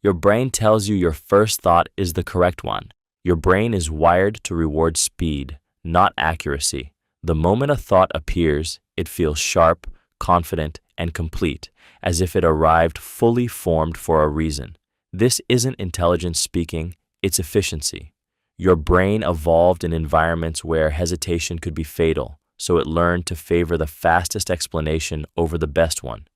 Your brain tells you your first thought is the correct one. Your brain is wired to reward speed, not accuracy. The moment a thought appears, it feels sharp, confident, and complete, as if it arrived fully formed for a reason. This isn't intelligence speaking, it's efficiency. Your brain evolved in environments where hesitation could be fatal, so it learned to favor the fastest explanation over the best one.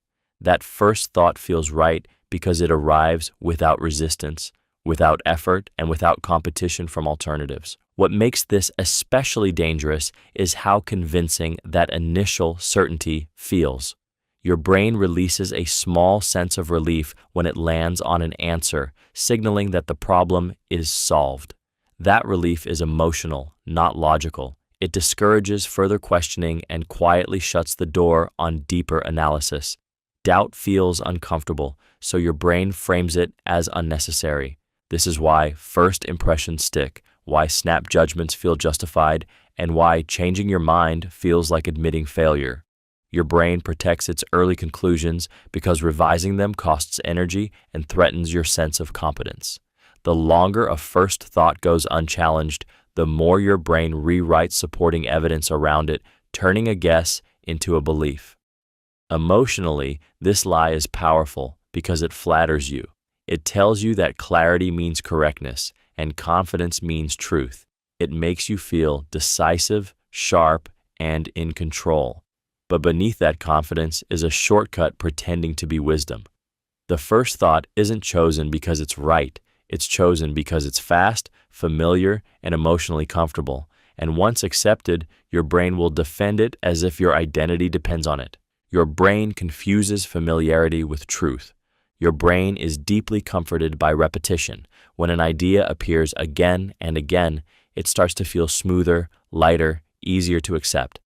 That first thought feels right because it arrives without resistance, without effort, and without competition from alternatives. What makes this especially dangerous is how convincing that initial certainty feels. Your brain releases a small sense of relief when it lands on an answer, signaling that the problem is solved. That relief is emotional, not logical. It discourages further questioning and quietly shuts the door on deeper analysis. Doubt feels uncomfortable, so your brain frames it as unnecessary. This is why first impressions stick, why snap judgments feel justified, and why changing your mind feels like admitting failure. Your brain protects its early conclusions because revising them costs energy and threatens your sense of competence. The longer a first thought goes unchallenged, the more your brain rewrites supporting evidence around it, turning a guess into a belief. Emotionally, this lie is powerful because it flatters you. It tells you that clarity means correctness and confidence means truth. It makes you feel decisive, sharp, and in control. But beneath that confidence is a shortcut pretending to be wisdom. The first thought isn't chosen because it's right. It's chosen because it's fast, familiar, and emotionally comfortable. And once accepted, your brain will defend it as if your identity depends on it. Your brain confuses familiarity with truth. Your brain is deeply comforted by repetition. When an idea appears again and again, it starts to feel smoother, lighter, easier to accept.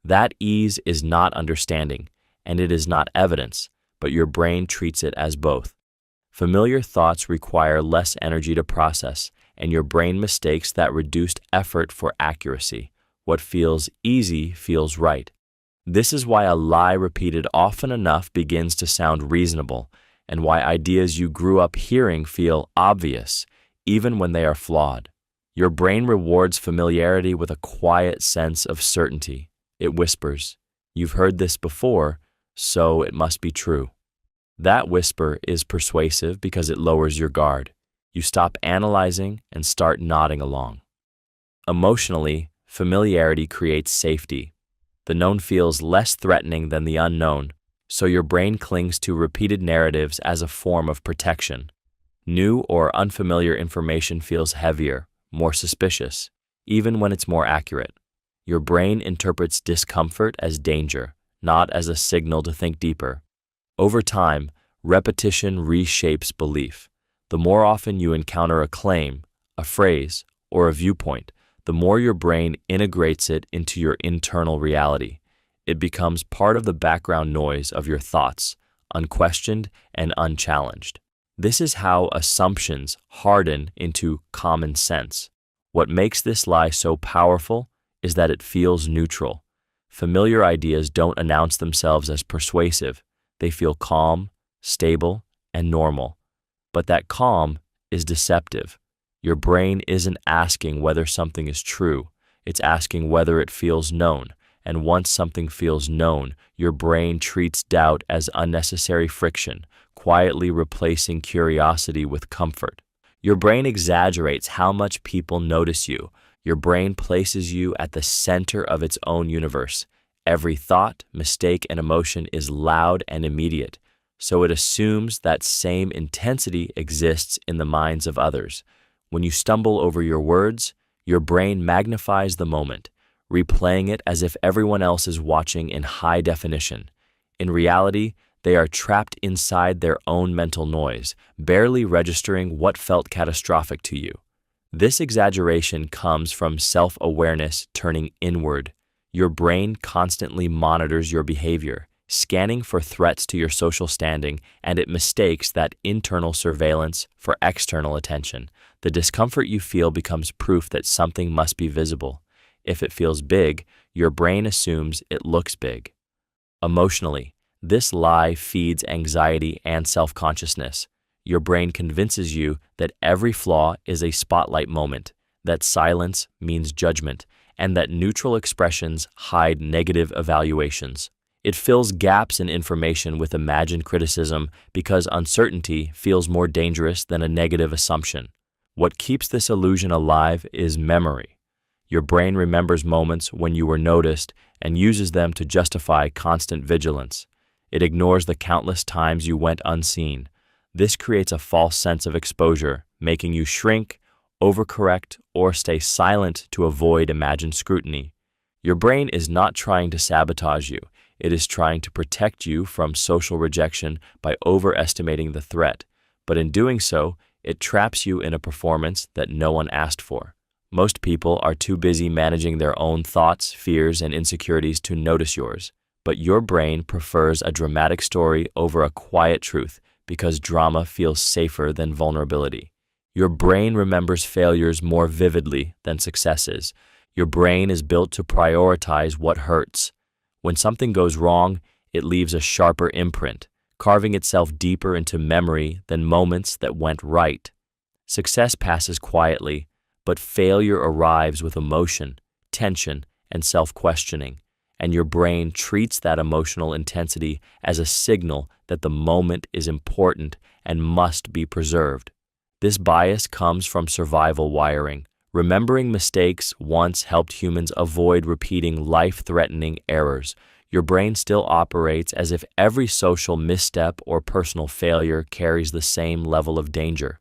That ease is not understanding, and it is not evidence, but your brain treats it as both. Familiar thoughts require less energy to process, and your brain mistakes that reduced effort for accuracy. What feels easy feels right. This is why a lie repeated often enough begins to sound reasonable, and why ideas you grew up hearing feel obvious, even when they are flawed. Your brain rewards familiarity with a quiet sense of certainty. It whispers, "You've heard this before, so it must be true." That whisper is persuasive because it lowers your guard. You stop analyzing and start nodding along. Emotionally, familiarity creates safety. The known feels less threatening than the unknown, so your brain clings to repeated narratives as a form of protection. New or unfamiliar information feels heavier, more suspicious, even when it's more accurate. Your brain interprets discomfort as danger, not as a signal to think deeper. Over time, repetition reshapes belief. The more often you encounter a claim, a phrase, or a viewpoint, the more your brain integrates it into your internal reality. It becomes part of the background noise of your thoughts, unquestioned and unchallenged. This is how assumptions harden into common sense. What makes this lie so powerful is that it feels neutral. Familiar ideas don't announce themselves as persuasive. They feel calm, stable, and normal. But that calm is deceptive. Your brain isn't asking whether something is true. It's asking whether it feels known. And once something feels known, your brain treats doubt as unnecessary friction, quietly replacing curiosity with comfort. Your brain exaggerates how much people notice you. Your brain places you at the center of its own universe. Every thought, mistake, and emotion is loud and immediate, so it assumes that same intensity exists in the minds of others. When you stumble over your words, your brain magnifies the moment, replaying it as if everyone else is watching in high definition. In reality, they are trapped inside their own mental noise, barely registering what felt catastrophic to you. This exaggeration comes from self-awareness turning inward. Your brain constantly monitors your behavior, scanning for threats to your social standing, and it mistakes that internal surveillance for external attention. The discomfort you feel becomes proof that something must be visible. If it feels big, your brain assumes it looks big. Emotionally, this lie feeds anxiety and self-consciousness. your brain convinces you that every flaw is a spotlight moment, that silence means judgment, and that neutral expressions hide negative evaluations. It fills gaps in information with imagined criticism because uncertainty feels more dangerous than a negative assumption. What keeps this illusion alive is memory. Your brain remembers moments when you were noticed and uses them to justify constant vigilance. It ignores the countless times you went unseen. This creates a false sense of exposure, making you shrink, overcorrect, or stay silent to avoid imagined scrutiny. Your brain is not trying to sabotage you. It is trying to protect you from social rejection by overestimating the threat, but in doing so, it traps you in a performance that no one asked for. Most people are too busy managing their own thoughts, fears, and insecurities to notice yours, but your brain prefers a dramatic story over a quiet truth because drama feels safer than vulnerability. Your brain remembers failures more vividly than successes. Your brain is built to prioritize what hurts. When something goes wrong, it leaves a sharper imprint, carving itself deeper into memory than moments that went right. Success passes quietly, but failure arrives with emotion, tension, and self-questioning, and your brain treats that emotional intensity as a signal that the moment is important and must be preserved. This bias comes from survival wiring. Remembering mistakes once helped humans avoid repeating life-threatening errors. Your brain still operates as if every social misstep or personal failure carries the same level of danger.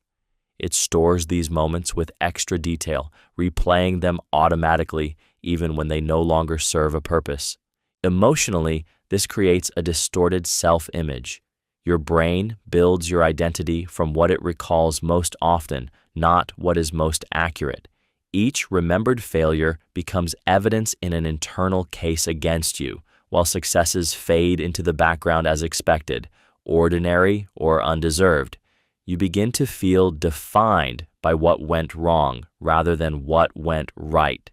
It stores these moments with extra detail, replaying them automatically even when they no longer serve a purpose. Emotionally, this creates a distorted self-image. Your brain builds your identity from what it recalls most often, not what is most accurate. Each remembered failure becomes evidence in an internal case against you, while successes fade into the background as expected, ordinary or undeserved. You begin to feel defined by what went wrong rather than what went right.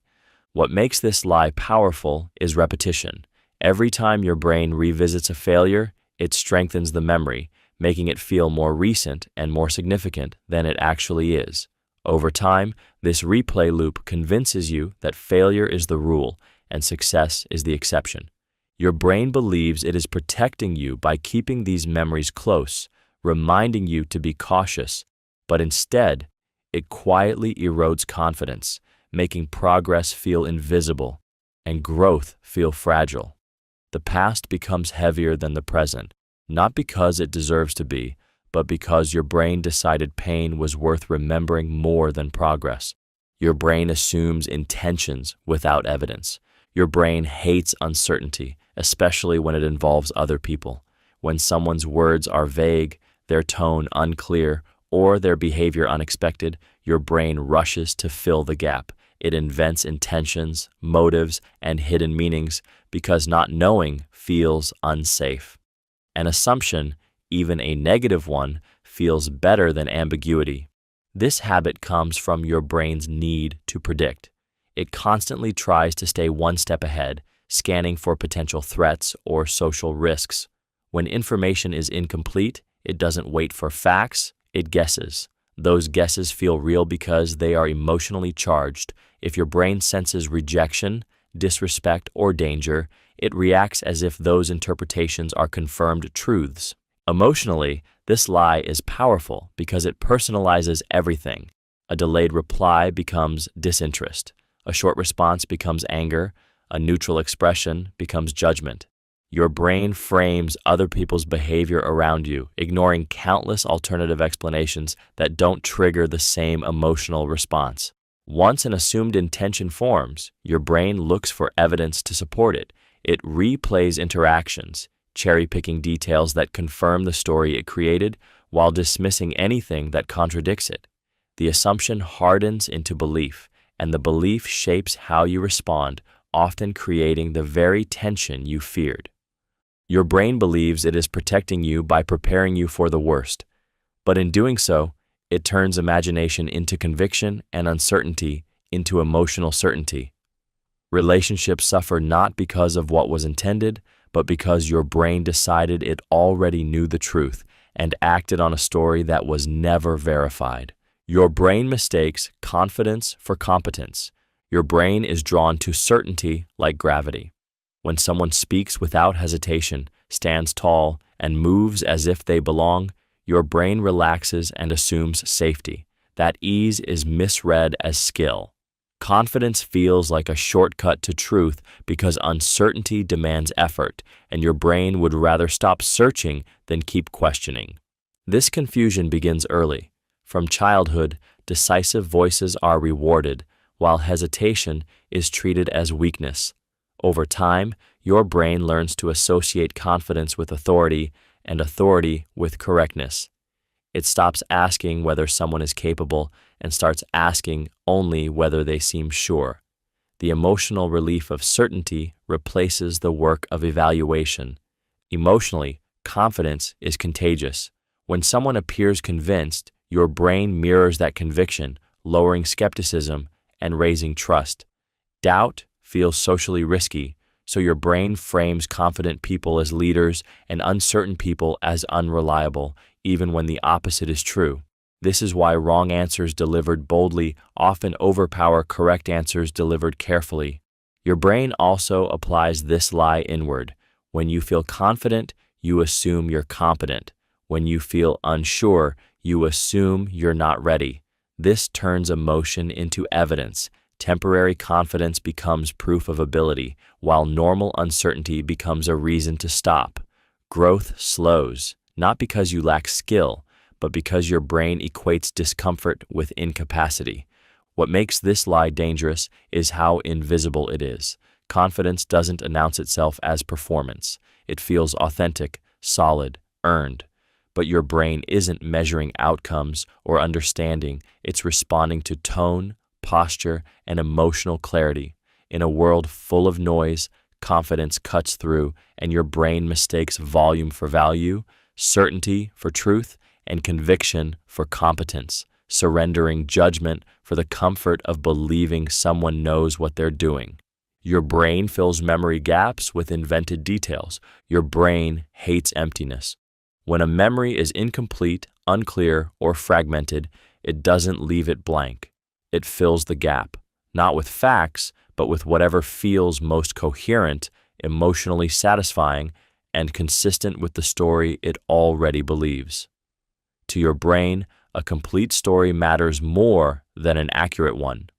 What makes this lie powerful is repetition. Every time your brain revisits a failure, it strengthens the memory, making it feel more recent and more significant than it actually is. Over time, this replay loop convinces you that failure is the rule and success is the exception. Your brain believes it is protecting you by keeping these memories close, reminding you to be cautious, but instead, it quietly erodes confidence, making progress feel invisible and growth feel fragile. The past becomes heavier than the present, not because it deserves to be, but because your brain decided pain was worth remembering more than progress. Your brain assumes intentions without evidence. Your brain hates uncertainty, especially when it involves other people. When someone's words are vague, their tone unclear, or their behavior unexpected, your brain rushes to fill the gap. It invents intentions, motives, and hidden meanings because not knowing feels unsafe. An assumption, even a negative one, feels better than ambiguity. This habit comes from your brain's need to predict. It constantly tries to stay one step ahead, scanning for potential threats or social risks. When information is incomplete, it doesn't wait for facts, it guesses. Those guesses feel real because they are emotionally charged. If your brain senses rejection, disrespect, or danger, it reacts as if those interpretations are confirmed truths. Emotionally, this lie is powerful because it personalizes everything. A delayed reply becomes disinterest. A short response becomes anger. A neutral expression becomes judgment. Your brain frames other people's behavior around you, ignoring countless alternative explanations that don't trigger the same emotional response. Once an assumed intention forms, your brain looks for evidence to support it. It replays interactions, cherry-picking details that confirm the story it created while dismissing anything that contradicts it. The assumption hardens into belief, and the belief shapes how you respond, often creating the very tension you feared. Your brain believes it is protecting you by preparing you for the worst, but in doing so, it turns imagination into conviction and uncertainty into emotional certainty. Relationships suffer not because of what was intended, but because your brain decided it already knew the truth, and acted on a story that was never verified. Your brain mistakes confidence for competence. Your brain is drawn to certainty like gravity. When someone speaks without hesitation, stands tall, and moves as if they belong, your brain relaxes and assumes safety. That ease is misread as skill. Confidence feels like a shortcut to truth because uncertainty demands effort, and your brain would rather stop searching than keep questioning. This confusion begins early. From childhood, decisive voices are rewarded, while hesitation is treated as weakness. Over time, your brain learns to associate confidence with authority and authority with correctness. It stops asking whether someone is capable and starts asking only whether they seem sure. The emotional relief of certainty replaces the work of evaluation. Emotionally, confidence is contagious. When someone appears convinced, your brain mirrors that conviction, lowering skepticism and raising trust. Doubt feels socially risky, so your brain frames confident people as leaders and uncertain people as unreliable, even when the opposite is true. This is why wrong answers delivered boldly often overpower correct answers delivered carefully. Your brain also applies this lie inward. When you feel confident, you assume you're competent. When you feel unsure, you assume you're not ready. This turns emotion into evidence. Temporary confidence becomes proof of ability, while normal uncertainty becomes a reason to stop. Growth slows, not because you lack skill, but because your brain equates discomfort with incapacity. What makes this lie dangerous is how invisible it is. Confidence doesn't announce itself as performance. It feels authentic, solid, earned. But your brain isn't measuring outcomes or understanding, it's responding to tone, posture, and emotional clarity. In a world full of noise, confidence cuts through, and your brain mistakes volume for value, certainty for truth, and conviction for competence, surrendering judgment for the comfort of believing someone knows what they're doing. Your brain fills memory gaps with invented details. Your brain hates emptiness. When a memory is incomplete, unclear, or fragmented, it doesn't leave it blank. It fills the gap, not with facts, but with whatever feels most coherent, emotionally satisfying, and consistent with the story it already believes. To your brain, a complete story matters more than an accurate one.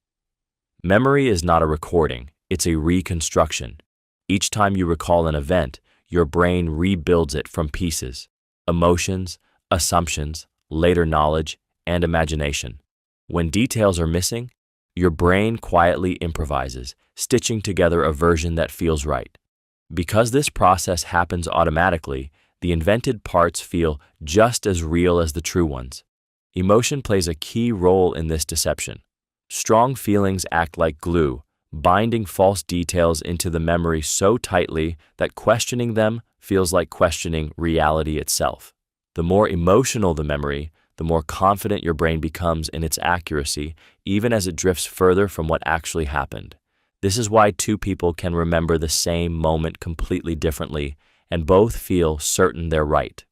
Memory is not a recording, it's a reconstruction. Each time you recall an event, your brain rebuilds it from pieces. Emotions, assumptions, later knowledge, and imagination. When details are missing, your brain quietly improvises, stitching together a version that feels right. Because this process happens automatically, the invented parts feel just as real as the true ones. Emotion plays a key role in this deception. Strong feelings act like glue, binding false details into the memory so tightly that questioning them feels like questioning reality itself. The more emotional the memory, the more confident your brain becomes in its accuracy, even as it drifts further from what actually happened. This is why two people can remember the same moment completely differently, and both feel certain they're right.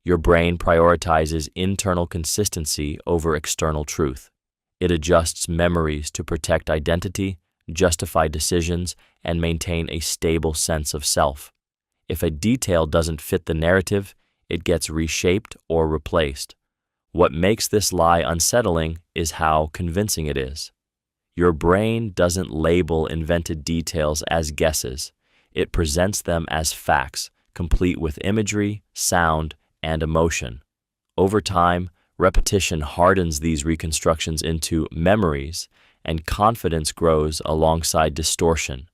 Your brain prioritizes internal consistency over external truth. It adjusts memories to protect identity, justify decisions, and maintain a stable sense of self. If a detail doesn't fit the narrative, it gets reshaped or replaced. What makes this lie unsettling is how convincing it is. Your brain doesn't label invented details as guesses. It presents them as facts, complete with imagery, sound, and emotion. Over time, repetition hardens these reconstructions into memories, and confidence grows alongside distortion.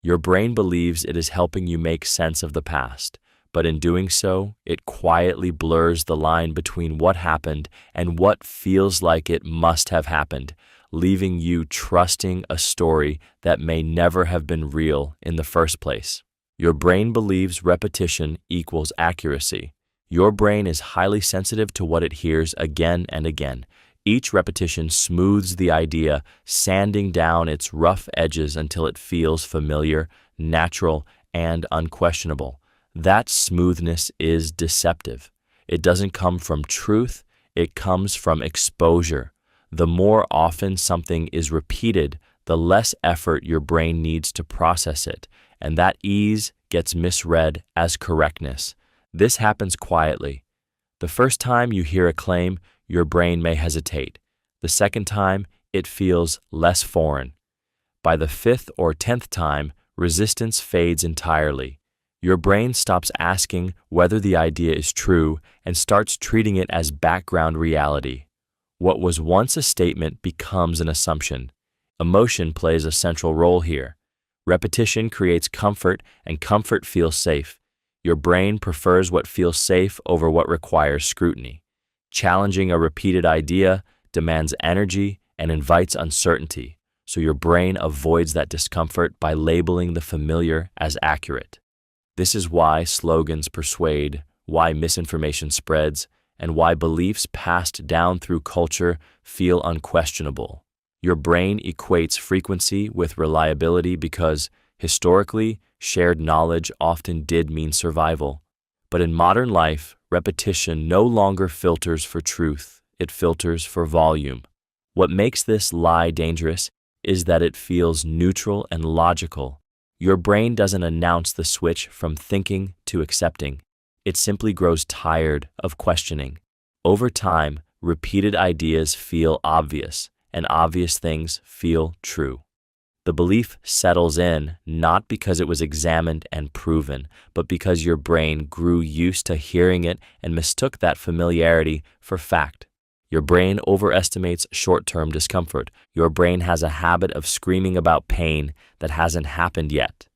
Your brain believes it is helping you make sense of the past, but in doing so, it quietly blurs the line between what happened and what feels like it must have happened, leaving you trusting a story that may never have been real in the first place. Your brain believes repetition equals accuracy. Your brain is highly sensitive to what it hears again and again. Each repetition smooths the idea, sanding down its rough edges until it feels familiar, natural, and unquestionable. That smoothness is deceptive. It doesn't come from truth, it comes from exposure. The more often something is repeated, the less effort your brain needs to process it, and that ease gets misread as correctness. This happens quietly. The first time you hear a claim, your brain may hesitate. The second time, it feels less foreign. By the fifth or 10th time, resistance fades entirely. Your brain stops asking whether the idea is true and starts treating it as background reality. What was once a statement becomes an assumption. Emotion plays a central role here. Repetition creates comfort, and comfort feels safe. Your brain prefers what feels safe over what requires scrutiny. Challenging a repeated idea demands energy and invites uncertainty, so your brain avoids that discomfort by labeling the familiar as accurate. This is why slogans persuade, why misinformation spreads, and why beliefs passed down through culture feel unquestionable. Your brain equates frequency with reliability because, historically, shared knowledge often did mean survival. But in modern life, repetition no longer filters for truth, it filters for volume. What makes this lie dangerous is that it feels neutral and logical. Your brain doesn't announce the switch from thinking to accepting. It simply grows tired of questioning. Over time, repeated ideas feel obvious, and obvious things feel true. The belief settles in not because it was examined and proven, but because your brain grew used to hearing it and mistook that familiarity for fact. Your brain overestimates short-term discomfort. Your brain has a habit of screaming about pain that hasn't happened yet.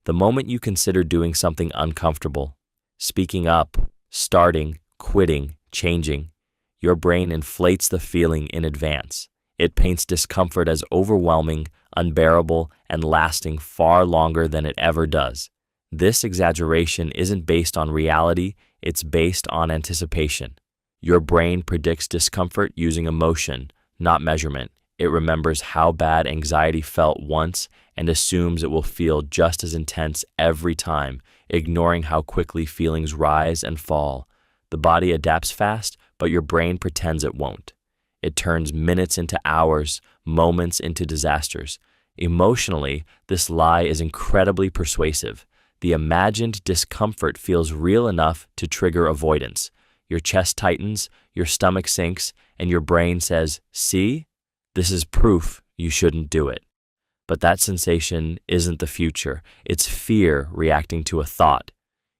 The moment you consider doing something uncomfortable, speaking up, starting, quitting, changing, your brain inflates the feeling in advance. It paints discomfort as overwhelming, unbearable, and lasting far longer than it ever does. This exaggeration isn't based on reality, it's based on anticipation. Your brain predicts discomfort using emotion, not measurement. It remembers how bad anxiety felt once and assumes it will feel just as intense every time, ignoring how quickly feelings rise and fall. The body adapts fast, but your brain pretends it won't. It turns minutes into hours, moments into disasters. Emotionally, this lie is incredibly persuasive. The imagined discomfort feels real enough to trigger avoidance. Your chest tightens, your stomach sinks, and your brain says, "See? This is proof you shouldn't do it." But that sensation isn't the future. It's fear reacting to a thought.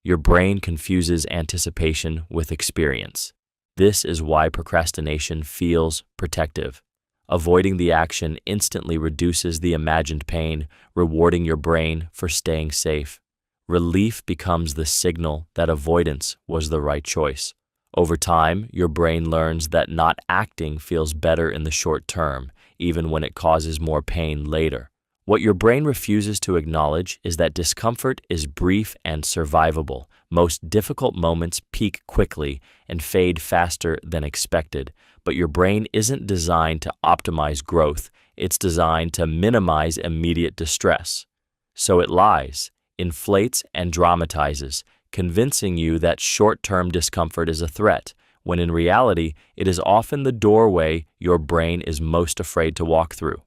Your brain confuses anticipation with experience. This is why procrastination feels protective. Avoiding the action instantly reduces the imagined pain, rewarding your brain for staying safe. Relief becomes the signal that avoidance was the right choice. Over time, your brain learns that not acting feels better in the short term, even when it causes more pain later. What your brain refuses to acknowledge is that discomfort is brief and survivable. Most difficult moments peak quickly and fade faster than expected, but your brain isn't designed to optimize growth, it's designed to minimize immediate distress. So it lies, inflates, and dramatizes, convincing you that short-term discomfort is a threat, when in reality, it is often the doorway your brain is most afraid to walk through.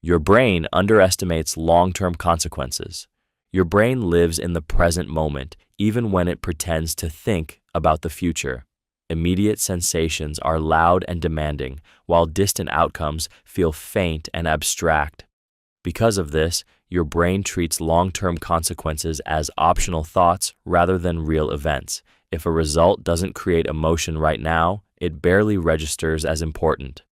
Your brain underestimates long-term consequences. Your brain lives in the present moment, even when it pretends to think about the future. Immediate sensations are loud and demanding, while distant outcomes feel faint and abstract. Because of this, your brain treats long-term consequences as optional thoughts rather than real events. If a result doesn't create emotion right now, it barely registers as important.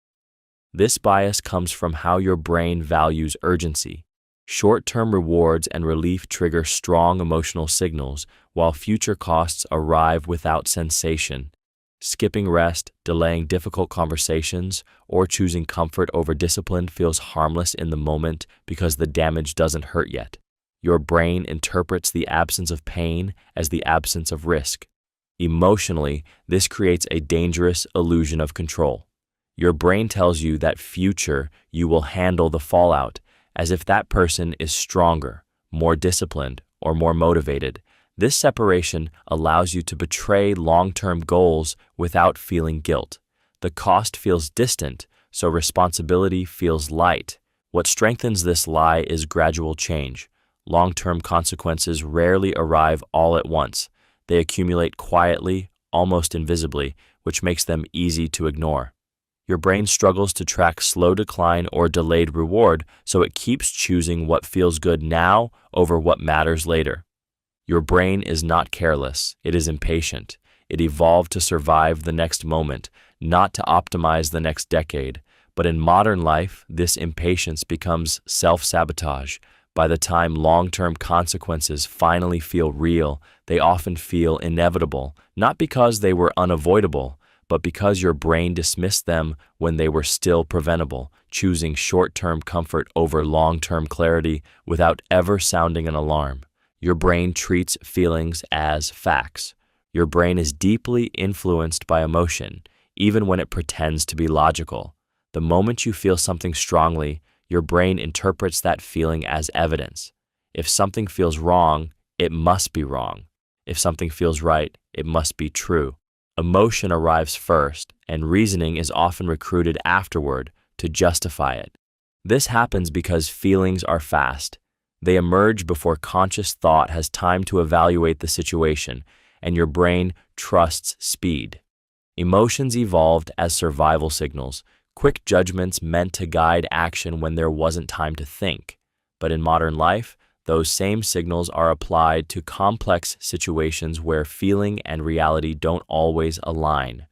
This bias comes from how your brain values urgency. Short-term rewards and relief trigger strong emotional signals, while future costs arrive without sensation. Skipping rest, delaying difficult conversations, or choosing comfort over discipline feels harmless in the moment because the damage doesn't hurt yet. Your brain interprets the absence of pain as the absence of risk. Emotionally, this creates a dangerous illusion of control. Your brain tells you that future you will handle the fallout, as if that person is stronger, more disciplined, or more motivated. This separation allows you to betray long-term goals without feeling guilt. The cost feels distant, so responsibility feels light. What strengthens this lie is gradual change. Long-term consequences rarely arrive all at once. They accumulate quietly, almost invisibly, which makes them easy to ignore. Your brain struggles to track slow decline or delayed reward, so it keeps choosing what feels good now over what matters later. Your brain is not careless, it is impatient. It evolved to survive the next moment, not to optimize the next decade. But in modern life, this impatience becomes self-sabotage. By the time long-term consequences finally feel real, they often feel inevitable, not because they were unavoidable, but because your brain dismissed them when they were still preventable, choosing short-term comfort over long-term clarity without ever sounding an alarm. Your brain treats feelings as facts. Your brain is deeply influenced by emotion, even when it pretends to be logical. The moment you feel something strongly, your brain interprets that feeling as evidence. If something feels wrong, it must be wrong. If something feels right, it must be true. Emotion arrives first, and reasoning is often recruited afterward to justify it. This happens because feelings are fast. They emerge before conscious thought has time to evaluate the situation, and your brain trusts speed. Emotions evolved as survival signals, quick judgments meant to guide action when there wasn't time to think. But in modern life, those same signals are applied to complex situations where feeling and reality don't always align.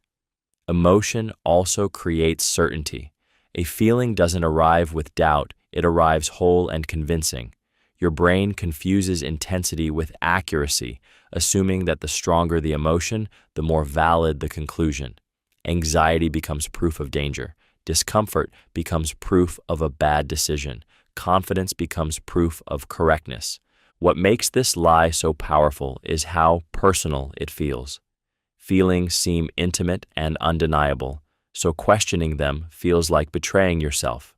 Emotion also creates certainty. A feeling doesn't arrive with doubt, it arrives whole and convincing. Your brain confuses intensity with accuracy, assuming that the stronger the emotion, the more valid the conclusion. Anxiety becomes proof of danger. Discomfort becomes proof of a bad decision. Confidence becomes proof of correctness. What makes this lie so powerful is how personal it feels. Feelings seem intimate and undeniable, so questioning them feels like betraying yourself.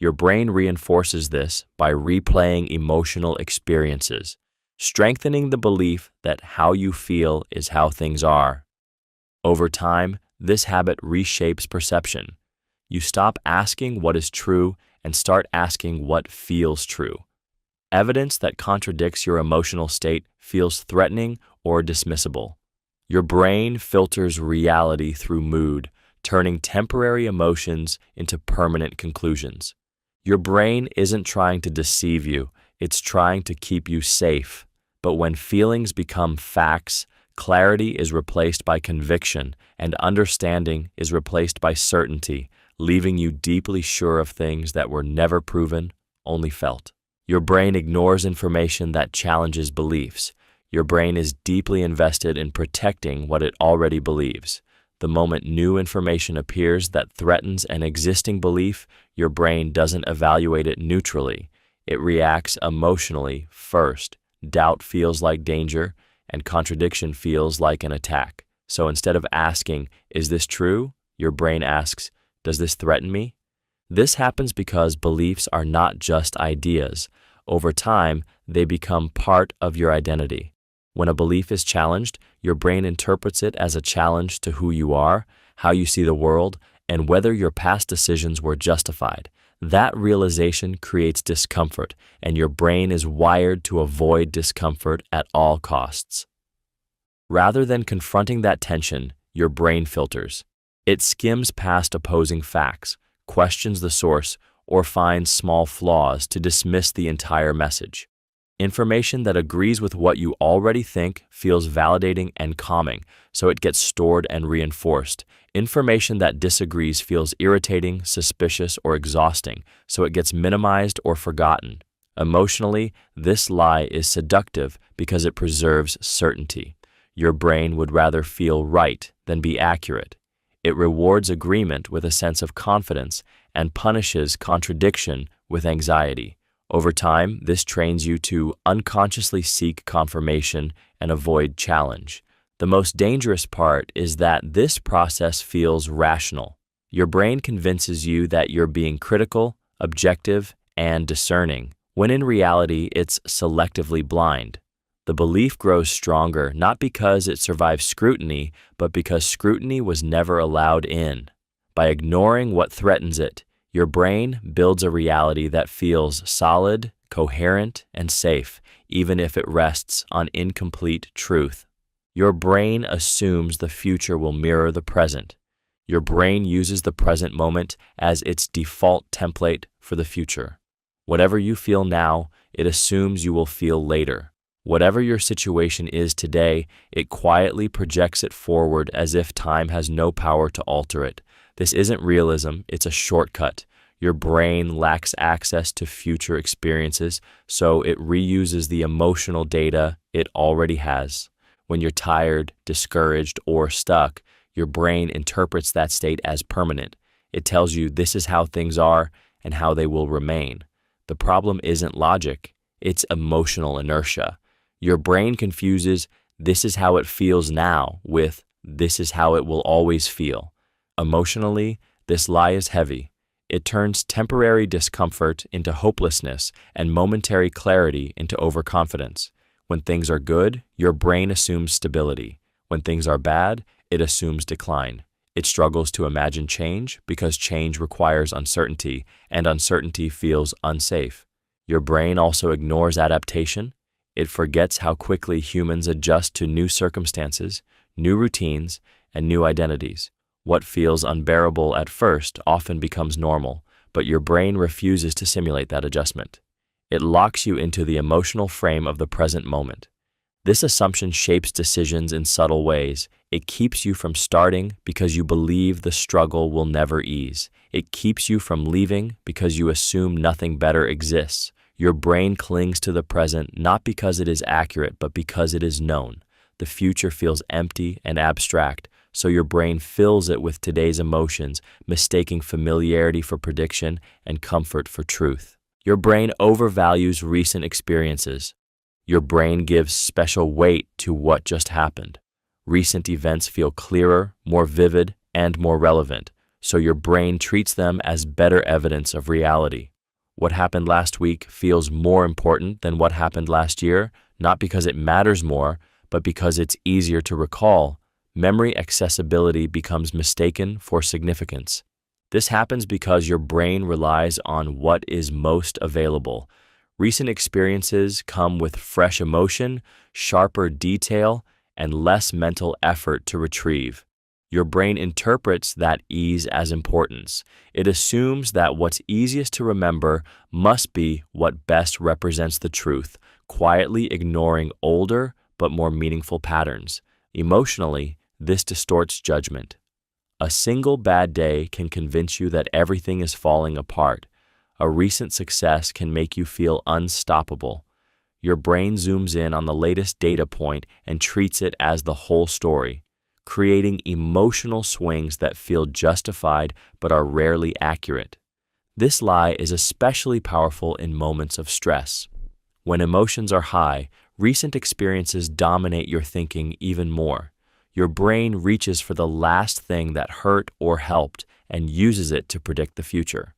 Your brain reinforces this by replaying emotional experiences, strengthening the belief that how you feel is how things are. Over time, this habit reshapes perception. You stop asking what is true and start asking what feels true. Evidence that contradicts your emotional state feels threatening or dismissible. Your brain filters reality through mood, turning temporary emotions into permanent conclusions. Your brain isn't trying to deceive you, it's trying to keep you safe. But when feelings become facts, clarity is replaced by conviction, and understanding is replaced by certainty, leaving you deeply sure of things that were never proven, only felt. Your brain ignores information that challenges beliefs. Your brain is deeply invested in protecting what it already believes. The moment new information appears that threatens an existing belief, your brain doesn't evaluate it neutrally. It reacts emotionally first. Doubt feels like danger, and contradiction feels like an attack. So instead of asking, "Is this true?" your brain asks, "Does this threaten me?" This happens because beliefs are not just ideas. Over time, they become part of your identity. When a belief is challenged, your brain interprets it as a challenge to who you are, how you see the world, and whether your past decisions were justified. That realization creates discomfort, and your brain is wired to avoid discomfort at all costs. Rather than confronting that tension, your brain filters. It skims past opposing facts, questions the source, or finds small flaws to dismiss the entire message. Information that agrees with what you already think feels validating and calming, so it gets stored and reinforced. Information that disagrees feels irritating, suspicious, or exhausting, so it gets minimized or forgotten. Emotionally, this lie is seductive because it preserves certainty. Your brain would rather feel right than be accurate. It rewards agreement with a sense of confidence and punishes contradiction with anxiety. Over time, this trains you to unconsciously seek confirmation and avoid challenge. The most dangerous part is that this process feels rational. Your brain convinces you that you're being critical, objective, and discerning, when in reality it's selectively blind. The belief grows stronger not because it survives scrutiny, but because scrutiny was never allowed in. By ignoring what threatens it, your brain builds a reality that feels solid, coherent, and safe, even if it rests on incomplete truth. Your brain assumes the future will mirror the present. Your brain uses the present moment as its default template for the future. Whatever you feel now, it assumes you will feel later. Whatever your situation is today, it quietly projects it forward as if time has no power to alter it. This isn't realism, it's a shortcut. Your brain lacks access to future experiences, so it reuses the emotional data it already has. When you're tired, discouraged, or stuck, your brain interprets that state as permanent. It tells you this is how things are and how they will remain. The problem isn't logic, it's emotional inertia. Your brain confuses this is how it feels now with this is how it will always feel. Emotionally, this lie is heavy. It turns temporary discomfort into hopelessness and momentary clarity into overconfidence. When things are good, your brain assumes stability. When things are bad, it assumes decline. It struggles to imagine change because change requires uncertainty, and uncertainty feels unsafe. Your brain also ignores adaptation. It forgets how quickly humans adjust to new circumstances, new routines, and new identities. What feels unbearable at first often becomes normal, but your brain refuses to simulate that adjustment. It locks you into the emotional frame of the present moment. This assumption shapes decisions in subtle ways. It keeps you from starting because you believe the struggle will never ease. It keeps you from leaving because you assume nothing better exists. Your brain clings to the present not because it is accurate, but because it is known. The future feels empty and abstract, so your brain fills it with today's emotions, mistaking familiarity for prediction and comfort for truth. Your brain overvalues recent experiences. Your brain gives special weight to what just happened. Recent events feel clearer, more vivid, and more relevant, so your brain treats them as better evidence of reality. What happened last week feels more important than what happened last year, not because it matters more, but because it's easier to recall. Memory accessibility becomes mistaken for significance. This happens because your brain relies on what is most available. Recent experiences come with fresh emotion, sharper detail, and less mental effort to retrieve. Your brain interprets that ease as importance. It assumes that what's easiest to remember must be what best represents the truth, quietly ignoring older but more meaningful patterns. Emotionally, this distorts judgment. A single bad day can convince you that everything is falling apart. A recent success can make you feel unstoppable. Your brain zooms in on the latest data point and treats it as the whole story, creating emotional swings that feel justified but are rarely accurate. This lie is especially powerful in moments of stress. When emotions are high, recent experiences dominate your thinking even more. Your brain reaches for the last thing that hurt or helped and uses it to predict the future.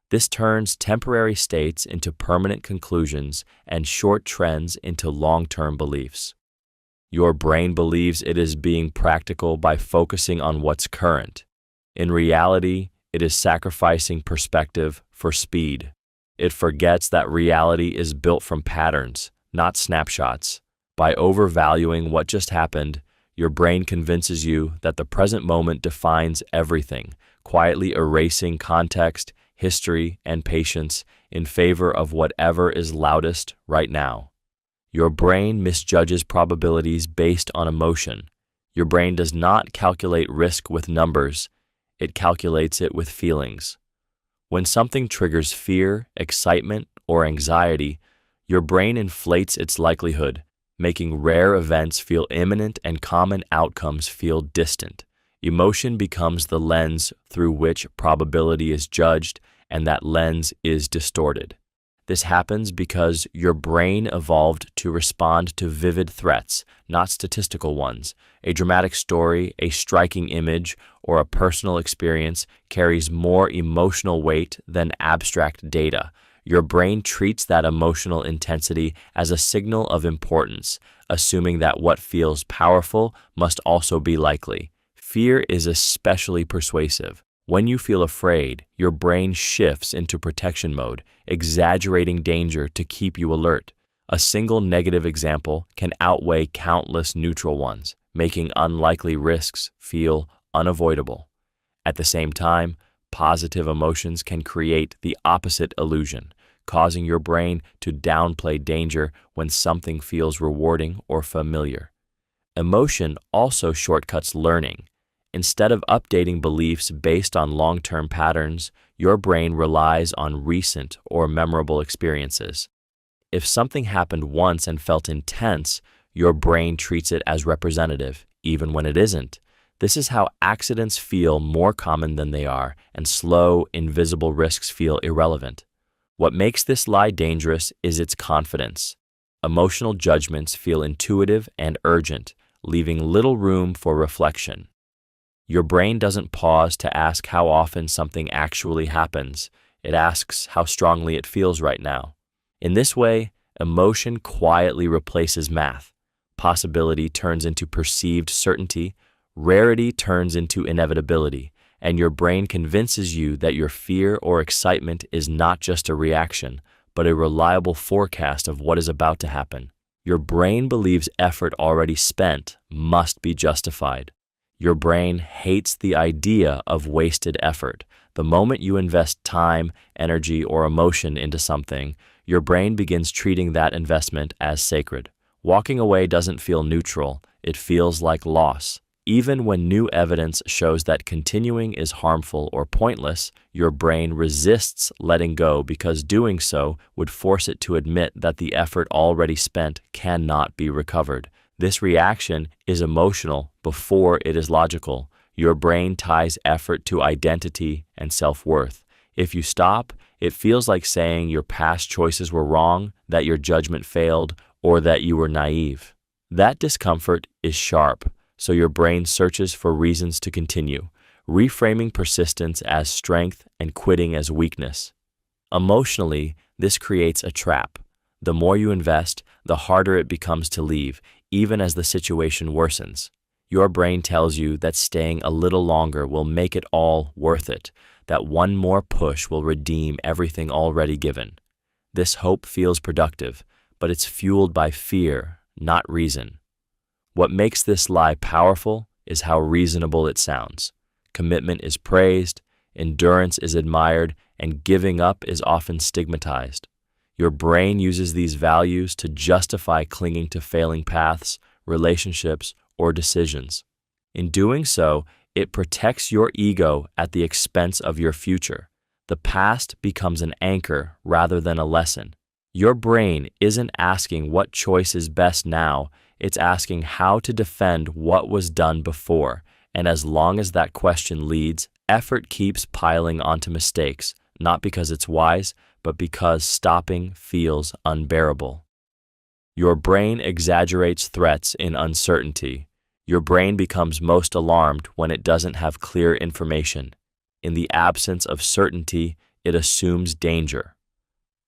This turns temporary states into permanent conclusions and short trends into long-term beliefs. Your brain believes it is being practical by focusing on what's current. In reality, it is sacrificing perspective for speed. It forgets that reality is built from patterns, not snapshots. By overvaluing what just happened, your brain convinces you that the present moment defines everything, quietly erasing context, history, and patience in favor of whatever is loudest right now. Your brain misjudges probabilities based on emotion. Your brain does not calculate risk with numbers, it calculates it with feelings. When something triggers fear, excitement, or anxiety, your brain inflates its likelihood, making rare events feel imminent and common outcomes feel distant. Emotion becomes the lens through which probability is judged, and that lens is distorted. This happens because your brain evolved to respond to vivid threats, not statistical ones. A dramatic story, a striking image, or a personal experience carries more emotional weight than abstract data. Your brain treats that emotional intensity as a signal of importance, assuming that what feels powerful must also be likely. Fear is especially persuasive. When you feel afraid, your brain shifts into protection mode, exaggerating danger to keep you alert. A single negative example can outweigh countless neutral ones, making unlikely risks feel unavoidable. At the same time, positive emotions can create the opposite illusion, causing your brain to downplay danger when something feels rewarding or familiar. Emotion also shortcuts learning. Instead of updating beliefs based on long-term patterns, your brain relies on recent or memorable experiences. If something happened once and felt intense, your brain treats it as representative, even when it isn't. This is how accidents feel more common than they are, and slow, invisible risks feel irrelevant. What makes this lie dangerous is its confidence. Emotional judgments feel intuitive and urgent, leaving little room for reflection. Your brain doesn't pause to ask how often something actually happens. It asks how strongly it feels right now. In this way, emotion quietly replaces math. Possibility turns into perceived certainty, rarity turns into inevitability, and your brain convinces you that your fear or excitement is not just a reaction, but a reliable forecast of what is about to happen. Your brain believes effort already spent must be justified. Your brain hates the idea of wasted effort. The moment you invest time, energy, or emotion into something, your brain begins treating that investment as sacred. Walking away doesn't feel neutral, it feels like loss. Even when new evidence shows that continuing is harmful or pointless, your brain resists letting go because doing so would force it to admit that the effort already spent cannot be recovered. This reaction is emotional before it is logical. Your brain ties effort to identity and self-worth. If you stop, it feels like saying your past choices were wrong, that your judgment failed, or that you were naive. That discomfort is sharp, so your brain searches for reasons to continue, reframing persistence as strength and quitting as weakness. Emotionally, this creates a trap. The more you invest, the harder it becomes to leave, even as the situation worsens. Your brain tells you that staying a little longer will make it all worth it, that one more push will redeem everything already given. This hope feels productive, but it's fueled by fear, not reason. What makes this lie powerful is how reasonable it sounds. Commitment is praised, endurance is admired, and giving up is often stigmatized. Your brain uses these values to justify clinging to failing paths, relationships, or decisions. In doing so, it protects your ego at the expense of your future. The past becomes an anchor rather than a lesson. Your brain isn't asking what choice is best now, it's asking how to defend what was done before. And as long as that question leads, effort keeps piling onto mistakes, not because it's wise, but because stopping feels unbearable. Your brain exaggerates threats in uncertainty. Your brain becomes most alarmed when it doesn't have clear information. In the absence of certainty, it assumes danger.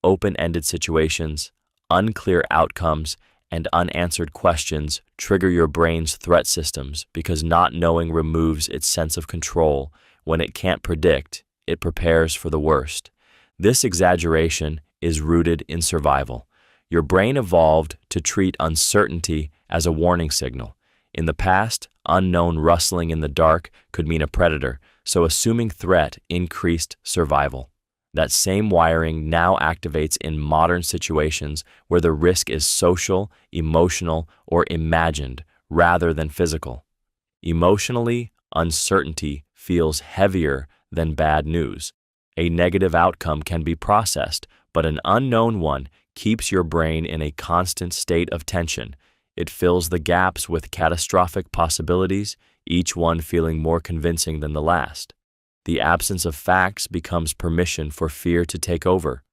Open-ended situations, unclear outcomes, and unanswered questions trigger your brain's threat systems because not knowing removes its sense of control. When it can't predict, it prepares for the worst. This exaggeration is rooted in survival. Your brain evolved to treat uncertainty as a warning signal. In the past, unknown rustling in the dark could mean a predator, so assuming threat increased survival. That same wiring now activates in modern situations where the risk is social, emotional, or imagined rather than physical. Emotionally, uncertainty feels heavier than bad news. A negative outcome can be processed, but an unknown one keeps your brain in a constant state of tension. It fills the gaps with catastrophic possibilities, each one feeling more convincing than the last. The absence of facts becomes permission for fear to take over.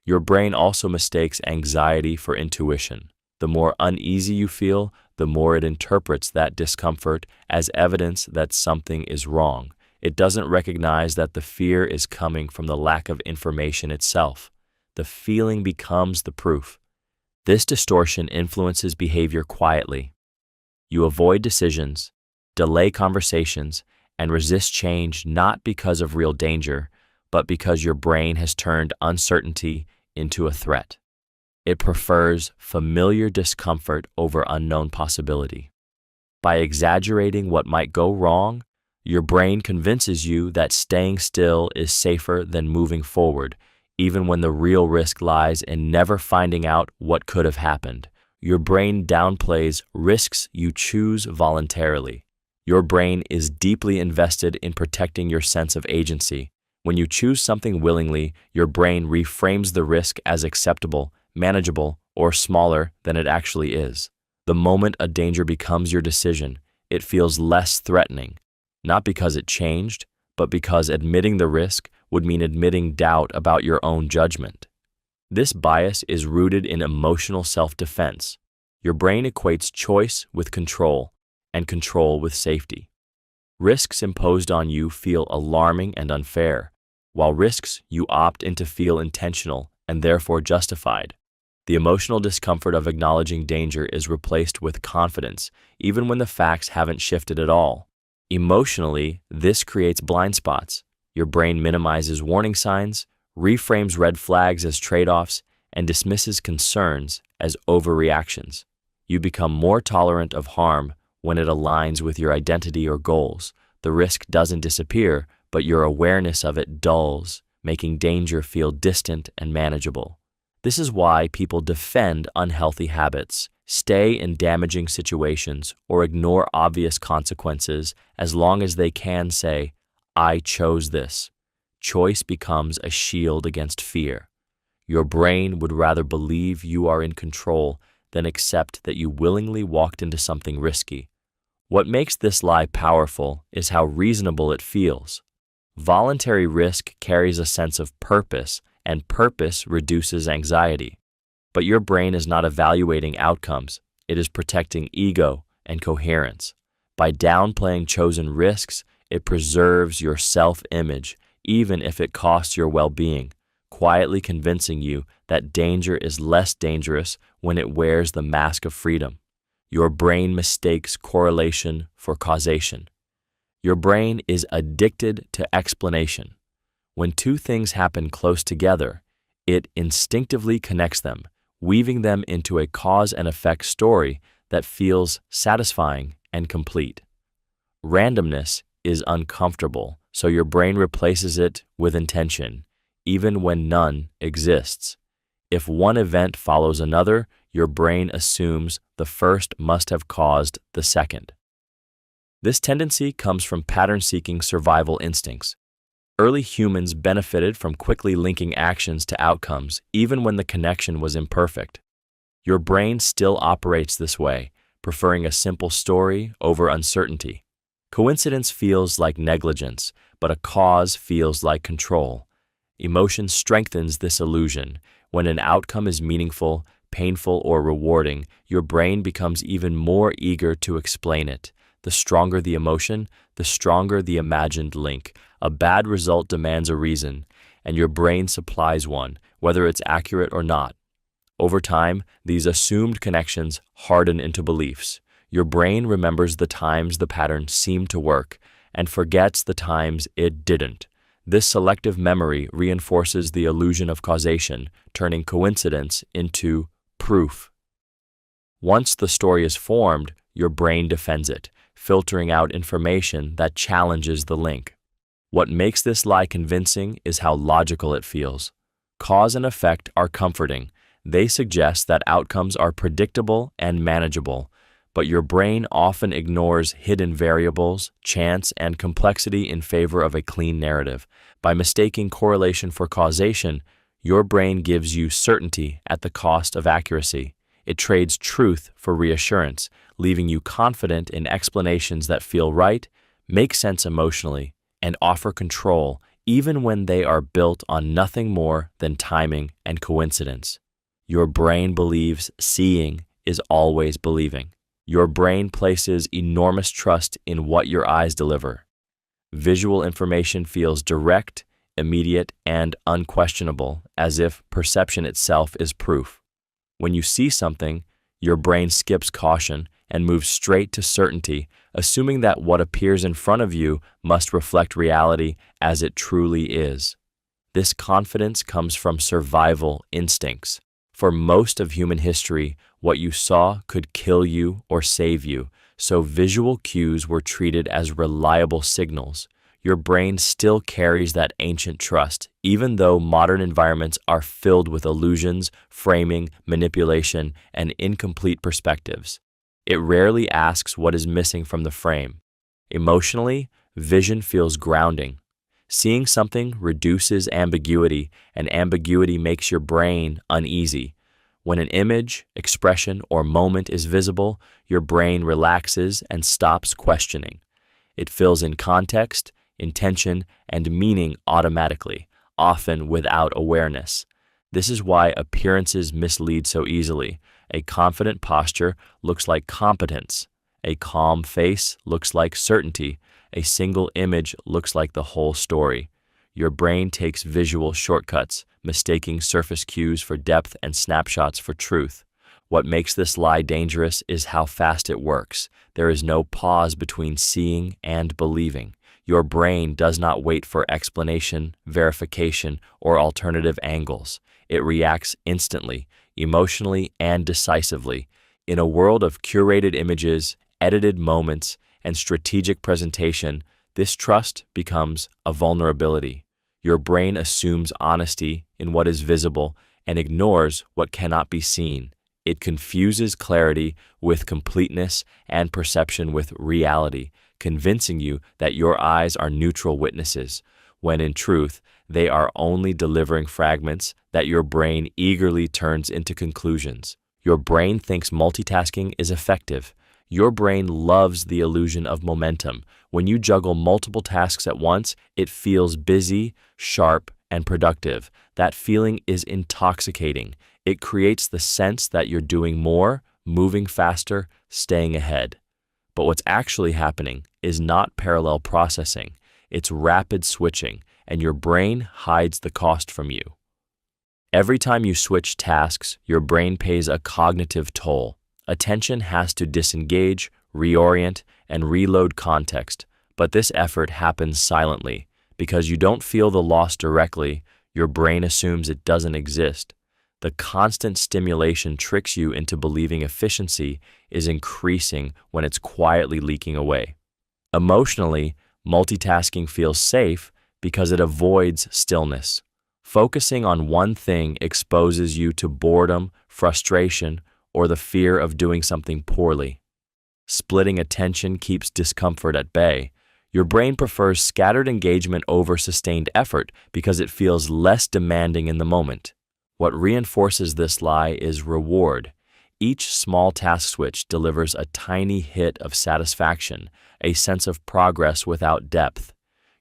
Your brain also mistakes anxiety for intuition. The more uneasy you feel, the more it interprets that discomfort as evidence that something is wrong. It doesn't recognize that the fear is coming from the lack of information itself. the feeling becomes the proof. This distortion influences behavior quietly. You avoid decisions, delay conversations, and resist change not because of real danger, but because your brain has turned uncertainty into a threat. It prefers familiar discomfort over unknown possibility. By exaggerating what might go wrong, your brain convinces you that staying still is safer than moving forward, even when the real risk lies in never finding out what could have happened. Your brain downplays risks you choose voluntarily. Your brain is deeply invested in protecting your sense of agency. When you choose something willingly, your brain reframes the risk as acceptable, manageable, or smaller than it actually is. The moment a danger becomes your decision, it feels less threatening, not because it changed, but because admitting the risk would mean admitting doubt about your own judgment. This bias is rooted in emotional self-defense. Your brain equates choice with control, and control with safety. Risks imposed on you feel alarming and unfair, while risks you opt in to feel intentional and therefore justified. The emotional discomfort of acknowledging danger is replaced with confidence, even when the facts haven't shifted at all. Emotionally, this creates blind spots. Your brain minimizes warning signs, reframes red flags as trade-offs, and dismisses concerns as overreactions. You become more tolerant of harm when it aligns with your identity or goals. The risk doesn't disappear, but your awareness of it dulls, making danger feel distant and manageable. This is why people defend unhealthy habits, stay in damaging situations, or ignore obvious consequences as long as they can say, "I chose this." Choice becomes a shield against fear. Your brain would rather believe you are in control than accept that you willingly walked into something risky. What makes this lie powerful is how reasonable it feels. Voluntary risk carries a sense of purpose, and purpose reduces anxiety. But your brain is not evaluating outcomes, it is protecting ego and coherence. By downplaying chosen risks, it preserves your self-image, even if it costs your well-being, quietly convincing you that danger is less dangerous when it wears the mask of freedom. Your brain mistakes correlation for causation. Your brain is addicted to explanation. When two things happen close together, it instinctively connects them, weaving them into a cause and effect story that feels satisfying and complete. Randomness is uncomfortable, so your brain replaces it with intention, even when none exists. If one event follows another, your brain assumes the first must have caused the second. This tendency comes from pattern-seeking survival instincts. Early humans benefited from quickly linking actions to outcomes, even when the connection was imperfect. Your brain still operates this way, preferring a simple story over uncertainty. Coincidence feels like negligence, but a cause feels like control. Emotion strengthens this illusion. When an outcome is meaningful, painful, or rewarding, your brain becomes even more eager to explain it. The stronger the emotion, the stronger the imagined link. A bad result demands a reason, and your brain supplies one, whether it's accurate or not. Over time, these assumed connections harden into beliefs. Your brain remembers the times the pattern seemed to work and forgets the times it didn't. This selective memory reinforces the illusion of causation, turning coincidence into proof. Once the story is formed, your brain defends it, filtering out information that challenges the link. What makes this lie convincing is how logical it feels. Cause and effect are comforting. They suggest that outcomes are predictable and manageable, but your brain often ignores hidden variables, chance, and complexity in favor of a clean narrative. By mistaking correlation for causation, your brain gives you certainty at the cost of accuracy. It trades truth for reassurance, leaving you confident in explanations that feel right, make sense emotionally, and offer control, even when they are built on nothing more than timing and coincidence. Your brain believes seeing is always believing. Your brain places enormous trust in what your eyes deliver. Visual information feels direct, immediate, and unquestionable, as if perception itself is proof. When you see something, your brain skips caution and moves straight to certainty, assuming that what appears in front of you must reflect reality as it truly is. This confidence comes from survival instincts. For most of human history, what you saw could kill you or save you, so visual cues were treated as reliable signals. Your brain still carries that ancient trust, even though modern environments are filled with illusions, framing, manipulation, and incomplete perspectives. It rarely asks what is missing from the frame. Emotionally, vision feels grounding. Seeing something reduces ambiguity, and ambiguity makes your brain uneasy. When an image, expression, or moment is visible, your brain relaxes and stops questioning. It fills in context, intention, and meaning automatically, often without awareness. This is why appearances mislead so easily. A confident posture looks like competence. A calm face looks like certainty. A single image looks like the whole story. Your brain takes visual shortcuts, mistaking surface cues for depth and snapshots for truth. What makes this lie dangerous is how fast it works. There is no pause between seeing and believing. Your brain does not wait for explanation, verification, or alternative angles. It reacts instantly, emotionally, and decisively. In a world of curated images, edited moments, and strategic presentation, this trust becomes a vulnerability. Your brain assumes honesty in what is visible and ignores what cannot be seen. It confuses clarity with completeness and perception with reality, convincing you that your eyes are neutral witnesses, when in truth, they are only delivering fragments that your brain eagerly turns into conclusions. Your brain thinks multitasking is effective. Your brain loves the illusion of momentum. When you juggle multiple tasks at once, it feels busy, sharp, and productive. That feeling is intoxicating. It creates the sense that you're doing more, moving faster, staying ahead. But what's actually happening is not parallel processing. It's rapid switching, and your brain hides the cost from you. Every time you switch tasks, your brain pays a cognitive toll. Attention has to disengage, reorient, and reload context, but this effort happens silently. Because you don't feel the loss directly, your brain assumes it doesn't exist. The constant stimulation tricks you into believing efficiency is increasing when it's quietly leaking away. Emotionally, multitasking feels safe because it avoids stillness. Focusing on one thing exposes you to boredom, frustration, or the fear of doing something poorly. Splitting attention keeps discomfort at bay. Your brain prefers scattered engagement over sustained effort because it feels less demanding in the moment. What reinforces this lie is reward. Each small task switch delivers a tiny hit of satisfaction, a sense of progress without depth.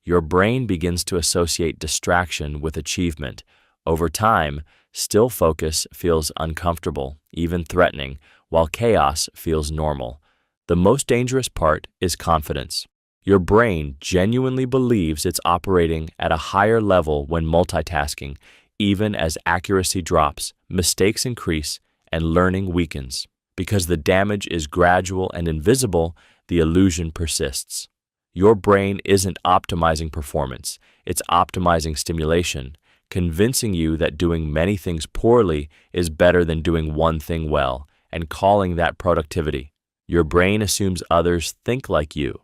Your brain begins to associate distraction with achievement. Over time, still focus feels uncomfortable, even threatening, while chaos feels normal. The most dangerous part is confidence. Your brain genuinely believes it's operating at a higher level when multitasking, even as accuracy drops, mistakes increase, and learning weakens. Because the damage is gradual and invisible, the illusion persists. Your brain isn't optimizing performance, it's optimizing stimulation, convincing you that doing many things poorly is better than doing one thing well, and calling that productivity. Your brain assumes others think like you.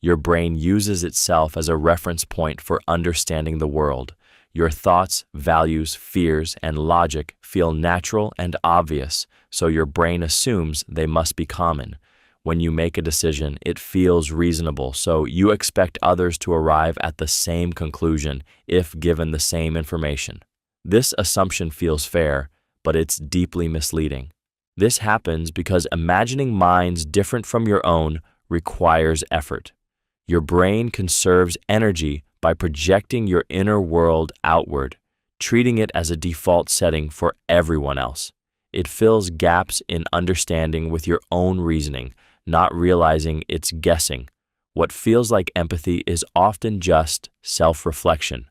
Your brain uses itself as a reference point for understanding the world. Your thoughts, values, fears, and logic feel natural and obvious, so your brain assumes they must be common. When you make a decision, it feels reasonable, so you expect others to arrive at the same conclusion if given the same information. This assumption feels fair, but it's deeply misleading. This happens because imagining minds different from your own requires effort. Your brain conserves energy by projecting your inner world outward, treating it as a default setting for everyone else. It fills gaps in understanding with your own reasoning, not realizing it's guessing. What feels like empathy is often just self-reflection.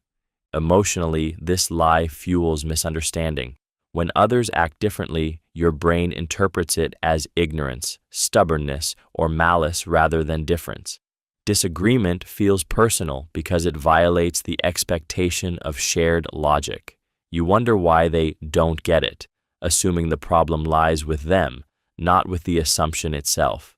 Emotionally, this lie fuels misunderstanding. When others act differently, your brain interprets it as ignorance, stubbornness, or malice rather than difference. Disagreement feels personal because it violates the expectation of shared logic. You wonder why they don't get it, assuming the problem lies with them, not with the assumption itself.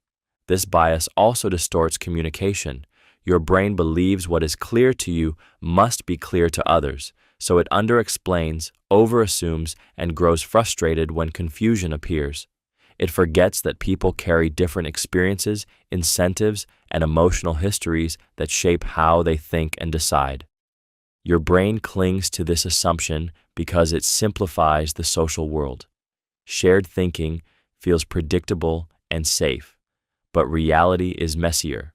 This bias also distorts communication. Your brain believes what is clear to you must be clear to others, so it underexplains, overassumes, and grows frustrated when confusion appears. It forgets that people carry different experiences, incentives, and emotional histories that shape how they think and decide. Your brain clings to this assumption because it simplifies the social world. Shared thinking feels predictable and safe, but reality is messier.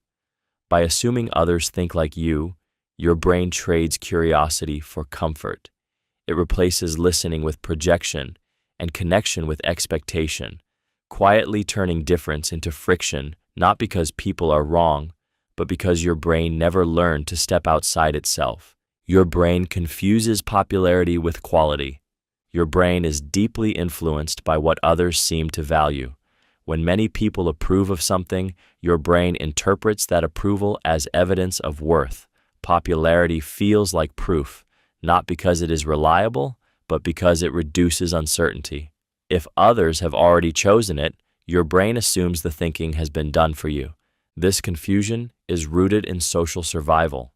By assuming others think like you, your brain trades curiosity for comfort. It replaces listening with projection and connection with expectation, quietly turning difference into friction, not because people are wrong, but because your brain never learned to step outside itself. Your brain confuses popularity with quality. Your brain is deeply influenced by what others seem to value. When many people approve of something, your brain interprets that approval as evidence of worth. Popularity feels like proof, not because it is reliable, but because it reduces uncertainty. If others have already chosen it, your brain assumes the thinking has been done for you. This confusion is rooted in social survival.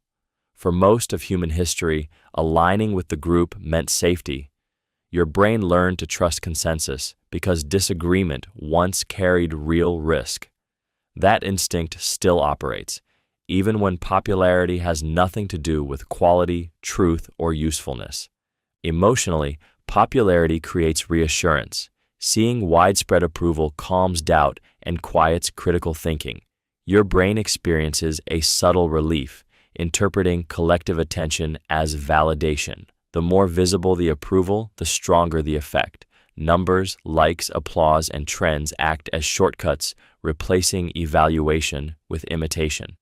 For most of human history, aligning with the group meant safety. Your brain learned to trust consensus because disagreement once carried real risk. That instinct still operates, even when popularity has nothing to do with quality, truth, or usefulness. Emotionally, popularity creates reassurance. Seeing widespread approval calms doubt and quiets critical thinking. Your brain experiences a subtle relief, interpreting collective attention as validation. The more visible the approval, the stronger the effect. Numbers, likes, applause, and trends act as shortcuts, replacing evaluation with imitation.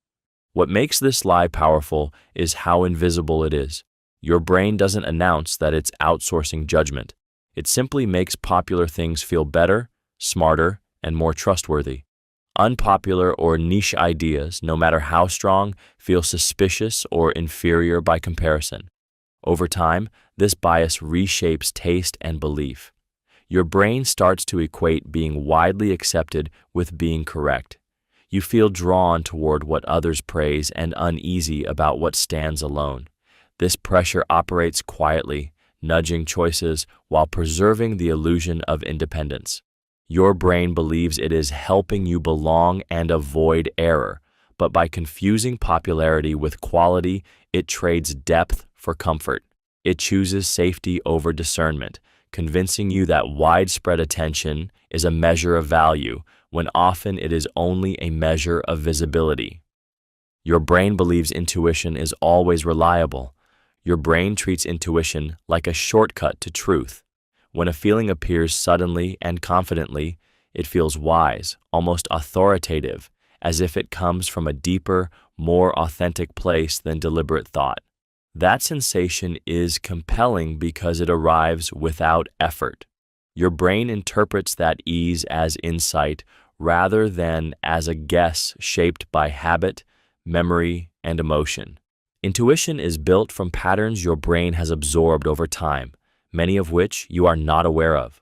What makes this lie powerful is how invisible it is. Your brain doesn't announce that it's outsourcing judgment. It simply makes popular things feel better, smarter, and more trustworthy. Unpopular or niche ideas, no matter how strong, feel suspicious or inferior by comparison. Over time, this bias reshapes taste and belief. Your brain starts to equate being widely accepted with being correct. You feel drawn toward what others praise and uneasy about what stands alone. This pressure operates quietly, nudging choices while preserving the illusion of independence. Your brain believes it is helping you belong and avoid error, but by confusing popularity with quality, it trades depth for comfort. It chooses safety over discernment, convincing you that widespread attention is a measure of value, when often it is only a measure of visibility. Your brain believes intuition is always reliable. Your brain treats intuition like a shortcut to truth. When a feeling appears suddenly and confidently, it feels wise, almost authoritative, as if it comes from a deeper, more authentic place than deliberate thought. That sensation is compelling because it arrives without effort. Your brain interprets that ease as insight rather than as a guess shaped by habit, memory, and emotion. Intuition is built from patterns your brain has absorbed over time, many of which you are not aware of.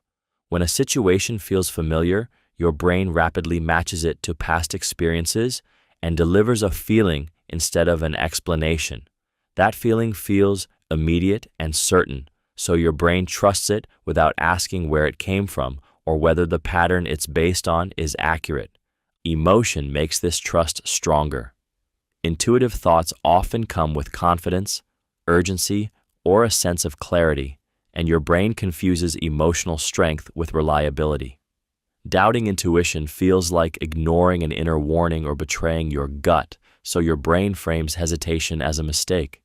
When a situation feels familiar, your brain rapidly matches it to past experiences and delivers a feeling instead of an explanation. That feeling feels immediate and certain, so your brain trusts it without asking where it came from or whether the pattern it's based on is accurate. Emotion makes this trust stronger. Intuitive thoughts often come with confidence, urgency, or a sense of clarity, and your brain confuses emotional strength with reliability. Doubting intuition feels like ignoring an inner warning or betraying your gut, so your brain frames hesitation as a mistake.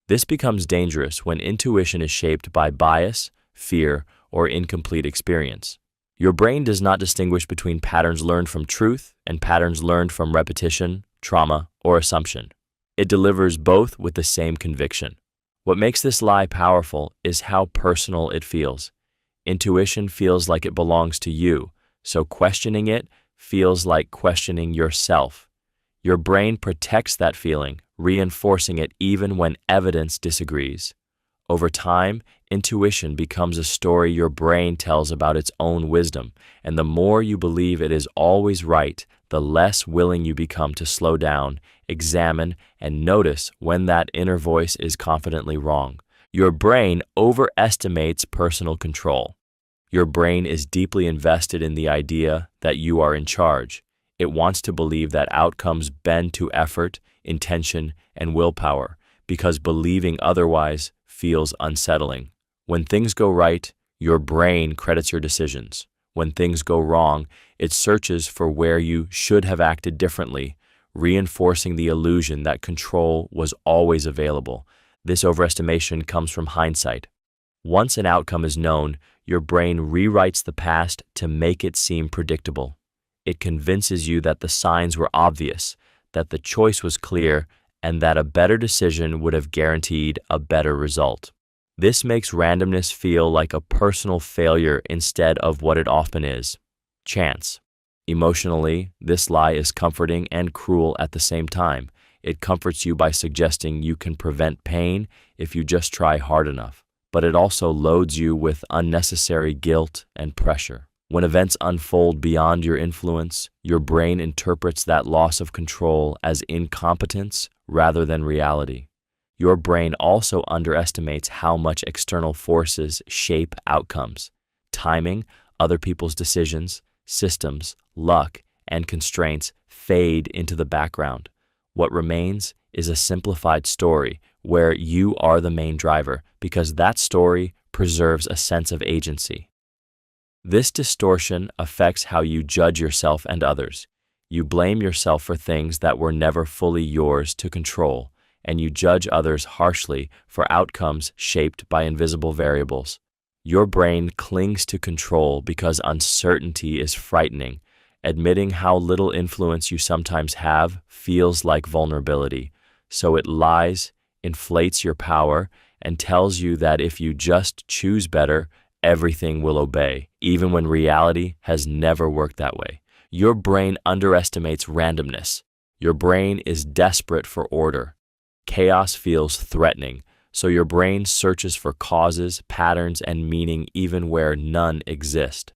This becomes dangerous when intuition is shaped by bias, fear, or incomplete experience. Your brain does not distinguish between patterns learned from truth and patterns learned from repetition, trauma, or assumption. It delivers both with the same conviction. What makes this lie powerful is how personal it feels. Intuition feels like it belongs to you, so questioning it feels like questioning yourself. Your brain protects that feeling, reinforcing it even when evidence disagrees. Over time, intuition becomes a story your brain tells about its own wisdom, and the more you believe it is always right, the less willing you become to slow down, examine, and notice when that inner voice is confidently wrong. Your brain overestimates personal control. Your brain is deeply invested in the idea that you are in charge. It wants to believe that outcomes bend to effort, intention, and willpower, because believing otherwise feels unsettling. When things go right, your brain credits your decisions. When things go wrong, it searches for where you should have acted differently, reinforcing the illusion that control was always available. This overestimation comes from hindsight. Once an outcome is known, your brain rewrites the past to make it seem predictable. It convinces you that the signs were obvious, that the choice was clear, and that a better decision would have guaranteed a better result. This makes randomness feel like a personal failure instead of what it often is: chance. Emotionally, this lie is comforting and cruel at the same time. It comforts you by suggesting you can prevent pain if you just try hard enough, but it also loads you with unnecessary guilt and pressure. When events unfold beyond your influence, your brain interprets that loss of control as incompetence rather than reality. Your brain also underestimates how much external forces shape outcomes. Timing, other people's decisions, systems, luck, and constraints fade into the background. What remains is a simplified story where you are the main driver, because that story preserves a sense of agency. This distortion affects how you judge yourself and others. You blame yourself for things that were never fully yours to control, and you judge others harshly for outcomes shaped by invisible variables. Your brain clings to control because uncertainty is frightening. Admitting how little influence you sometimes have feels like vulnerability, so it lies, inflates your power, and tells you that if you just choose better, everything will obey, even when reality has never worked that way. Your brain underestimates randomness. Your brain is desperate for order. Chaos feels threatening, so your brain searches for causes, patterns, and meaning even where none exist.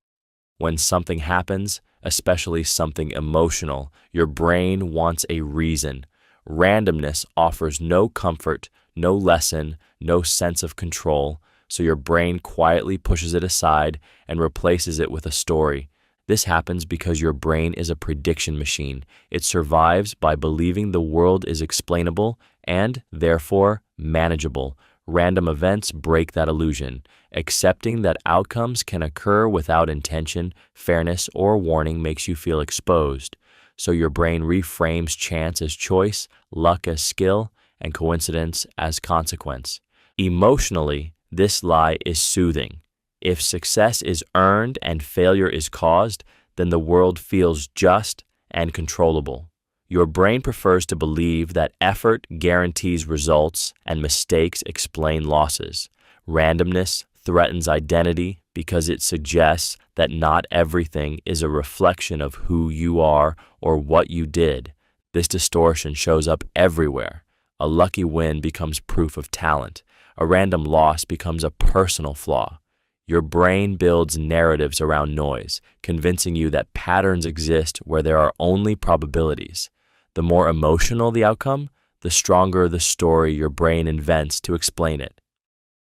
When something happens, especially something emotional, your brain wants a reason. Randomness offers no comfort, no lesson, no sense of control, so your brain quietly pushes it aside and replaces it with a story. This happens because your brain is a prediction machine. It survives by believing the world is explainable and, therefore, manageable. Random events break that illusion. Accepting that outcomes can occur without intention, fairness, or warning makes you feel exposed. So your brain reframes chance as choice, luck as skill, and coincidence as consequence. Emotionally, this lie is soothing. If success is earned and failure is caused, then the world feels just and controllable. Your brain prefers to believe that effort guarantees results and mistakes explain losses. Randomness threatens identity because it suggests that not everything is a reflection of who you are or what you did. This distortion shows up everywhere. A lucky win becomes proof of talent. A random loss becomes a personal flaw. Your brain builds narratives around noise, convincing you that patterns exist where there are only probabilities. The more emotional the outcome, the stronger the story your brain invents to explain it.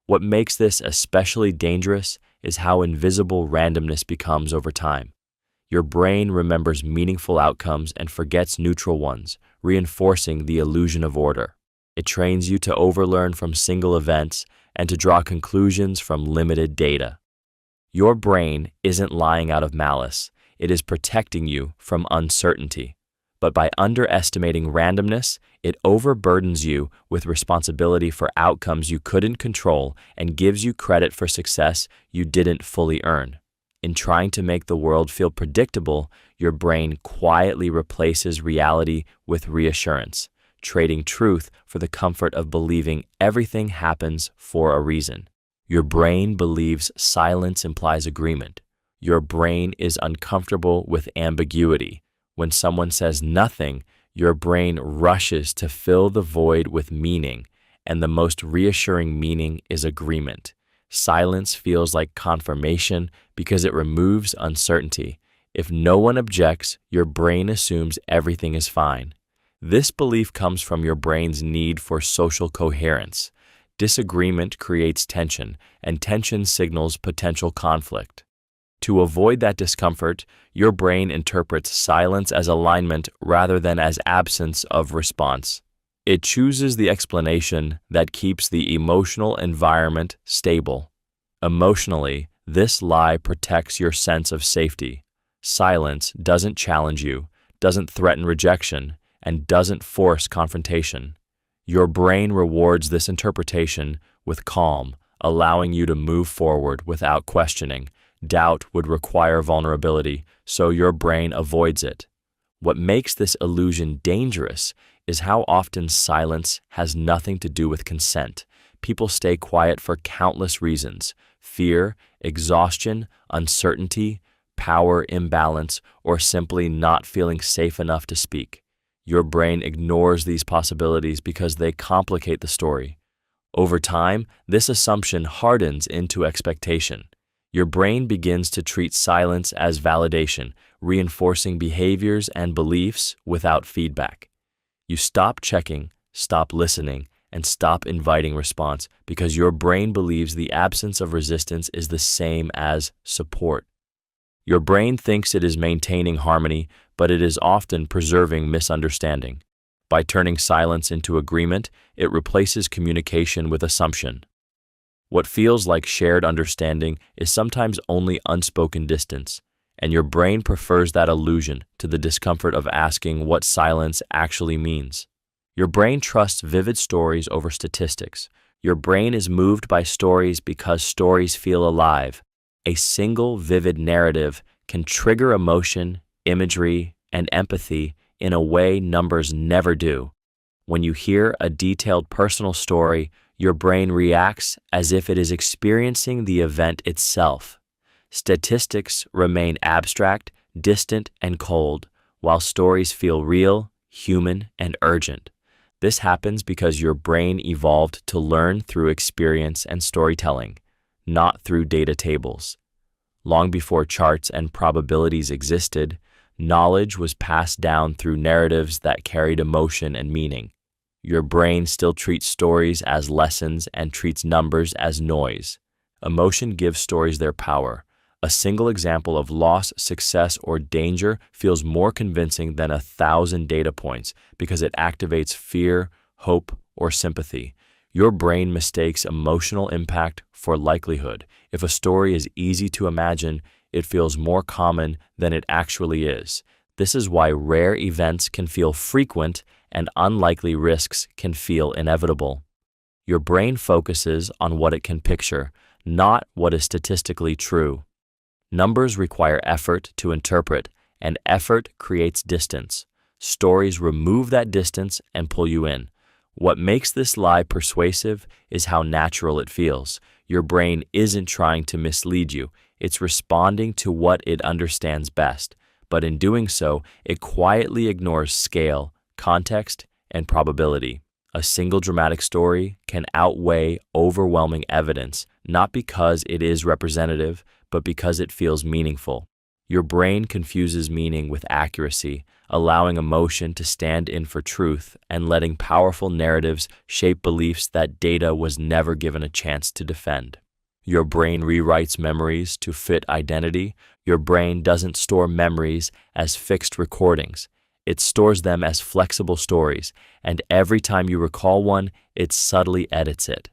What makes this especially dangerous is how invisible randomness becomes over time. Your brain remembers meaningful outcomes and forgets neutral ones, reinforcing the illusion of order. It trains you to overlearn from single events and to draw conclusions from limited data. Your brain isn't lying out of malice. It is protecting you from uncertainty. But by underestimating randomness, it overburdens you with responsibility for outcomes you couldn't control and gives you credit for success you didn't fully earn. In trying to make the world feel predictable, your brain quietly replaces reality with reassurance, trading truth for the comfort of believing everything happens for a reason. Your brain believes silence implies agreement. Your brain is uncomfortable with ambiguity. When someone says nothing, your brain rushes to fill the void with meaning, and the most reassuring meaning is agreement. Silence feels like confirmation because it removes uncertainty. If no one objects, your brain assumes everything is fine. This belief comes from your brain's need for social coherence. Disagreement creates tension, and tension signals potential conflict. To avoid that discomfort, your brain interprets silence as alignment rather than as absence of response. It chooses the explanation that keeps the emotional environment stable. Emotionally, this lie protects your sense of safety. Silence doesn't challenge you, doesn't threaten rejection, and doesn't force confrontation. Your brain rewards this interpretation with calm, allowing you to move forward without questioning. Doubt would require vulnerability, so your brain avoids it. What makes this illusion dangerous is how often silence has nothing to do with consent. People stay quiet for countless reasons: fear, exhaustion, uncertainty, power imbalance, or simply not feeling safe enough to speak. Your brain ignores these possibilities because they complicate the story. Over time, this assumption hardens into expectation. Your brain begins to treat silence as validation, reinforcing behaviors and beliefs without feedback. You stop checking, stop listening, and stop inviting response because your brain believes the absence of resistance is the same as support. Your brain thinks it is maintaining harmony, but it is often preserving misunderstanding. By turning silence into agreement, it replaces communication with assumption. What feels like shared understanding is sometimes only unspoken distance, and your brain prefers that illusion to the discomfort of asking what silence actually means. Your brain trusts vivid stories over statistics. Your brain is moved by stories because stories feel alive. A single vivid narrative can trigger emotion, imagery, and empathy in a way numbers never do. When you hear a detailed personal story, your brain reacts as if it is experiencing the event itself. Statistics remain abstract, distant, and cold, while stories feel real, human, and urgent. This happens because your brain evolved to learn through experience and storytelling, not through data tables. Long before charts and probabilities existed, knowledge was passed down through narratives that carried emotion and meaning. Your brain still treats stories as lessons and treats numbers as noise. Emotion gives stories their power. A single example of loss, success, or danger feels more convincing than 1,000 data points because it activates fear, hope, or sympathy. Your brain mistakes emotional impact for likelihood. If a story is easy to imagine, it feels more common than it actually is. This is why rare events can feel frequent and unlikely risks can feel inevitable. Your brain focuses on what it can picture, not what is statistically true. Numbers require effort to interpret, and effort creates distance. Stories remove that distance and pull you in. What makes this lie persuasive is how natural it feels. Your brain isn't trying to mislead you. It's responding to what it understands best. But in doing so, it quietly ignores scale, context, and probability. A single dramatic story can outweigh overwhelming evidence, not because it is representative, but because it feels meaningful. Your brain confuses meaning with accuracy, allowing emotion to stand in for truth and letting powerful narratives shape beliefs that data was never given a chance to defend. Your brain rewrites memories to fit identity. Your brain doesn't store memories as fixed recordings. It stores them as flexible stories, and every time you recall one, it subtly edits it.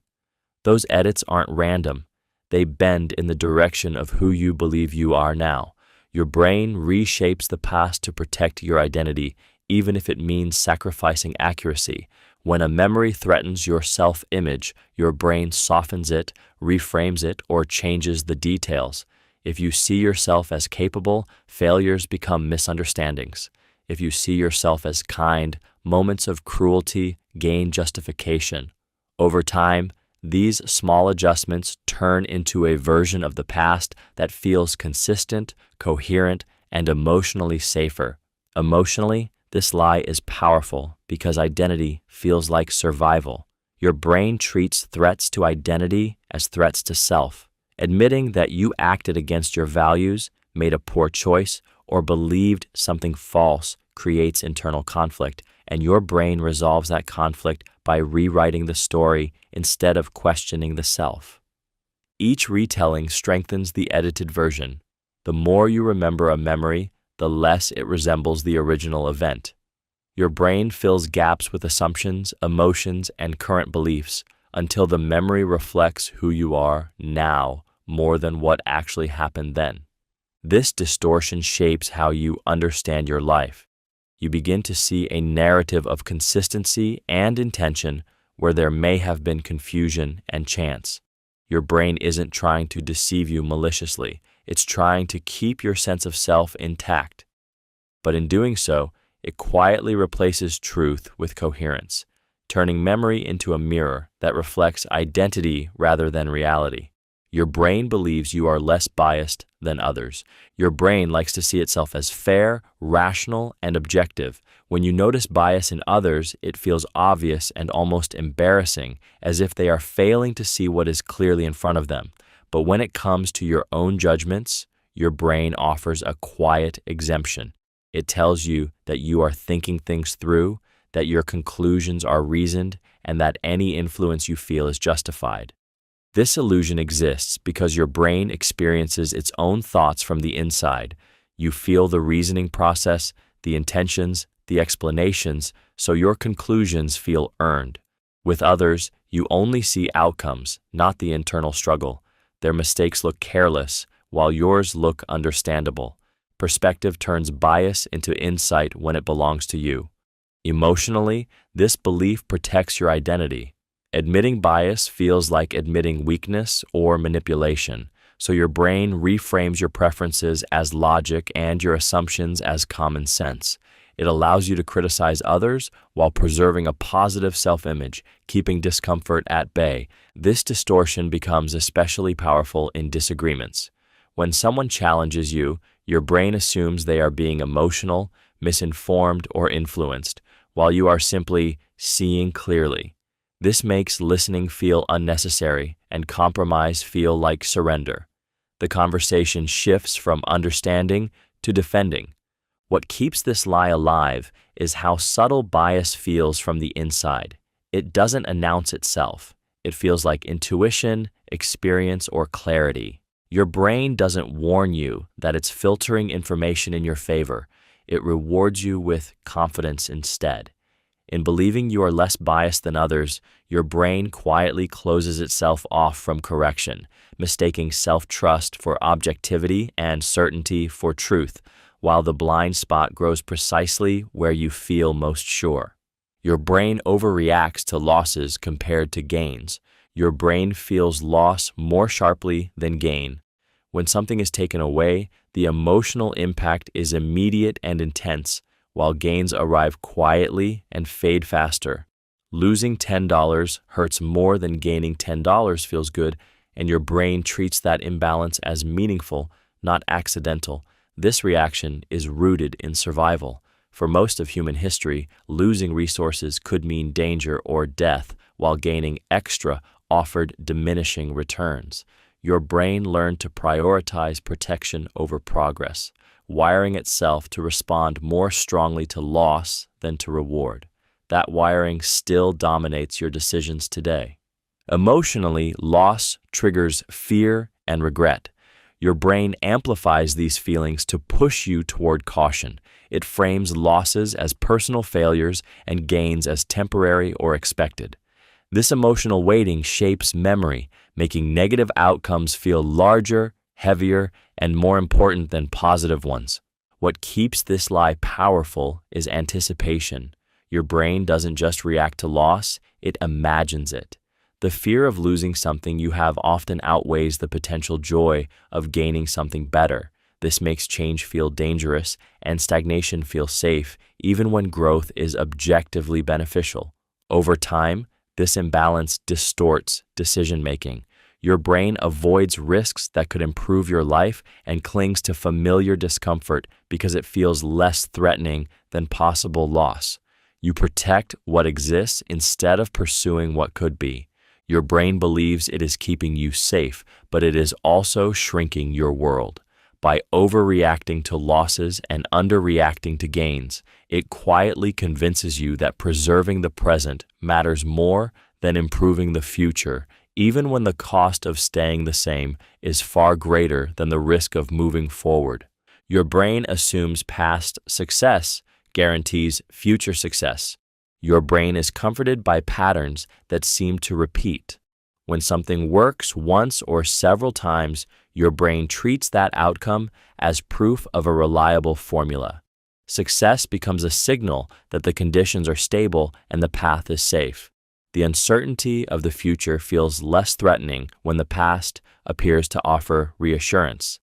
Those edits aren't random. They bend in the direction of who you believe you are now. Your brain reshapes the past to protect your identity, even if it means sacrificing accuracy. When a memory threatens your self-image, your brain softens it, reframes it, or changes the details. If you see yourself as capable, failures become misunderstandings. If you see yourself as kind, moments of cruelty gain justification. Over time, these small adjustments turn into a version of the past that feels consistent, coherent, and emotionally safer. Emotionally, this lie is powerful because identity feels like survival. Your brain treats threats to identity as threats to self. Admitting that you acted against your values, made a poor choice, or believed something false creates internal conflict, and your brain resolves that conflict by rewriting the story instead of questioning the self. Each retelling strengthens the edited version. The more you remember a memory, the less it resembles the original event. Your brain fills gaps with assumptions, emotions, and current beliefs until the memory reflects who you are now more than what actually happened then. This distortion shapes how you understand your life. You begin to see a narrative of consistency and intention where there may have been confusion and chance. Your brain isn't trying to deceive you maliciously. It's trying to keep your sense of self intact. But in doing so, it quietly replaces truth with coherence, turning memory into a mirror that reflects identity rather than reality. Your brain believes you are less biased than others. Your brain likes to see itself as fair, rational, and objective. When you notice bias in others, it feels obvious and almost embarrassing, as if they are failing to see what is clearly in front of them. But when it comes to your own judgments, your brain offers a quiet exemption. It tells you that you are thinking things through, that your conclusions are reasoned, and that any influence you feel is justified. This illusion exists because your brain experiences its own thoughts from the inside. You feel the reasoning process, the intentions, the explanations, so your conclusions feel earned. With others, you only see outcomes, not the internal struggle. Their mistakes look careless, while yours look understandable. Perspective turns bias into insight when it belongs to you. Emotionally, this belief protects your identity. Admitting bias feels like admitting weakness or manipulation, so your brain reframes your preferences as logic and your assumptions as common sense. It allows you to criticize others while preserving a positive self-image, keeping discomfort at bay. This distortion becomes especially powerful in disagreements. When someone challenges you, your brain assumes they are being emotional, misinformed, or influenced, while you are simply seeing clearly. This makes listening feel unnecessary and compromise feel like surrender. The conversation shifts from understanding to defending. What keeps this lie alive is how subtle bias feels from the inside. It doesn't announce itself. It feels like intuition, experience, or clarity. Your brain doesn't warn you that it's filtering information in your favor. It rewards you with confidence instead. In believing you are less biased than others, your brain quietly closes itself off from correction, mistaking self-trust for objectivity and certainty for truth, while the blind spot grows precisely where you feel most sure. Your brain overreacts to losses compared to gains. Your brain feels loss more sharply than gain. When something is taken away, the emotional impact is immediate and intense, while gains arrive quietly and fade faster. Losing $10 hurts more than gaining $10 feels good, and your brain treats that imbalance as meaningful, not accidental. This reaction is rooted in survival. For most of human history, losing resources could mean danger or death, while gaining extra offered diminishing returns. Your brain learned to prioritize protection over progress, wiring itself to respond more strongly to loss than to reward. That wiring still dominates your decisions today. Emotionally, loss triggers fear and regret. Your brain amplifies these feelings to push you toward caution. It frames losses as personal failures and gains as temporary or expected. This emotional weighting shapes memory, making negative outcomes feel larger, heavier, and more important than positive ones. What keeps this lie powerful is anticipation. Your brain doesn't just react to loss, it imagines it. The fear of losing something you have often outweighs the potential joy of gaining something better. This makes change feel dangerous and stagnation feel safe, even when growth is objectively beneficial. Over time, this imbalance distorts decision-making. Your brain avoids risks that could improve your life and clings to familiar discomfort because it feels less threatening than possible loss. You protect what exists instead of pursuing what could be. Your brain believes it is keeping you safe, but it is also shrinking your world. By overreacting to losses and underreacting to gains, it quietly convinces you that preserving the present matters more than improving the future, even when the cost of staying the same is far greater than the risk of moving forward. Your brain assumes past success guarantees future success. Your brain is comforted by patterns that seem to repeat. When something works once or several times, your brain treats that outcome as proof of a reliable formula. Success becomes a signal that the conditions are stable and the path is safe. The uncertainty of the future feels less threatening when the past appears to offer reassurance.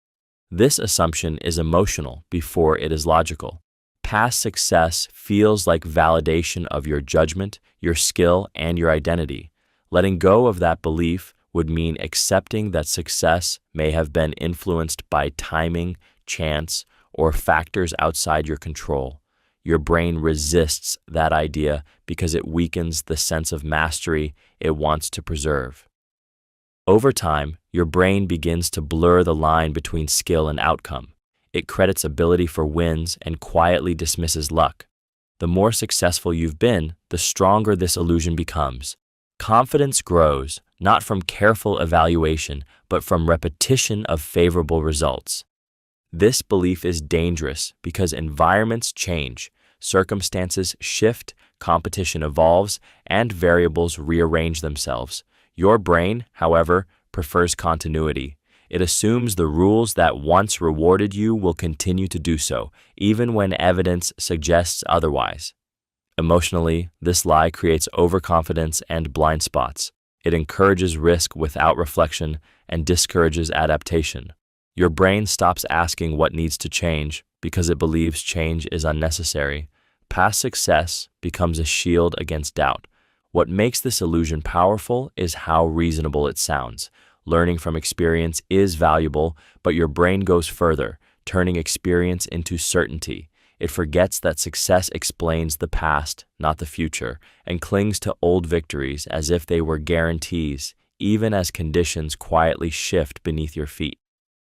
This assumption is emotional before it is logical. Past success feels like validation of your judgment, your skill, and your identity. Letting go of that belief would mean accepting that success may have been influenced by timing, chance, or factors outside your control. Your brain resists that idea because it weakens the sense of mastery it wants to preserve. Over time, your brain begins to blur the line between skill and outcome. It credits ability for wins and quietly dismisses luck. The more successful you've been, the stronger this illusion becomes. Confidence grows, not from careful evaluation, but from repetition of favorable results. This belief is dangerous because environments change, circumstances shift, competition evolves, and variables rearrange themselves. Your brain, however, prefers continuity. It assumes the rules that once rewarded you will continue to do so, even when evidence suggests otherwise. Emotionally, this lie creates overconfidence and blind spots. It encourages risk without reflection and discourages adaptation. Your brain stops asking what needs to change because it believes change is unnecessary. Past success becomes a shield against doubt. What makes this illusion powerful is how reasonable it sounds. Learning from experience is valuable, but your brain goes further, turning experience into certainty. It forgets that success explains the past, not the future, and clings to old victories as if they were guarantees, even as conditions quietly shift beneath your feet.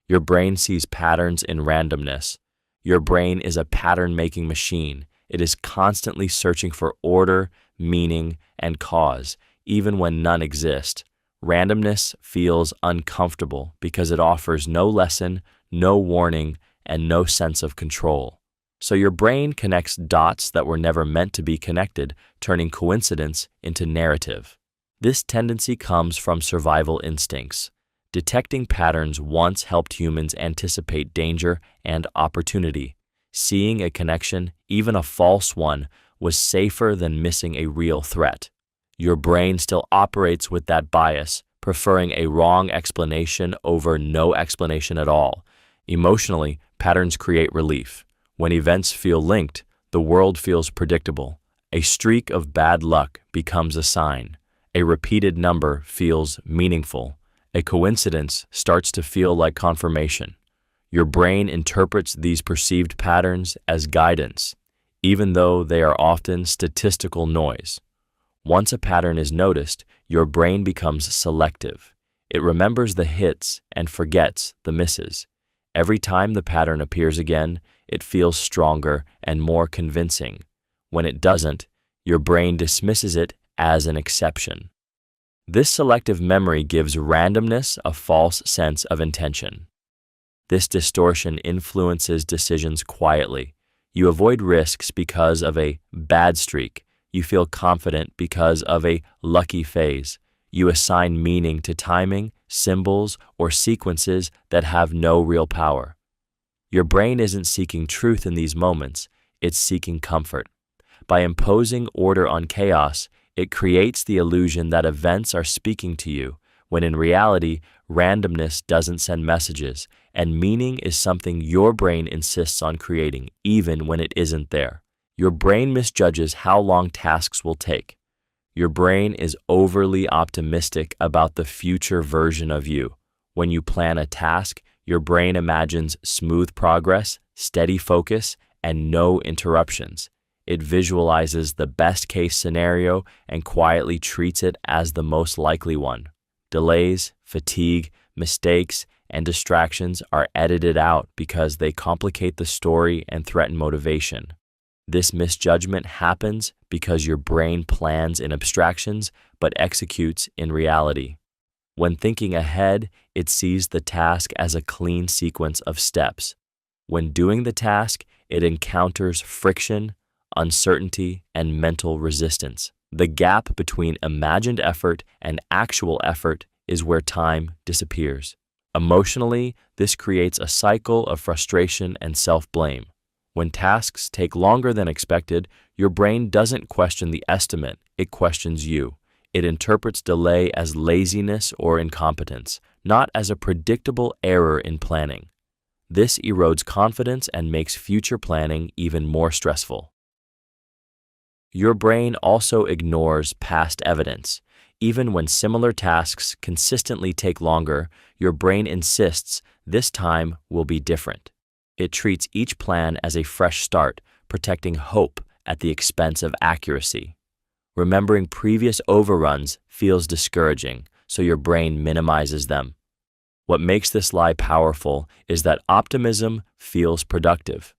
Your brain sees patterns in randomness. Your brain is a pattern-making machine. It is constantly searching for order, meaning, and cause, even when none exist. Randomness feels uncomfortable because it offers no lesson, no warning, and no sense of control. So your brain connects dots that were never meant to be connected, turning coincidence into narrative. This tendency comes from survival instincts. Detecting patterns once helped humans anticipate danger and opportunity. Seeing a connection, even a false one, was safer than missing a real threat. Your brain still operates with that bias, preferring a wrong explanation over no explanation at all. Emotionally, patterns create relief. When events feel linked, the world feels predictable. A streak of bad luck becomes a sign. A repeated number feels meaningful. A coincidence starts to feel like confirmation. Your brain interprets these perceived patterns as guidance, even though they are often statistical noise. Once a pattern is noticed, your brain becomes selective. It remembers the hits and forgets the misses. Every time the pattern appears again, it feels stronger and more convincing. When it doesn't, your brain dismisses it as an exception. This selective memory gives randomness a false sense of intention. This distortion influences decisions quietly. You avoid risks because of a bad streak. You feel confident because of a lucky phase. You assign meaning to timing, symbols, or sequences that have no real power. Your brain isn't seeking truth in these moments, it's seeking comfort. By imposing order on chaos, it creates the illusion that events are speaking to you, when in reality, randomness doesn't send messages, and meaning is something your brain insists on creating, even when it isn't there. Your brain misjudges how long tasks will take. Your brain is overly optimistic about the future version of you. When you plan a task, your brain imagines smooth progress, steady focus, and no interruptions. It visualizes the best-case scenario and quietly treats it as the most likely one. Delays, fatigue, mistakes, and distractions are edited out because they complicate the story and threaten motivation. This misjudgment happens because your brain plans in abstractions but executes in reality. When thinking ahead, it sees the task as a clean sequence of steps. When doing the task, it encounters friction, uncertainty, and mental resistance. The gap between imagined effort and actual effort is where time disappears. Emotionally, this creates a cycle of frustration and self-blame. When tasks take longer than expected, your brain doesn't question the estimate, it questions you. It interprets delay as laziness or incompetence, not as a predictable error in planning. This erodes confidence and makes future planning even more stressful. Your brain also ignores past evidence. Even when similar tasks consistently take longer, your brain insists this time will be different. It treats each plan as a fresh start, protecting hope at the expense of accuracy. Remembering previous overruns feels discouraging, so your brain minimizes them. What makes this lie powerful is that optimism feels productive.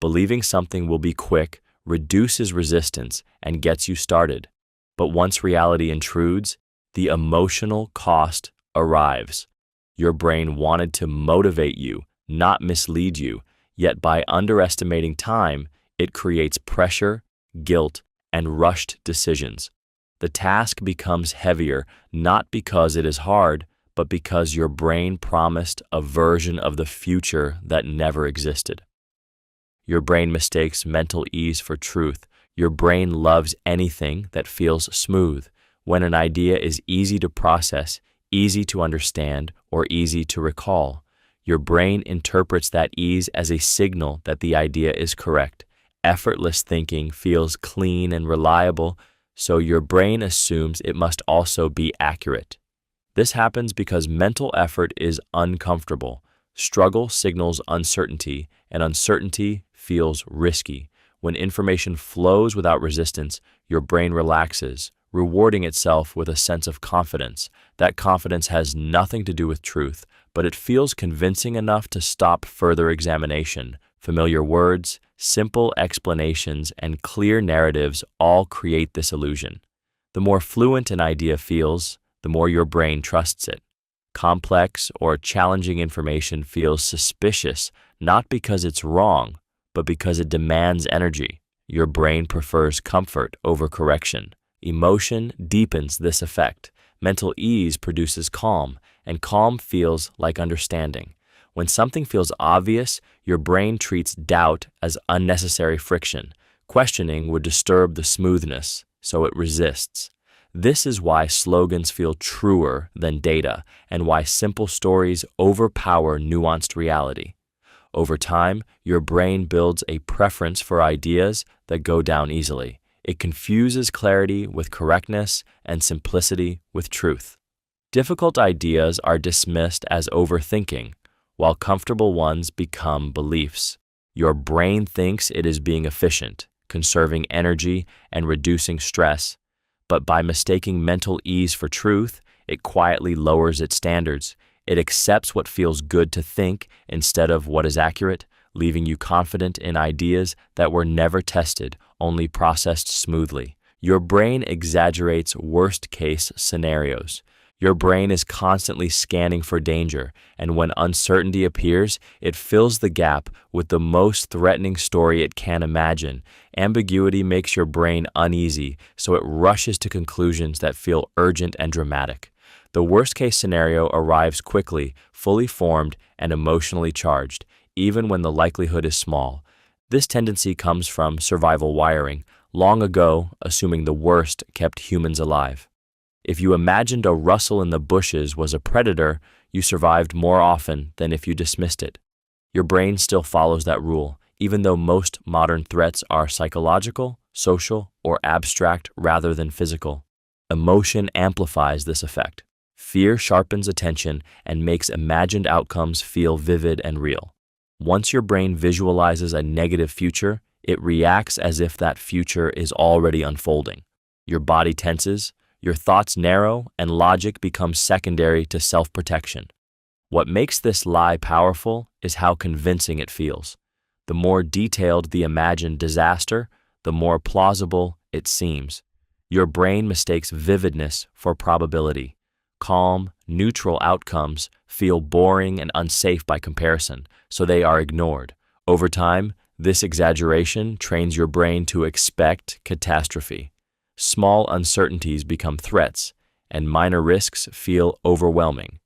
Believing something will be quick reduces resistance and gets you started. But once reality intrudes, the emotional cost arrives. Your brain wanted to motivate you, not mislead you, yet by underestimating time, it creates pressure, guilt, and rushed decisions. The task becomes heavier not because it is hard, but because your brain promised a version of the future that never existed. Your brain mistakes mental ease for truth. Your brain loves anything that feels smooth. When an idea is easy to process, easy to understand, or easy to recall, your brain interprets that ease as a signal that the idea is correct. Effortless thinking feels clean and reliable, so your brain assumes it must also be accurate. This happens because mental effort is uncomfortable. Struggle signals uncertainty, and uncertainty feels risky. When information flows without resistance, your brain relaxes, rewarding itself with a sense of confidence. That confidence has nothing to do with truth, but it feels convincing enough to stop further examination. Familiar words, simple explanations, and clear narratives all create this illusion. The more fluent an idea feels, the more your brain trusts it. Complex or challenging information feels suspicious, not because it's wrong, but because it demands energy. Your brain prefers comfort over correction. Emotion deepens this effect. Mental ease produces calm, and calm feels like understanding. When something feels obvious, your brain treats doubt as unnecessary friction. Questioning would disturb the smoothness, so it resists. This is why slogans feel truer than data, and why simple stories overpower nuanced reality. Over time, your brain builds a preference for ideas that go down easily. It confuses clarity with correctness and simplicity with truth. Difficult ideas are dismissed as overthinking, while comfortable ones become beliefs. Your brain thinks it is being efficient, conserving energy, and reducing stress, but by mistaking mental ease for truth, it quietly lowers its standards. It accepts what feels good to think instead of what is accurate, leaving you confident in ideas that were never tested, only processed smoothly. Your brain exaggerates worst-case scenarios. Your brain is constantly scanning for danger, and when uncertainty appears, it fills the gap with the most threatening story it can imagine. Ambiguity makes your brain uneasy, so it rushes to conclusions that feel urgent and dramatic. The worst-case scenario arrives quickly, fully formed, and emotionally charged, even when the likelihood is small. This tendency comes from survival wiring. Long ago, assuming the worst kept humans alive. If you imagined a rustle in the bushes was a predator, you survived more often than if you dismissed it. Your brain still follows that rule, even though most modern threats are psychological, social, or abstract rather than physical. Emotion amplifies this effect. Fear sharpens attention and makes imagined outcomes feel vivid and real. Once your brain visualizes a negative future, it reacts as if that future is already unfolding. Your body tenses, your thoughts narrow, and logic becomes secondary to self-protection. What makes this lie powerful is how convincing it feels. The more detailed the imagined disaster, the more plausible it seems. Your brain mistakes vividness for probability. Calm, neutral outcomes feel boring and unsafe by comparison, so they are ignored. Over time, this exaggeration trains your brain to expect catastrophe. Small uncertainties become threats, and minor risks feel overwhelming.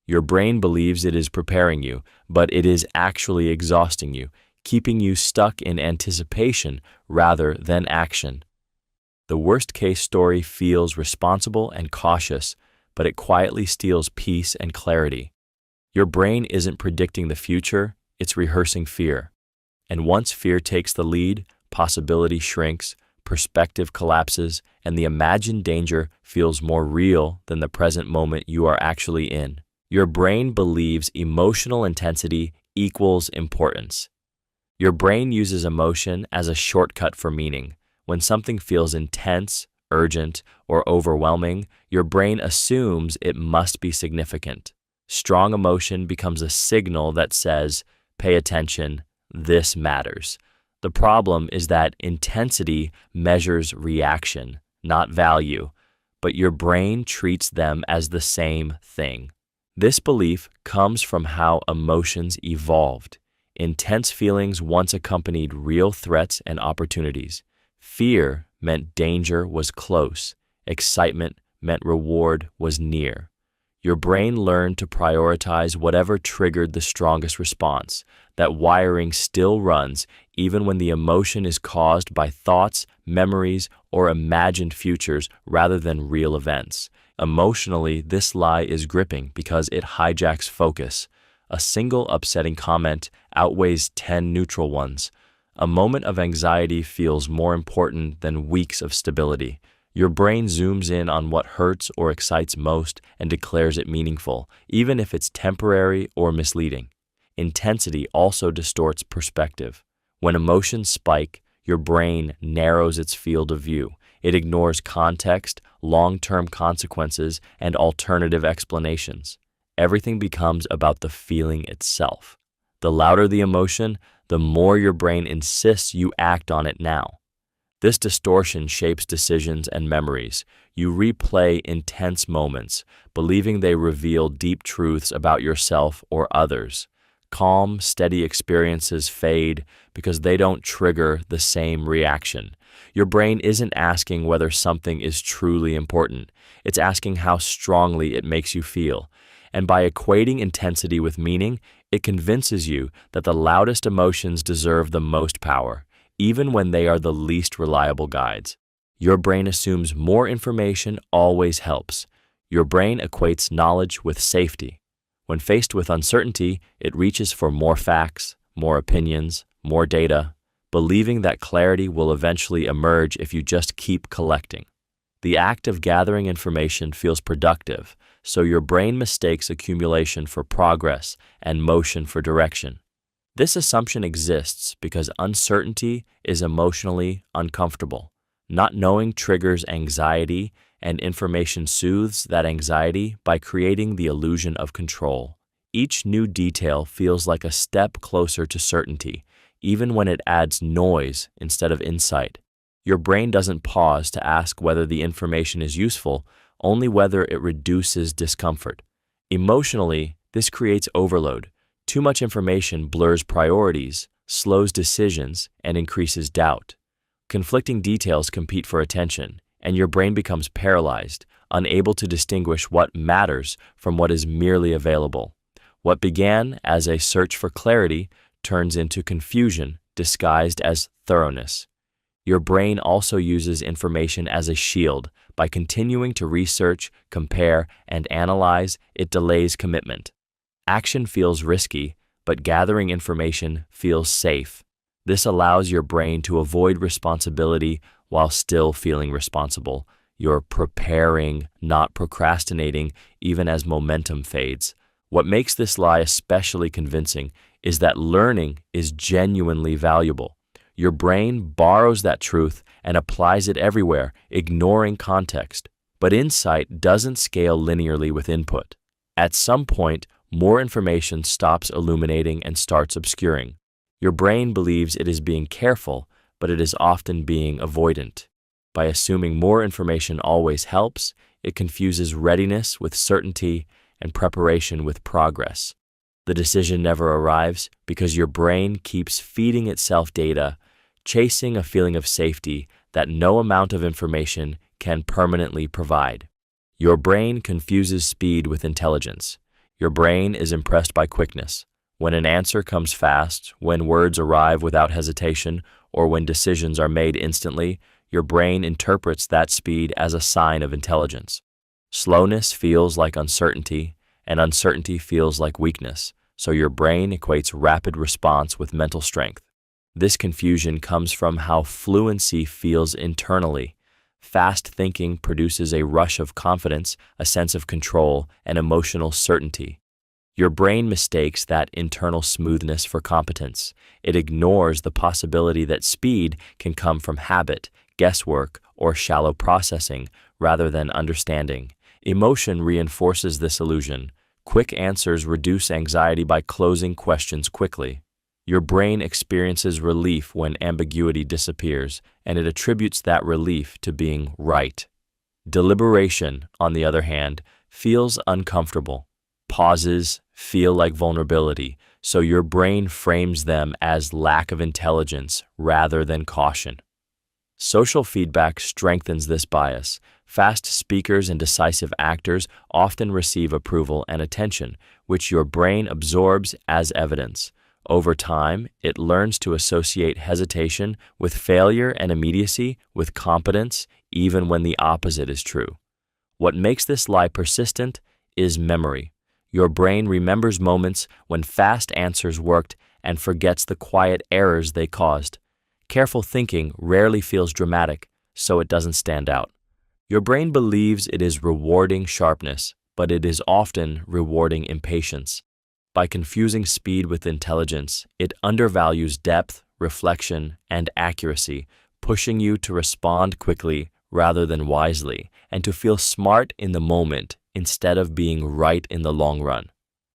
Your brain believes it is preparing you, but it is actually exhausting you, keeping you stuck in anticipation rather than action. The worst-case story feels responsible and cautious, but it quietly steals peace and clarity. Your brain isn't predicting the future, it's rehearsing fear. And once fear takes the lead, possibility shrinks, perspective collapses, and the imagined danger feels more real than the present moment you are actually in. Your brain believes emotional intensity equals importance. Your brain uses emotion as a shortcut for meaning. When something feels intense, urgent, or overwhelming, your brain assumes it must be significant. Strong emotion becomes a signal that says, "Pay attention, this matters." The problem is that intensity measures reaction, not value, but your brain treats them as the same thing. This belief comes from how emotions evolved. Intense feelings once accompanied real threats and opportunities. Fear meant danger was close. Excitement meant reward was near. Your brain learned to prioritize whatever triggered the strongest response. That wiring still runs even when the emotion is caused by thoughts, memories, or imagined futures rather than real events. Emotionally, this lie is gripping because it hijacks focus. A single upsetting comment outweighs 10 neutral ones. A moment of anxiety feels more important than weeks of stability. Your brain zooms in on what hurts or excites most and declares it meaningful, even if it's temporary or misleading. Intensity also distorts perspective. When emotions spike, your brain narrows its field of view. It ignores context, long-term consequences, and alternative explanations. Everything becomes about the feeling itself. The louder the emotion, the more your brain insists you act on it now. This distortion shapes decisions and memories. You replay intense moments, believing they reveal deep truths about yourself or others. Calm, steady experiences fade because they don't trigger the same reaction. Your brain isn't asking whether something is truly important. It's asking how strongly it makes you feel. And by equating intensity with meaning, it convinces you that the loudest emotions deserve the most power, even when they are the least reliable guides. Your brain assumes more information always helps. Your brain equates knowledge with safety. When faced with uncertainty, it reaches for more facts, more opinions, more data, believing that clarity will eventually emerge if you just keep collecting. The act of gathering information feels productive, so your brain mistakes accumulation for progress and motion for direction. This assumption exists because uncertainty is emotionally uncomfortable. Not knowing triggers anxiety, and information soothes that anxiety by creating the illusion of control. Each new detail feels like a step closer to certainty, even when it adds noise instead of insight. Your brain doesn't pause to ask whether the information is useful, only whether it reduces discomfort. Emotionally, this creates overload. Too much information blurs priorities, slows decisions, and increases doubt. Conflicting details compete for attention, and your brain becomes paralyzed, unable to distinguish what matters from what is merely available. What began as a search for clarity turns into confusion disguised as thoroughness. Your brain also uses information as a shield, By continuing to research, compare, and analyze, it delays commitment. Action feels risky, but gathering information feels safe. This allows your brain to avoid responsibility while still feeling responsible. You're preparing, not procrastinating, even as momentum fades. What makes this lie especially convincing is that learning is genuinely valuable. Your brain borrows that truth and applies it everywhere, ignoring context. But insight doesn't scale linearly with input. At some point, more information stops illuminating and starts obscuring. Your brain believes it is being careful, but it is often being avoidant. By assuming more information always helps, it confuses readiness with certainty and preparation with progress. The decision never arrives because your brain keeps feeding itself data, chasing a feeling of safety that no amount of information can permanently provide. Your brain confuses speed with intelligence. Your brain is impressed by quickness. When an answer comes fast, when words arrive without hesitation, or when decisions are made instantly, your brain interprets that speed as a sign of intelligence. Slowness feels like uncertainty, and uncertainty feels like weakness, so your brain equates rapid response with mental strength. This confusion comes from how fluency feels internally. Fast thinking produces a rush of confidence, a sense of control, and emotional certainty. Your brain mistakes that internal smoothness for competence. It ignores the possibility that speed can come from habit, guesswork, or shallow processing rather than understanding. Emotion reinforces this illusion. Quick answers reduce anxiety by closing questions quickly. Your brain experiences relief when ambiguity disappears, and it attributes that relief to being right. Deliberation, on the other hand, feels uncomfortable. Pauses feel like vulnerability, so your brain frames them as lack of intelligence rather than caution. Social feedback strengthens this bias. Fast speakers and decisive actors often receive approval and attention, which your brain absorbs as evidence. Over time, it learns to associate hesitation with failure and immediacy with competence, even when the opposite is true. What makes this lie persistent is memory. Your brain remembers moments when fast answers worked and forgets the quiet errors they caused. Careful thinking rarely feels dramatic, so it doesn't stand out. Your brain believes it is rewarding sharpness, but it is often rewarding impatience. By confusing speed with intelligence, it undervalues depth, reflection, and accuracy, pushing you to respond quickly rather than wisely, and to feel smart in the moment instead of being right in the long run.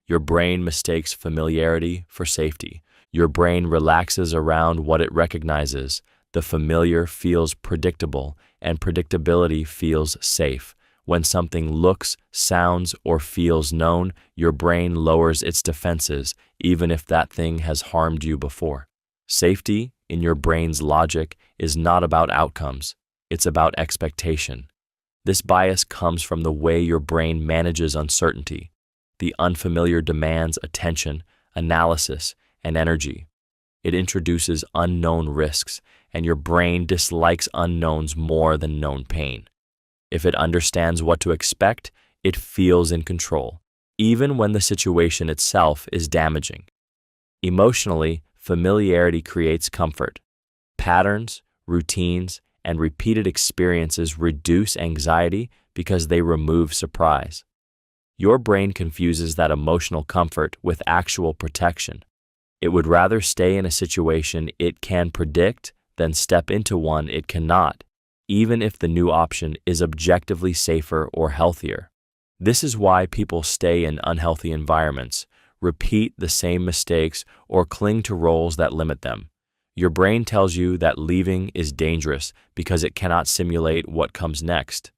Your brain mistakes familiarity for safety. Your brain relaxes around what it recognizes. The familiar feels predictable, and predictability feels safe. When something looks, sounds, or feels known, your brain lowers its defenses, even if that thing has harmed you before. Safety, in your brain's logic, is not about outcomes. It's about expectation. This bias comes from the way your brain manages uncertainty. The unfamiliar demands attention, analysis, and energy. It introduces unknown risks, and your brain dislikes unknowns more than known pain. If it understands what to expect, it feels in control, even when the situation itself is damaging. Emotionally, familiarity creates comfort. Patterns, routines, and repeated experiences reduce anxiety because they remove surprise. Your brain confuses that emotional comfort with actual protection. It would rather stay in a situation it can predict than step into one it cannot, even if the new option is objectively safer or healthier. This is why people stay in unhealthy environments, repeat the same mistakes, or cling to roles that limit them. Your brain tells you that leaving is dangerous because it cannot simulate what comes next.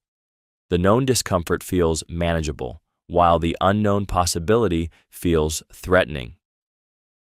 The known discomfort feels manageable, while the unknown possibility feels threatening.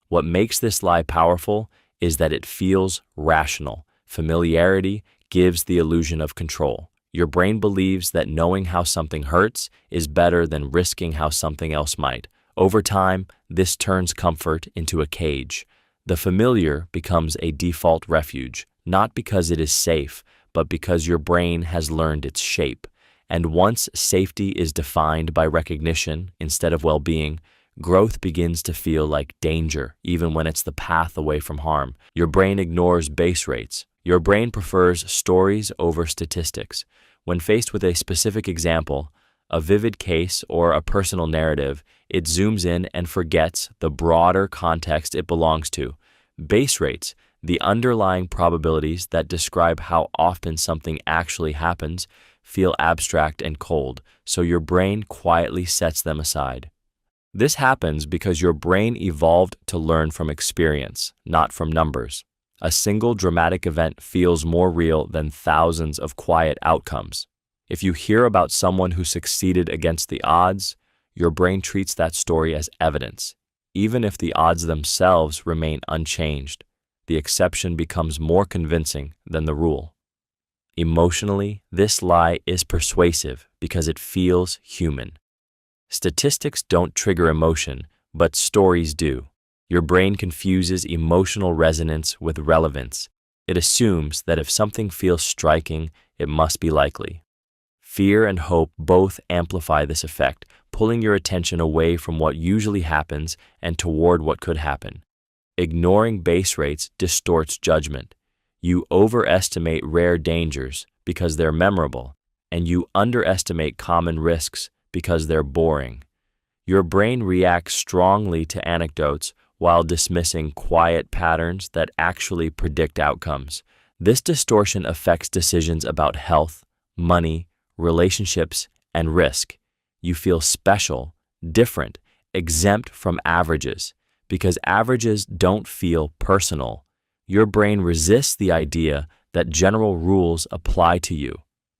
What makes this lie powerful is that it feels rational. Familiarity gives the illusion of control. Your brain believes that knowing how something hurts is better than risking how something else might. Over time, this turns comfort into a cage. The familiar becomes a default refuge, not because it is safe, but because your brain has learned its shape. And once safety is defined by recognition instead of well-being, growth begins to feel like danger, even when it's the path away from harm. Your brain ignores base rates. Your brain prefers stories over statistics. When faced with a specific example, a vivid case, or a personal narrative, it zooms in and forgets the broader context it belongs to. Base rates, the underlying probabilities that describe how often something actually happens, feel abstract and cold, so your brain quietly sets them aside. This happens because your brain evolved to learn from experience, not from numbers. A single dramatic event feels more real than thousands of quiet outcomes. If you hear about someone who succeeded against the odds, your brain treats that story as evidence. Even if the odds themselves remain unchanged, the exception becomes more convincing than the rule. Emotionally, this lie is persuasive because it feels human. Statistics don't trigger emotion, but stories do. Your brain confuses emotional resonance with relevance. It assumes that if something feels striking, it must be likely. Fear and hope both amplify this effect, pulling your attention away from what usually happens and toward what could happen. Ignoring base rates distorts judgment. You overestimate rare dangers because they're memorable, and you underestimate common risks because they're boring. Your brain reacts strongly to anecdotes while dismissing quiet patterns that actually predict outcomes. This distortion affects decisions about health, money, relationships, and risk. You feel special, different, exempt from averages. Because averages don't feel personal, your brain resists the idea that general rules apply to you.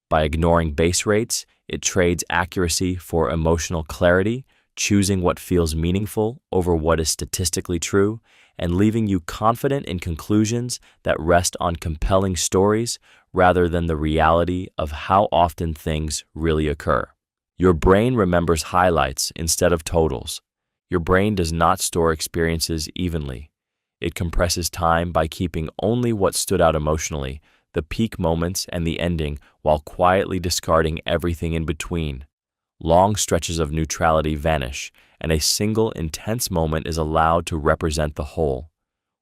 By ignoring base rates, it trades accuracy for emotional clarity, choosing what feels meaningful over what is statistically true, and leaving you confident in conclusions that rest on compelling stories rather than the reality of how often things really occur. Your brain remembers highlights instead of totals. Your brain does not store experiences evenly. It compresses time by keeping only what stood out emotionally, the peak moments and the ending, while quietly discarding everything in between. Long stretches of neutrality vanish, and a single intense moment is allowed to represent the whole.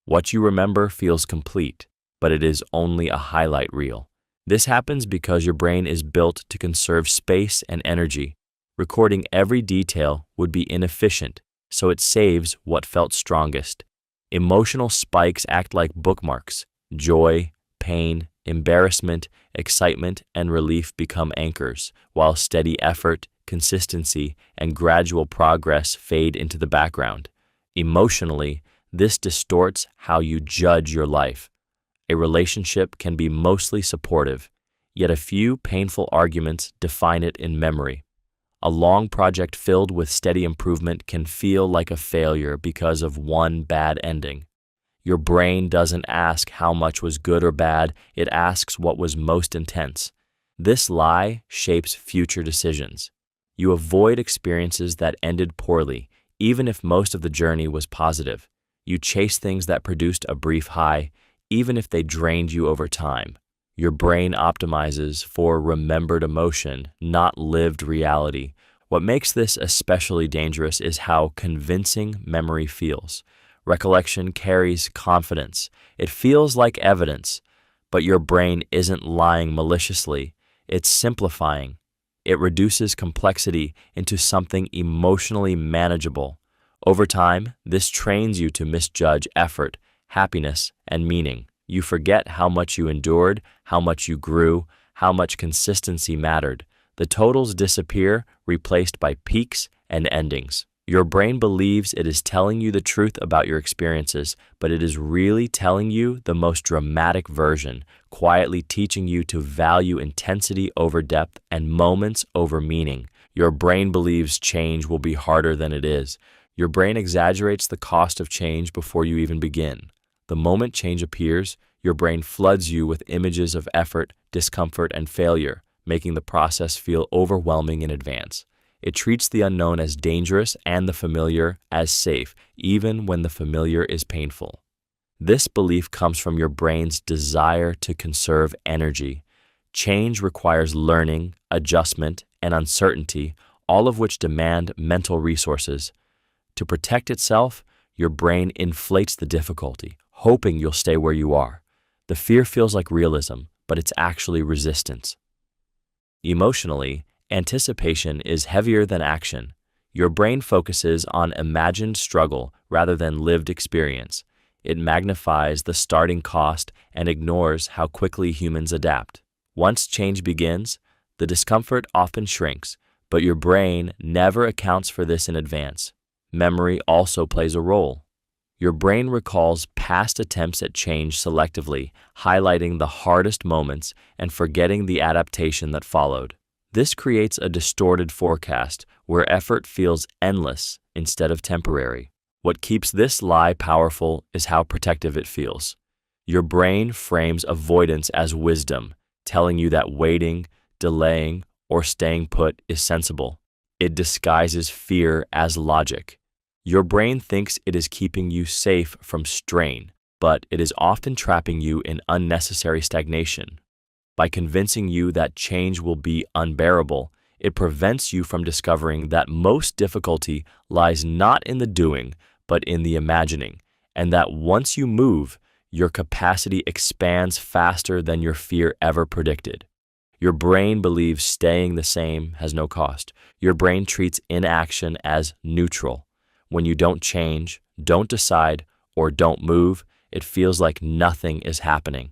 What you remember feels complete, but it is only a highlight reel. This happens because your brain is built to conserve space and energy. Recording every detail would be inefficient, so it saves what felt strongest. Emotional spikes act like bookmarks. Joy, pain, embarrassment, excitement, and relief become anchors, while steady effort, consistency, and gradual progress fade into the background. Emotionally, this distorts how you judge your life. A relationship can be mostly supportive, yet a few painful arguments define it in memory. A long project filled with steady improvement can feel like a failure because of one bad ending. Your brain doesn't ask how much was good or bad, it asks what was most intense. This lie shapes future decisions. You avoid experiences that ended poorly, even if most of the journey was positive. You chase things that produced a brief high, even if they drained you over time. Your brain optimizes for remembered emotion, not lived reality. What makes this especially dangerous is how convincing memory feels. Recollection carries confidence. It feels like evidence, but your brain isn't lying maliciously. It's simplifying. It reduces complexity into something emotionally manageable. Over time, this trains you to misjudge effort, happiness, and meaning. You forget how much you endured, how much you grew, how much consistency mattered. The totals disappear, replaced by peaks and endings. Your brain believes it is telling you the truth about your experiences, but it is really telling you the most dramatic version, quietly teaching you to value intensity over depth and moments over meaning. Your brain believes change will be harder than it is. Your brain exaggerates the cost of change before you even begin. The moment change appears, your brain floods you with images of effort, discomfort, and failure, making the process feel overwhelming in advance. It treats the unknown as dangerous and the familiar as safe, even when the familiar is painful. This belief comes from your brain's desire to conserve energy. Change requires learning, adjustment, and uncertainty, all of which demand mental resources. To protect itself, your brain inflates the difficulty, hoping you'll stay where you are. The fear feels like realism, but it's actually resistance. Emotionally, anticipation is heavier than action. Your brain focuses on imagined struggle rather than lived experience. It magnifies the starting cost and ignores how quickly humans adapt. Once change begins, the discomfort often shrinks, but your brain never accounts for this in advance. Memory also plays a role. Your brain recalls past attempts at change selectively, highlighting the hardest moments and forgetting the adaptation that followed. This creates a distorted forecast where effort feels endless instead of temporary. What keeps this lie powerful is how protective it feels. Your brain frames avoidance as wisdom, telling you that waiting, delaying, or staying put is sensible. It disguises fear as logic. Your brain thinks it is keeping you safe from strain, but it is often trapping you in unnecessary stagnation. By convincing you that change will be unbearable, it prevents you from discovering that most difficulty lies not in the doing, but in the imagining, and that once you move, your capacity expands faster than your fear ever predicted. Your brain believes staying the same has no cost. Your brain treats inaction as neutral. When you don't change, don't decide, or don't move, it feels like nothing is happening.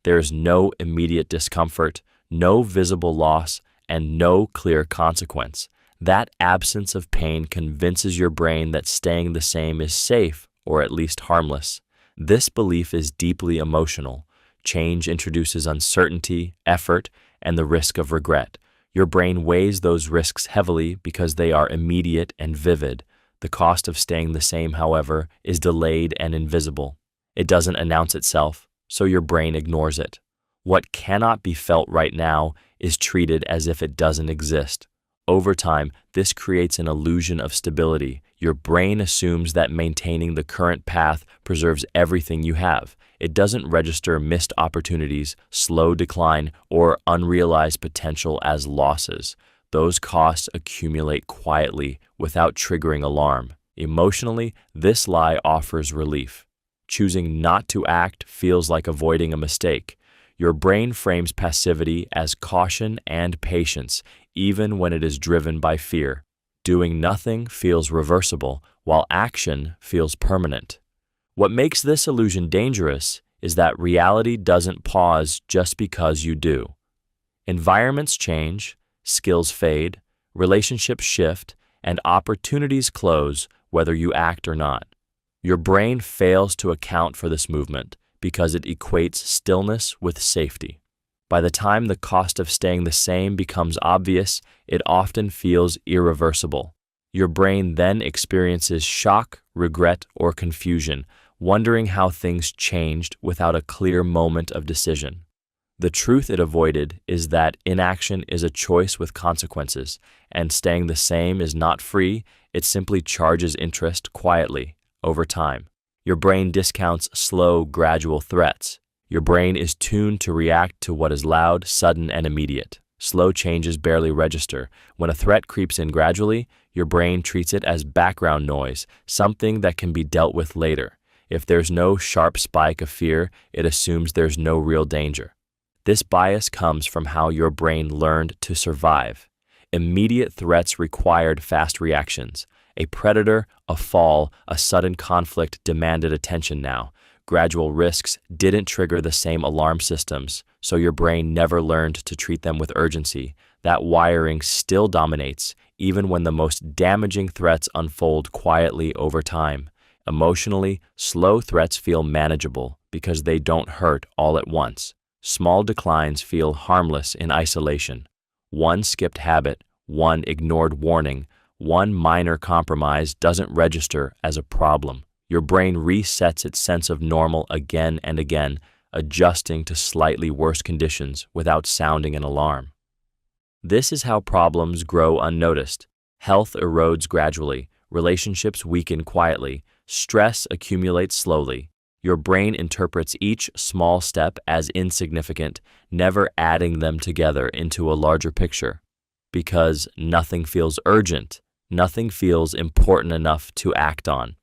There is no immediate discomfort, no visible loss, and no clear consequence. That absence of pain convinces your brain that staying the same is safe, or at least harmless. This belief is deeply emotional. Change introduces uncertainty, effort, and the risk of regret. Your brain weighs those risks heavily because they are immediate and vivid. The cost of staying the same, however, is delayed and invisible. It doesn't announce itself, so your brain ignores it. What cannot be felt right now is treated as if it doesn't exist. Over time, this creates an illusion of stability. Your brain assumes that maintaining the current path preserves everything you have. It doesn't register missed opportunities, slow decline, or unrealized potential as losses. Those costs accumulate quietly without triggering alarm. Emotionally, this lie offers relief. Choosing not to act feels like avoiding a mistake. Your brain frames passivity as caution and patience, even when it is driven by fear. Doing nothing feels reversible, while action feels permanent. What makes this illusion dangerous is that reality doesn't pause just because you do. Environments change, skills fade, relationships shift, and opportunities close whether you act or not. Your brain fails to account for this movement because it equates stillness with safety. By the time the cost of staying the same becomes obvious, it often feels irreversible. Your brain then experiences shock, regret, or confusion, wondering how things changed without a clear moment of decision. The truth it avoided is that inaction is a choice with consequences, and staying the same is not free, it simply charges interest quietly, over time. Your brain discounts slow, gradual threats. Your brain is tuned to react to what is loud, sudden, and immediate. Slow changes barely register. When a threat creeps in gradually, your brain treats it as background noise, something that can be dealt with later. If there's no sharp spike of fear, it assumes there's no real danger. This bias comes from how your brain learned to survive. Immediate threats required fast reactions. A predator, a fall, a sudden conflict demanded attention now. Gradual risks didn't trigger the same alarm systems, so your brain never learned to treat them with urgency. That wiring still dominates, even when the most damaging threats unfold quietly over time. Emotionally, slow threats feel manageable because they don't hurt all at once. Small declines feel harmless in isolation. One skipped habit, one ignored warning, one minor compromise doesn't register as a problem. Your brain resets its sense of normal again and again, adjusting to slightly worse conditions without sounding an alarm. This is how problems grow unnoticed. Health erodes gradually, relationships weaken quietly, stress accumulates slowly. Your brain interprets each small step as insignificant, never adding them together into a larger picture. Because nothing feels urgent, nothing feels important enough to act on.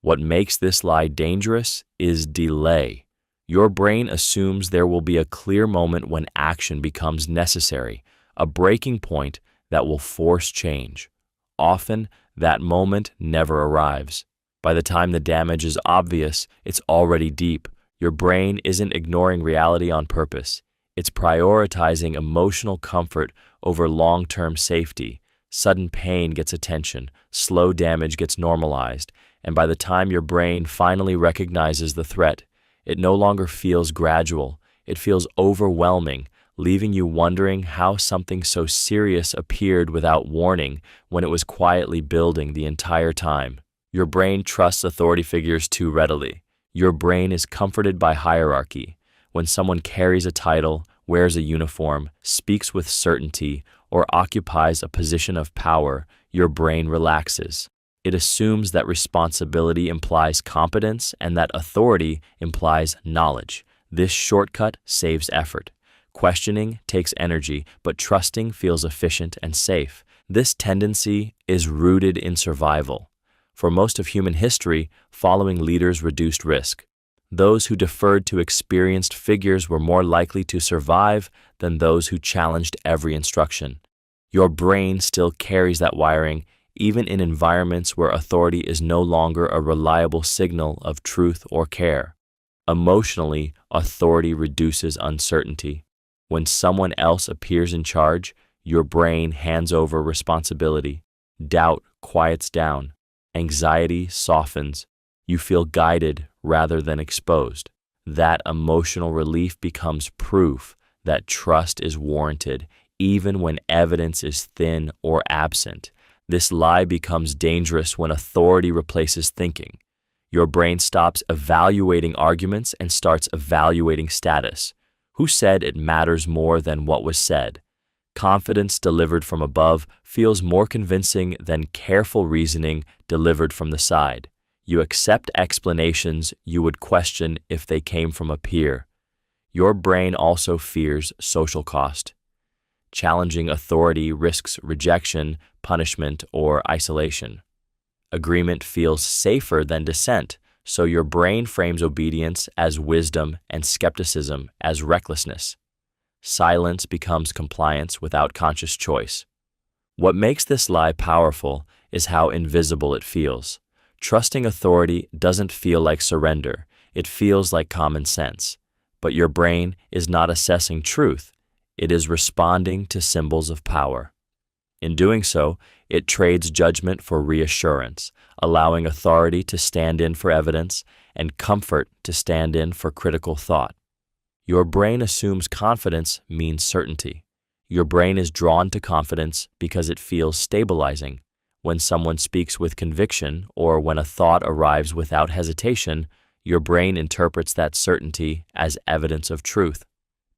What makes this lie dangerous is delay. Your brain assumes there will be a clear moment when action becomes necessary, a breaking point that will force change. Often, that moment never arrives. By the time the damage is obvious, it's already deep. Your brain isn't ignoring reality on purpose. It's prioritizing emotional comfort over long-term safety. Sudden pain gets attention, slow damage gets normalized, and by the time your brain finally recognizes the threat, it no longer feels gradual. It feels overwhelming, leaving you wondering how something so serious appeared without warning when it was quietly building the entire time. Your brain trusts authority figures too readily. Your brain is comforted by hierarchy. When someone carries a title, wears a uniform, speaks with certainty, or occupies a position of power, your brain relaxes. It assumes that responsibility implies competence and that authority implies knowledge. This shortcut saves effort. Questioning takes energy, but trusting feels efficient and safe. This tendency is rooted in survival. For most of human history, following leaders reduced risk. Those who deferred to experienced figures were more likely to survive than those who challenged every instruction. Your brain still carries that wiring, even in environments where authority is no longer a reliable signal of truth or care. Emotionally, authority reduces uncertainty. When someone else appears in charge, your brain hands over responsibility. Doubt quiets down. Anxiety softens. You feel guided rather than exposed. That emotional relief becomes proof that trust is warranted, even when evidence is thin or absent. This lie becomes dangerous when authority replaces thinking. Your brain stops evaluating arguments and starts evaluating status. Who said it matters more than what was said? Confidence delivered from above feels more convincing than careful reasoning delivered from the side. You accept explanations you would question if they came from a peer. Your brain also fears social cost. Challenging authority risks rejection, punishment, or isolation. Agreement feels safer than dissent, so your brain frames obedience as wisdom and skepticism as recklessness. Silence becomes compliance without conscious choice. What makes this lie powerful is how invisible it feels. Trusting authority doesn't feel like surrender, it feels like common sense. But your brain is not assessing truth, it is responding to symbols of power. In doing so, it trades judgment for reassurance, allowing authority to stand in for evidence and comfort to stand in for critical thought. Your brain assumes confidence means certainty. Your brain is drawn to confidence because it feels stabilizing. When someone speaks with conviction or when a thought arrives without hesitation, your brain interprets that certainty as evidence of truth.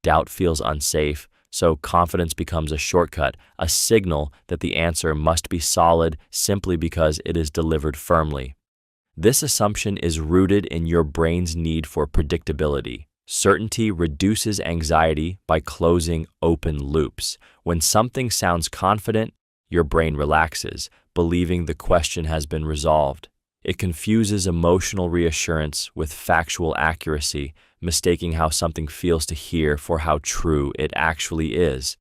Doubt feels unsafe, so confidence becomes a shortcut, a signal that the answer must be solid simply because it is delivered firmly. This assumption is rooted in your brain's need for predictability. Certainty reduces anxiety by closing open loops. When something sounds confident, your brain relaxes, believing the question has been resolved. It confuses emotional reassurance with factual accuracy, mistaking how something feels to hear for how true it actually is.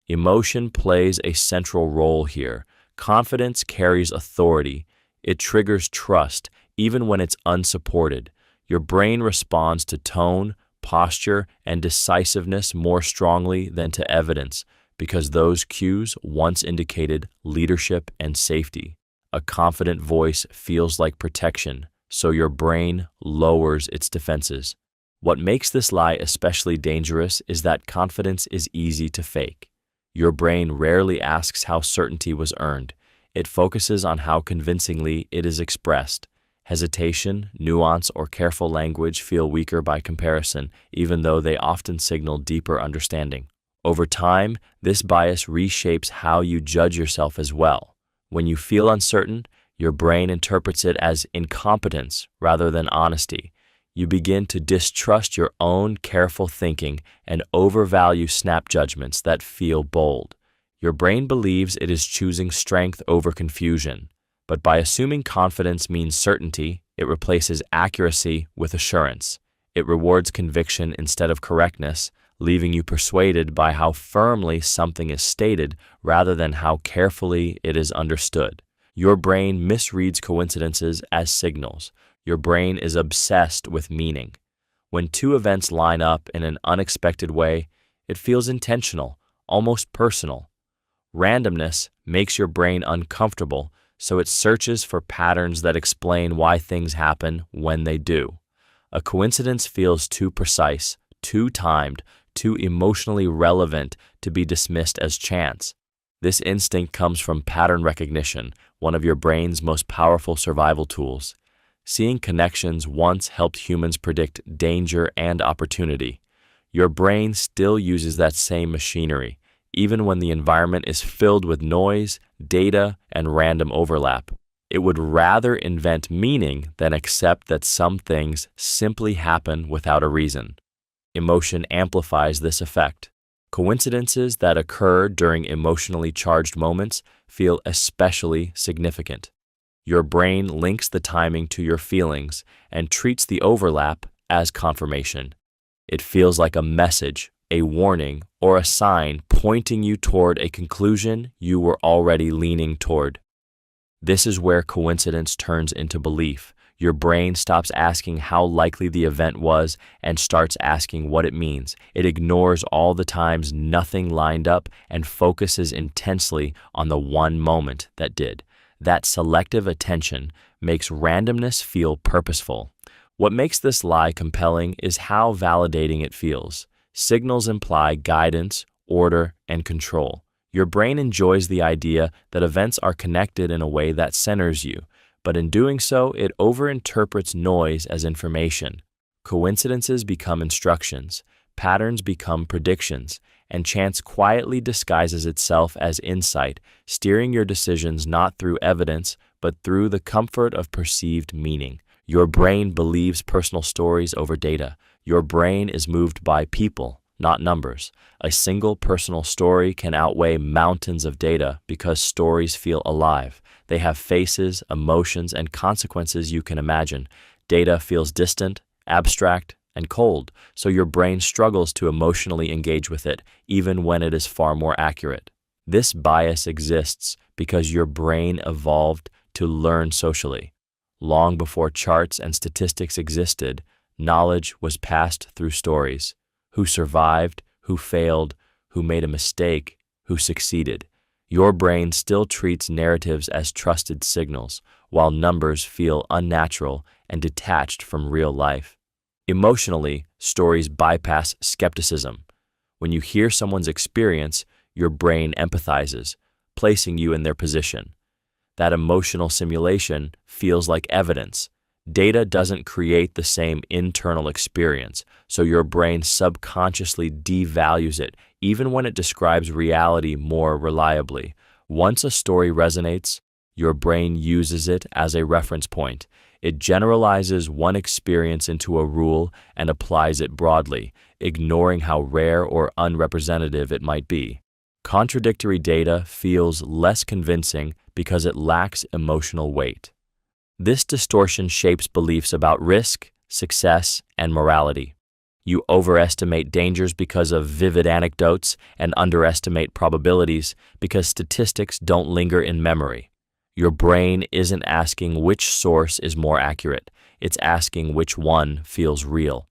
Emotion plays a central role here. Confidence carries authority. It triggers trust, even when it's unsupported. Your brain responds to tone, posture, and decisiveness more strongly than to evidence, because those cues once indicated leadership and safety. A confident voice feels like protection, so your brain lowers its defenses. What makes this lie especially dangerous is that confidence is easy to fake. Your brain rarely asks how certainty was earned. It focuses on how convincingly it is expressed. Hesitation, nuance, or careful language feel weaker by comparison, even though they often signal deeper understanding. Over time, this bias reshapes how you judge yourself as well. When you feel uncertain, your brain interprets it as incompetence rather than honesty. You begin to distrust your own careful thinking and overvalue snap judgments that feel bold. Your brain believes it is choosing strength over confusion, but by assuming confidence means certainty, it replaces accuracy with assurance. It rewards conviction instead of correctness, leaving you persuaded by how firmly something is stated rather than how carefully it is understood. Your brain misreads coincidences as signals. Your brain is obsessed with meaning. When two events line up in an unexpected way, it feels intentional, almost personal. Randomness makes your brain uncomfortable, so it searches for patterns that explain why things happen when they do. A coincidence feels too precise, too timed, too emotionally relevant to be dismissed as chance. This instinct comes from pattern recognition, one of your brain's most powerful survival tools. Seeing connections once helped humans predict danger and opportunity. Your brain still uses that same machinery, even when the environment is filled with noise, data, and random overlap. It would rather invent meaning than accept that some things simply happen without a reason. Emotion amplifies this effect. Coincidences that occur during emotionally charged moments feel especially significant. Your brain links the timing to your feelings and treats the overlap as confirmation. It feels like a message, a warning, or a sign pointing you toward a conclusion you were already leaning toward. This is where coincidence turns into belief. Your brain stops asking how likely the event was and starts asking what it means. It ignores all the times nothing lined up and focuses intensely on the one moment that did. That selective attention makes randomness feel purposeful. What makes this lie compelling is how validating it feels. Signals imply guidance, order, and control. Your brain enjoys the idea that events are connected in a way that centers you, but in doing so, it overinterprets noise as information. Coincidences become instructions, patterns become predictions, and chance quietly disguises itself as insight, steering your decisions not through evidence, but through the comfort of perceived meaning. Your brain believes personal stories over data. Your brain is moved by people, not numbers. A single personal story can outweigh mountains of data because stories feel alive. They have faces, emotions, and consequences you can imagine. Data feels distant, abstract, and cold, so your brain struggles to emotionally engage with it, even when it is far more accurate. This bias exists because your brain evolved to learn socially. Long before charts and statistics existed, knowledge was passed through stories. Who survived, who failed, who made a mistake, who succeeded. Your brain still treats narratives as trusted signals, while numbers feel unnatural and detached from real life. Emotionally, stories bypass skepticism. When you hear someone's experience, your brain empathizes, placing you in their position. That emotional simulation feels like evidence. Data doesn't create the same internal experience, so your brain subconsciously devalues it, even when it describes reality more reliably. Once a story resonates, your brain uses it as a reference point. It generalizes one experience into a rule and applies it broadly, ignoring how rare or unrepresentative it might be. Contradictory data feels less convincing because it lacks emotional weight. This distortion shapes beliefs about risk, success, and morality. You overestimate dangers because of vivid anecdotes and underestimate probabilities because statistics don't linger in memory. Your brain isn't asking which source is more accurate, it's asking which one feels real.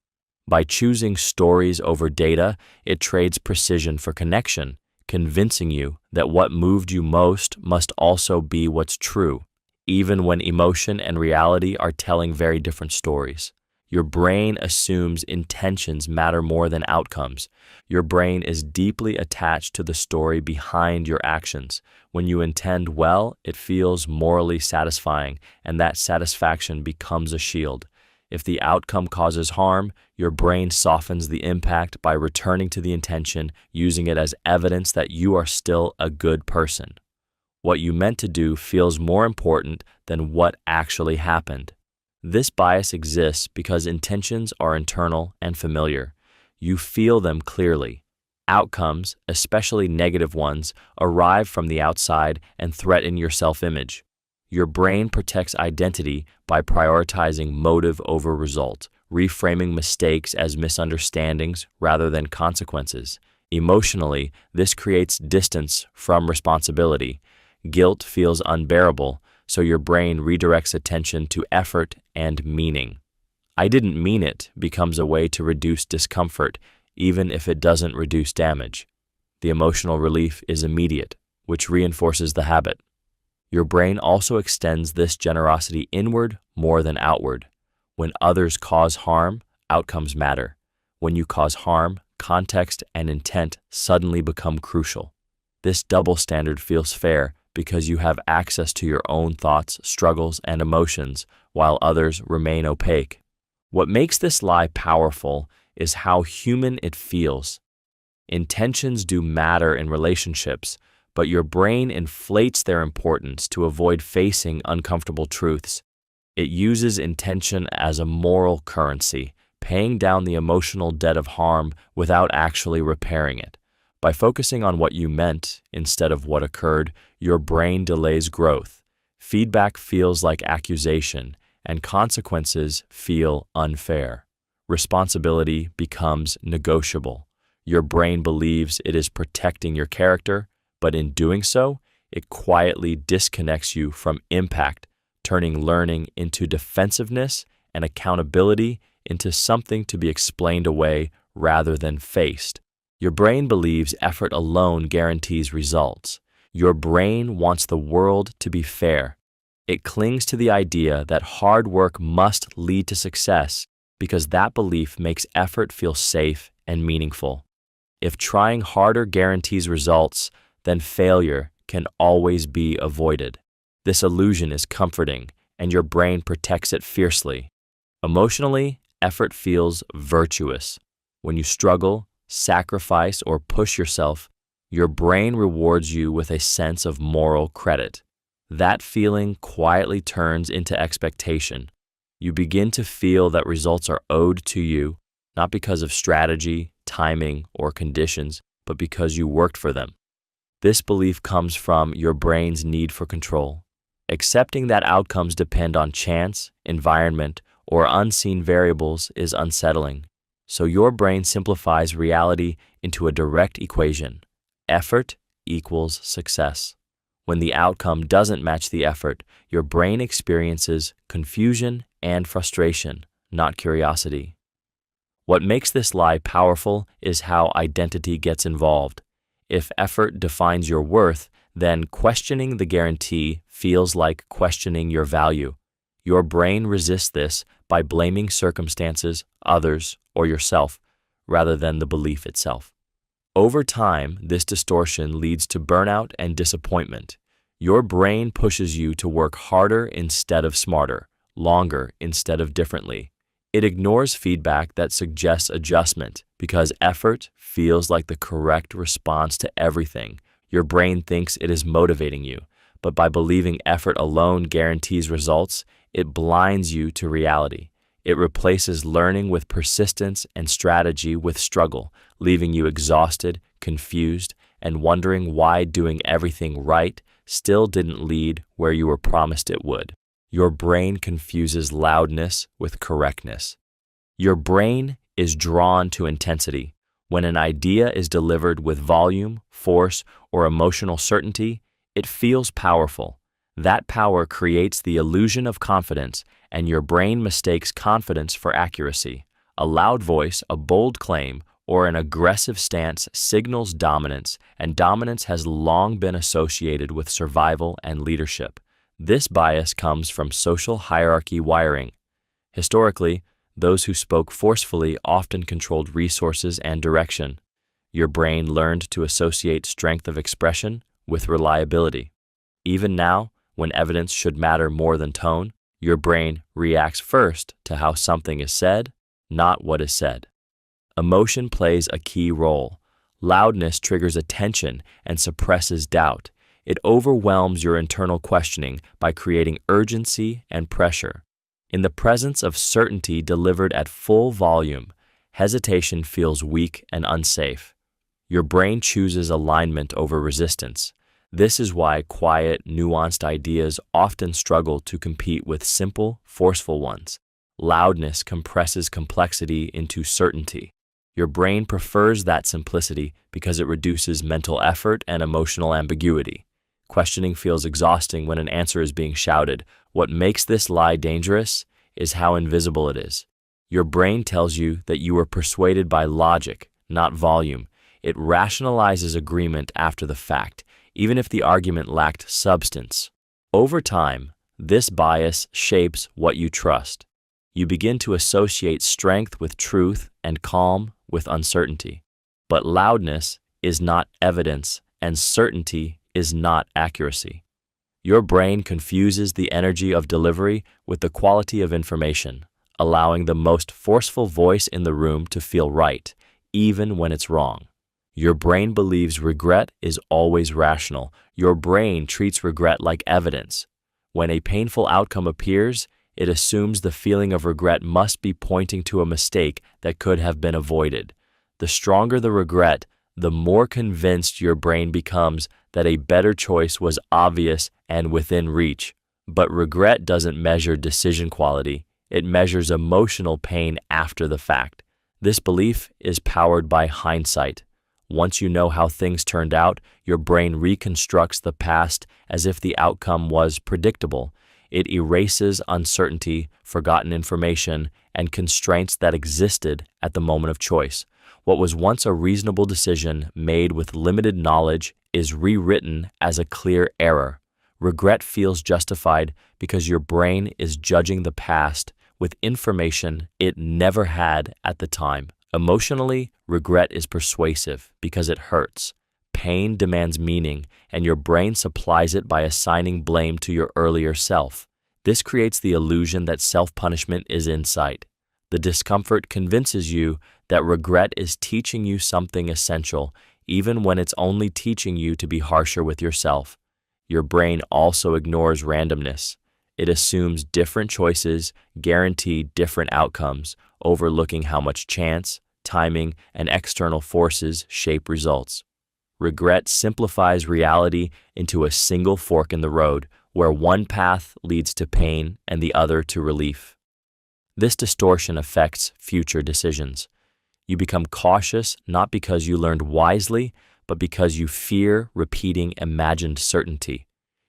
By choosing stories over data, it trades precision for connection, convincing you that what moved you most must also be what's true, even when emotion and reality are telling very different stories. Your brain assumes intentions matter more than outcomes. Your brain is deeply attached to the story behind your actions. When you intend well, it feels morally satisfying, and that satisfaction becomes a shield. If the outcome causes harm, your brain softens the impact by returning to the intention, using it as evidence that you are still a good person. What you meant to do feels more important than what actually happened. This bias exists because intentions are internal and familiar. You feel them clearly. Outcomes, especially negative ones, arrive from the outside and threaten your self-image. Your brain protects identity by prioritizing motive over result, reframing mistakes as misunderstandings rather than consequences. Emotionally, this creates distance from responsibility. Guilt feels unbearable, so your brain redirects attention to effort and meaning. "I didn't mean it" becomes a way to reduce discomfort, even if it doesn't reduce damage. The emotional relief is immediate, which reinforces the habit. Your brain also extends this generosity inward more than outward. When others cause harm, outcomes matter. When you cause harm, context and intent suddenly become crucial. This double standard feels fair because you have access to your own thoughts, struggles, and emotions, while others remain opaque. What makes this lie powerful is how human it feels. Intentions do matter in relationships, but your brain inflates their importance to avoid facing uncomfortable truths. It uses intention as a moral currency, paying down the emotional debt of harm without actually repairing it. By focusing on what you meant instead of what occurred, your brain delays growth. Feedback feels like accusation, and consequences feel unfair. Responsibility becomes negotiable. Your brain believes it is protecting your character, but in doing so, it quietly disconnects you from impact, turning learning into defensiveness and accountability into something to be explained away rather than faced. Your brain believes effort alone guarantees results. Your brain wants the world to be fair. It clings to the idea that hard work must lead to success because that belief makes effort feel safe and meaningful. If trying harder guarantees results, then failure can always be avoided. This illusion is comforting, and your brain protects it fiercely. Emotionally, effort feels virtuous. When you struggle, sacrifice, or push yourself, your brain rewards you with a sense of moral credit. That feeling quietly turns into expectation. You begin to feel that results are owed to you, not because of strategy, timing, or conditions, but because you worked for them. This belief comes from your brain's need for control. Accepting that outcomes depend on chance, environment, or unseen variables is unsettling. So your brain simplifies reality into a direct equation. Effort equals success. When the outcome doesn't match the effort, your brain experiences confusion and frustration, not curiosity. What makes this lie powerful is how identity gets involved. If effort defines your worth, then questioning the guarantee feels like questioning your value. Your brain resists this by blaming circumstances, others, or yourself, rather than the belief itself. Over time, this distortion leads to burnout and disappointment. Your brain pushes you to work harder instead of smarter, longer instead of differently. It ignores feedback that suggests adjustment because effort feels like the correct response to everything. Your brain thinks it is motivating you, but by believing effort alone guarantees results, it blinds you to reality. It replaces learning with persistence and strategy with struggle, leaving you exhausted, confused, and wondering why doing everything right still didn't lead where you were promised it would. Your brain confuses loudness with correctness. Your brain is drawn to intensity. When an idea is delivered with volume, force, or emotional certainty, it feels powerful. That power creates the illusion of confidence, and your brain mistakes confidence for accuracy. A loud voice, a bold claim, or an aggressive stance signals dominance, and dominance has long been associated with survival and leadership. This bias comes from social hierarchy wiring. Historically, those who spoke forcefully often controlled resources and direction. Your brain learned to associate strength of expression with reliability. Even now, when evidence should matter more than tone, your brain reacts first to how something is said, not what is said. Emotion plays a key role. Loudness triggers attention and suppresses doubt. It overwhelms your internal questioning by creating urgency and pressure. In the presence of certainty delivered at full volume, hesitation feels weak and unsafe. Your brain chooses alignment over resistance. This is why quiet, nuanced ideas often struggle to compete with simple, forceful ones. Loudness compresses complexity into certainty. Your brain prefers that simplicity because it reduces mental effort and emotional ambiguity. Questioning feels exhausting when an answer is being shouted. What makes this lie dangerous is how invisible it is. Your brain tells you that you were persuaded by logic, not volume. It rationalizes agreement after the fact, even if the argument lacked substance. Over time, this bias shapes what you trust. You begin to associate strength with truth and calm with uncertainty. But loudness is not evidence, and certainty is not accuracy. Your brain confuses the energy of delivery with the quality of information, allowing the most forceful voice in the room to feel right, even when it's wrong. Your brain believes regret is always rational. Your brain treats regret like evidence. When a painful outcome appears, it assumes the feeling of regret must be pointing to a mistake that could have been avoided. The stronger the regret, the more convinced your brain becomes that a better choice was obvious and within reach. But regret doesn't measure decision quality. It measures emotional pain after the fact. This belief is powered by hindsight. Once you know how things turned out, your brain reconstructs the past as if the outcome was predictable. It erases uncertainty, forgotten information, and constraints that existed at the moment of choice. What was once a reasonable decision made with limited knowledge is rewritten as a clear error. Regret feels justified because your brain is judging the past with information it never had at the time. Emotionally, regret is persuasive because it hurts. Pain demands meaning, and your brain supplies it by assigning blame to your earlier self. This creates the illusion that self-punishment is in sight. The discomfort convinces you that regret is teaching you something essential, even when it's only teaching you to be harsher with yourself. Your brain also ignores randomness. It assumes different choices guarantee different outcomes, overlooking how much chance, timing, and external forces shape results. Regret simplifies reality into a single fork in the road, where one path leads to pain and the other to relief. This distortion affects future decisions. You become cautious not because you learned wisely, but because you fear repeating imagined certainty.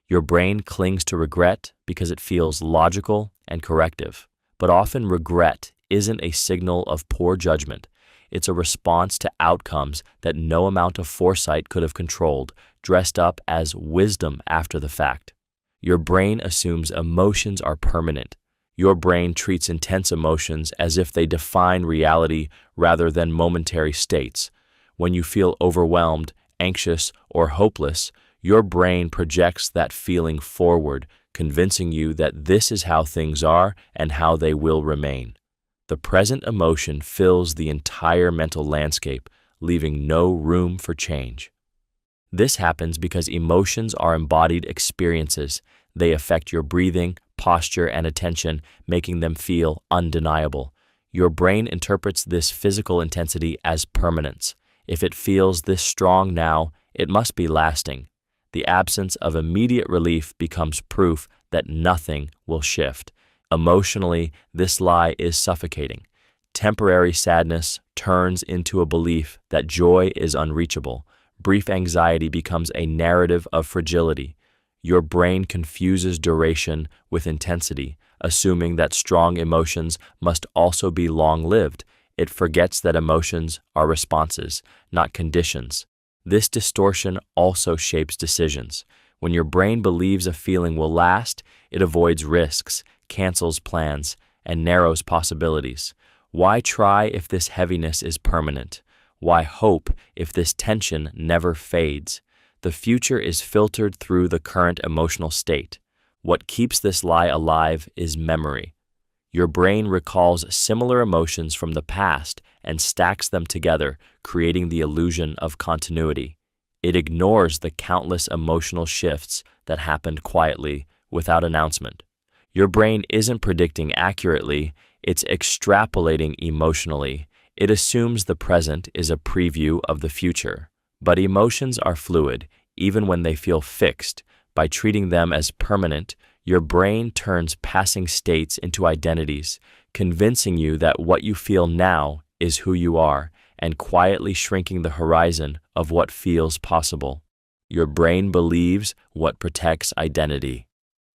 Your brain clings to regret because it feels logical and corrective. But often regret isn't a signal of poor judgment. It's a response to outcomes that no amount of foresight could have controlled, dressed up as wisdom after the fact. Your brain assumes emotions are permanent. Your brain treats intense emotions as if they define reality rather than momentary states. When you feel overwhelmed, anxious, or hopeless, your brain projects that feeling forward, convincing you that this is how things are and how they will remain. The present emotion fills the entire mental landscape, leaving no room for change. This happens because emotions are embodied experiences. They affect your breathing, posture, and attention, making them feel undeniable. Your brain interprets this physical intensity as permanence. If it feels this strong now, it must be lasting. The absence of immediate relief becomes proof that nothing will shift. Emotionally, this lie is suffocating. Temporary sadness turns into a belief that joy is unreachable. Brief anxiety becomes a narrative of fragility. Your brain confuses duration with intensity, assuming that strong emotions must also be long-lived. It forgets that emotions are responses, not conditions. This distortion also shapes decisions. When your brain believes a feeling will last, it avoids risks, cancels plans, and narrows possibilities. Why try if this heaviness is permanent? Why hope if this tension never fades? The future is filtered through the current emotional state. What keeps this lie alive is memory. Your brain recalls similar emotions from the past and stacks them together, creating the illusion of continuity. It ignores the countless emotional shifts that happened quietly, without announcement. Your brain isn't predicting accurately, it's extrapolating emotionally. It assumes the present is a preview of the future. But emotions are fluid, even when they feel fixed. By treating them as permanent, your brain turns passing states into identities, convincing you that what you feel now is who you are, and quietly shrinking the horizon of what feels possible. Your brain believes what protects identity.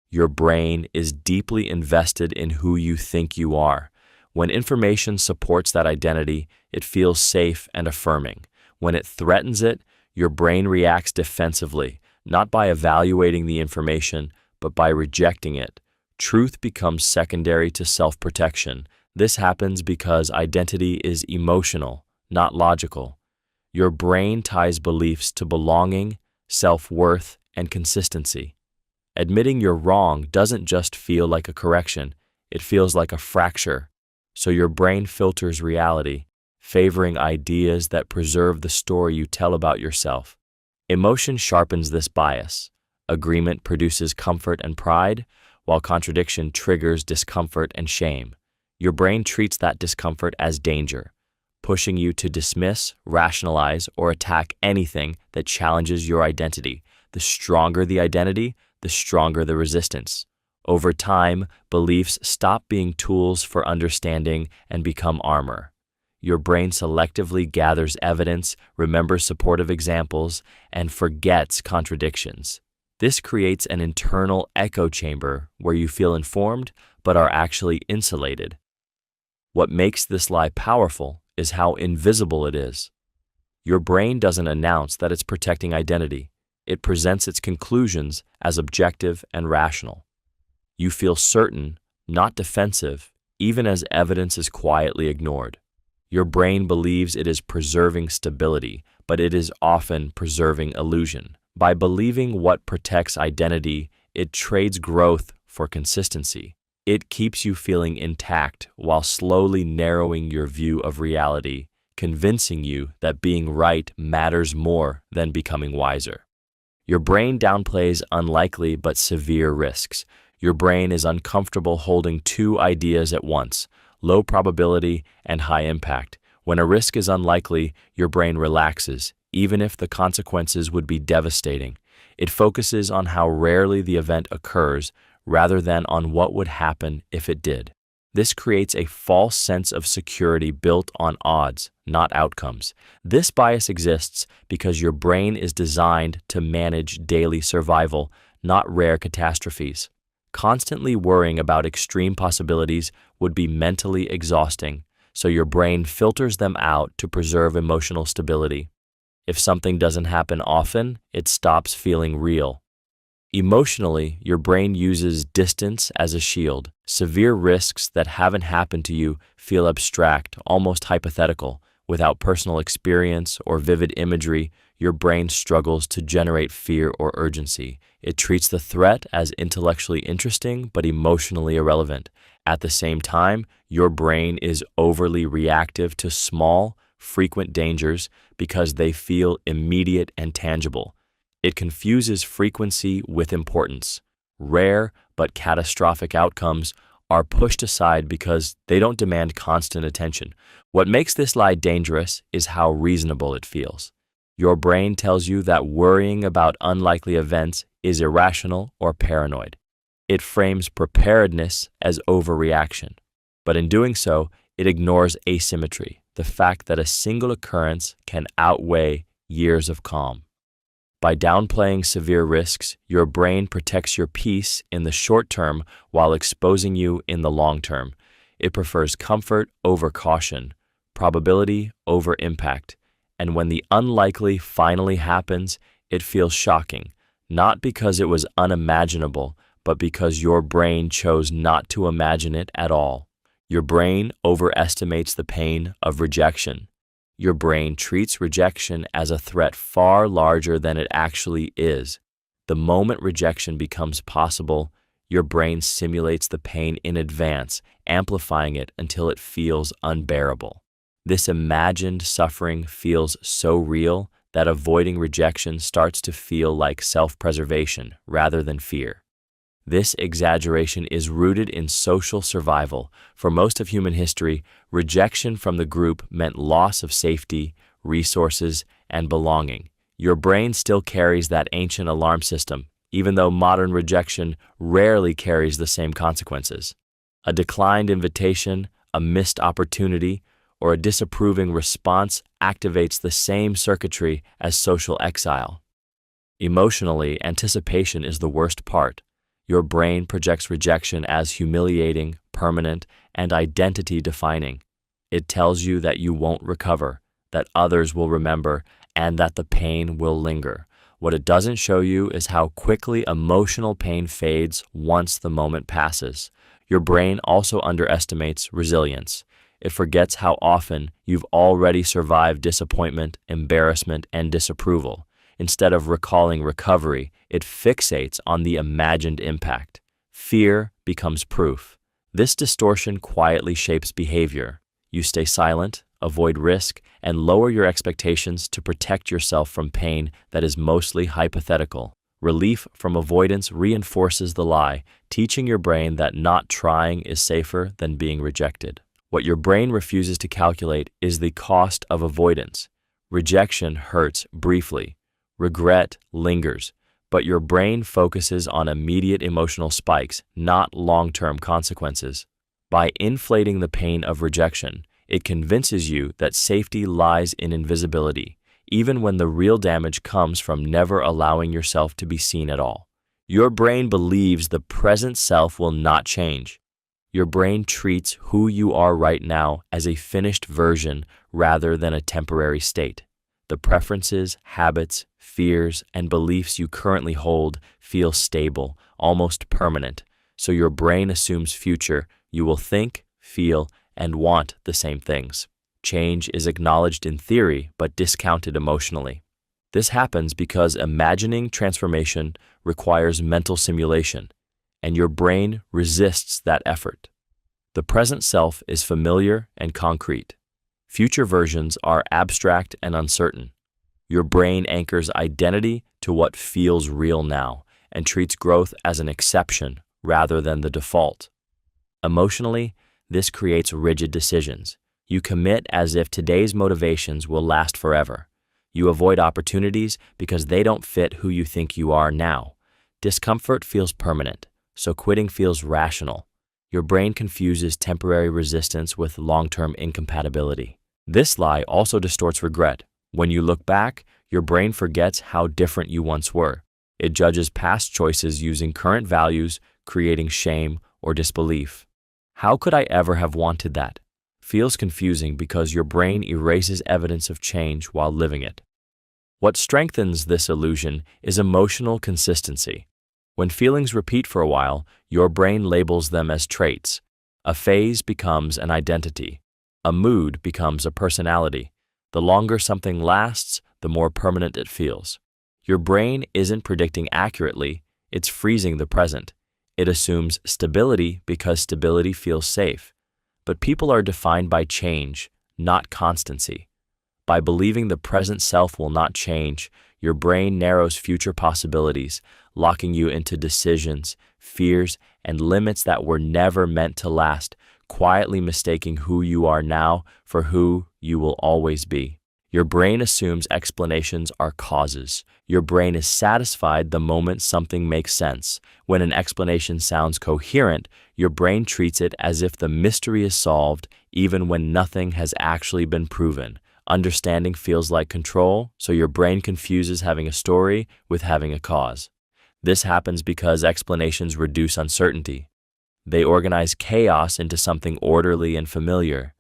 Your brain is deeply invested in who you think you are. When information supports that identity, it feels safe and affirming. When it threatens it, your brain reacts defensively, not by evaluating the information, but by rejecting it. Truth becomes secondary to self-protection. This happens because identity is emotional, not logical. Your brain ties beliefs to belonging, self-worth, and consistency. Admitting you're wrong doesn't just feel like a correction, it feels like a fracture. So your brain filters reality, favoring ideas that preserve the story you tell about yourself. Emotion sharpens this bias. Agreement produces comfort and pride, while contradiction triggers discomfort and shame. Your brain treats that discomfort as danger, pushing you to dismiss, rationalize, or attack anything that challenges your identity. The stronger the identity, the stronger the resistance. Over time, beliefs stop being tools for understanding and become armor. Your brain selectively gathers evidence, remembers supportive examples, and forgets contradictions. This creates an internal echo chamber where you feel informed but are actually insulated. What makes this lie powerful is how invisible it is. Your brain doesn't announce that it's protecting identity. It presents its conclusions as objective and rational. You feel certain, not defensive, even as evidence is quietly ignored. Your brain believes it is preserving stability, but it is often preserving illusion. By believing what protects identity, it trades growth for consistency. It keeps you feeling intact while slowly narrowing your view of reality, convincing you that being right matters more than becoming wiser. Your brain downplays unlikely but severe risks. Your brain is uncomfortable holding two ideas at once, low probability and high impact. When a risk is unlikely, your brain relaxes, even if the consequences would be devastating. It focuses on how rarely the event occurs rather than on what would happen if it did. This creates a false sense of security built on odds, not outcomes. This bias exists because your brain is designed to manage daily survival, not rare catastrophes. Constantly worrying about extreme possibilities would be mentally exhausting, so your brain filters them out to preserve emotional stability. If something doesn't happen often, it stops feeling real. Emotionally, your brain uses distance as a shield. Severe risks that haven't happened to you feel abstract, almost hypothetical. Without personal experience or vivid imagery, your brain struggles to generate fear or urgency. It treats the threat as intellectually interesting but emotionally irrelevant. At the same time, your brain is overly reactive to small, frequent dangers because they feel immediate and tangible. It confuses frequency with importance. Rare but catastrophic outcomes are pushed aside because they don't demand constant attention. What makes this lie dangerous is how reasonable it feels. Your brain tells you that worrying about unlikely events is irrational or paranoid. It frames preparedness as overreaction. But in doing so, it ignores asymmetry, the fact that a single occurrence can outweigh years of calm. By downplaying severe risks, your brain protects your peace in the short term while exposing you in the long term. It prefers comfort over caution, probability over impact, and when the unlikely finally happens, it feels shocking, not because it was unimaginable, but because your brain chose not to imagine it at all. Your brain overestimates the pain of rejection. Your brain treats rejection as a threat far larger than it actually is. The moment rejection becomes possible, your brain simulates the pain in advance, amplifying it until it feels unbearable. This imagined suffering feels so real that avoiding rejection starts to feel like self-preservation rather than fear. This exaggeration is rooted in social survival. For most of human history, rejection from the group meant loss of safety, resources, and belonging. Your brain still carries that ancient alarm system, even though modern rejection rarely carries the same consequences. A declined invitation, a missed opportunity, or a disapproving response activates the same circuitry as social exile. Emotionally, anticipation is the worst part. Your brain projects rejection as humiliating, permanent, and identity-defining. It tells you that you won't recover, that others will remember, and that the pain will linger. What it doesn't show you is how quickly emotional pain fades once the moment passes. Your brain also underestimates resilience. It forgets how often you've already survived disappointment, embarrassment, and disapproval. Instead of recalling recovery, it fixates on the imagined impact. Fear becomes proof. This distortion quietly shapes behavior. You stay silent, avoid risk, and lower your expectations to protect yourself from pain that is mostly hypothetical. Relief from avoidance reinforces the lie, teaching your brain that not trying is safer than being rejected. What your brain refuses to calculate is the cost of avoidance. Rejection hurts briefly. Regret lingers, but your brain focuses on immediate emotional spikes, not long-term consequences. By inflating the pain of rejection, it convinces you that safety lies in invisibility, even when the real damage comes from never allowing yourself to be seen at all. Your brain believes the present self will not change. Your brain treats who you are right now as a finished version rather than a temporary state. The preferences, habits, fears, and beliefs you currently hold feel stable, almost permanent, so your brain assumes future you will think, feel, and want the same things. Change is acknowledged in theory but discounted emotionally. This happens because imagining transformation requires mental simulation, and your brain resists that effort. The present self is familiar and concrete. Future versions are abstract and uncertain. Your brain anchors identity to what feels real now and treats growth as an exception rather than the default. Emotionally, this creates rigid decisions. You commit as if today's motivations will last forever. You avoid opportunities because they don't fit who you think you are now. Discomfort feels permanent, so quitting feels rational. Your brain confuses temporary resistance with long-term incompatibility. This lie also distorts regret. When you look back, your brain forgets how different you once were. It judges past choices using current values, creating shame or disbelief. How could I ever have wanted that? Feels confusing because your brain erases evidence of change while living it. What strengthens this illusion is emotional consistency. When feelings repeat for a while, your brain labels them as traits. A phase becomes an identity. A mood becomes a personality. The longer something lasts, the more permanent it feels. Your brain isn't predicting accurately, it's freezing the present. It assumes stability because stability feels safe. But people are defined by change, not constancy. By believing the present self will not change, your brain narrows future possibilities, locking you into decisions, fears, and limits that were never meant to last, quietly mistaking who you are now for who you will always be. Your brain assumes explanations are causes. Your brain is satisfied the moment something makes sense. When an explanation sounds coherent, your brain treats it as if the mystery is solved, even when nothing has actually been proven. Understanding feels like control, so your brain confuses having a story with having a cause. This happens because explanations reduce uncertainty. They organize chaos into something orderly and familiar.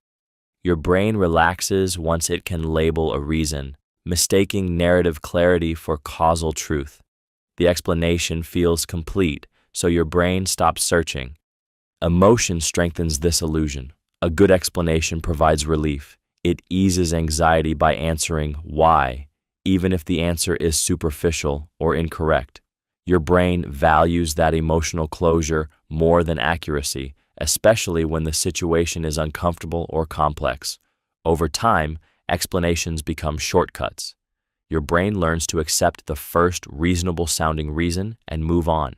Your brain relaxes once it can label a reason, mistaking narrative clarity for causal truth. The explanation feels complete, so your brain stops searching. Emotion strengthens this illusion. A good explanation provides relief. It eases anxiety by answering why, even if the answer is superficial or incorrect. Your brain values that emotional closure more than accuracy, especially when the situation is uncomfortable or complex. Over time, explanations become shortcuts. Your brain learns to accept the first reasonable-sounding reason and move on.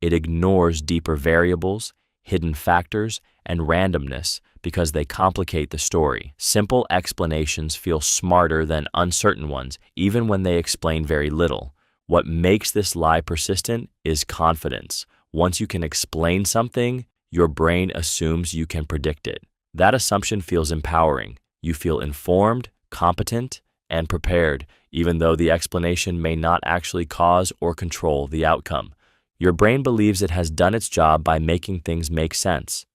It ignores deeper variables, hidden factors, and randomness because they complicate the story. Simple explanations feel smarter than uncertain ones, even when they explain very little. What makes this lie persistent is confidence. Once you can explain something, your brain assumes you can predict it. That assumption feels empowering. You feel informed, competent, and prepared, even though the explanation may not actually cause or control the outcome. Your brain believes it has done its job by making things make sense.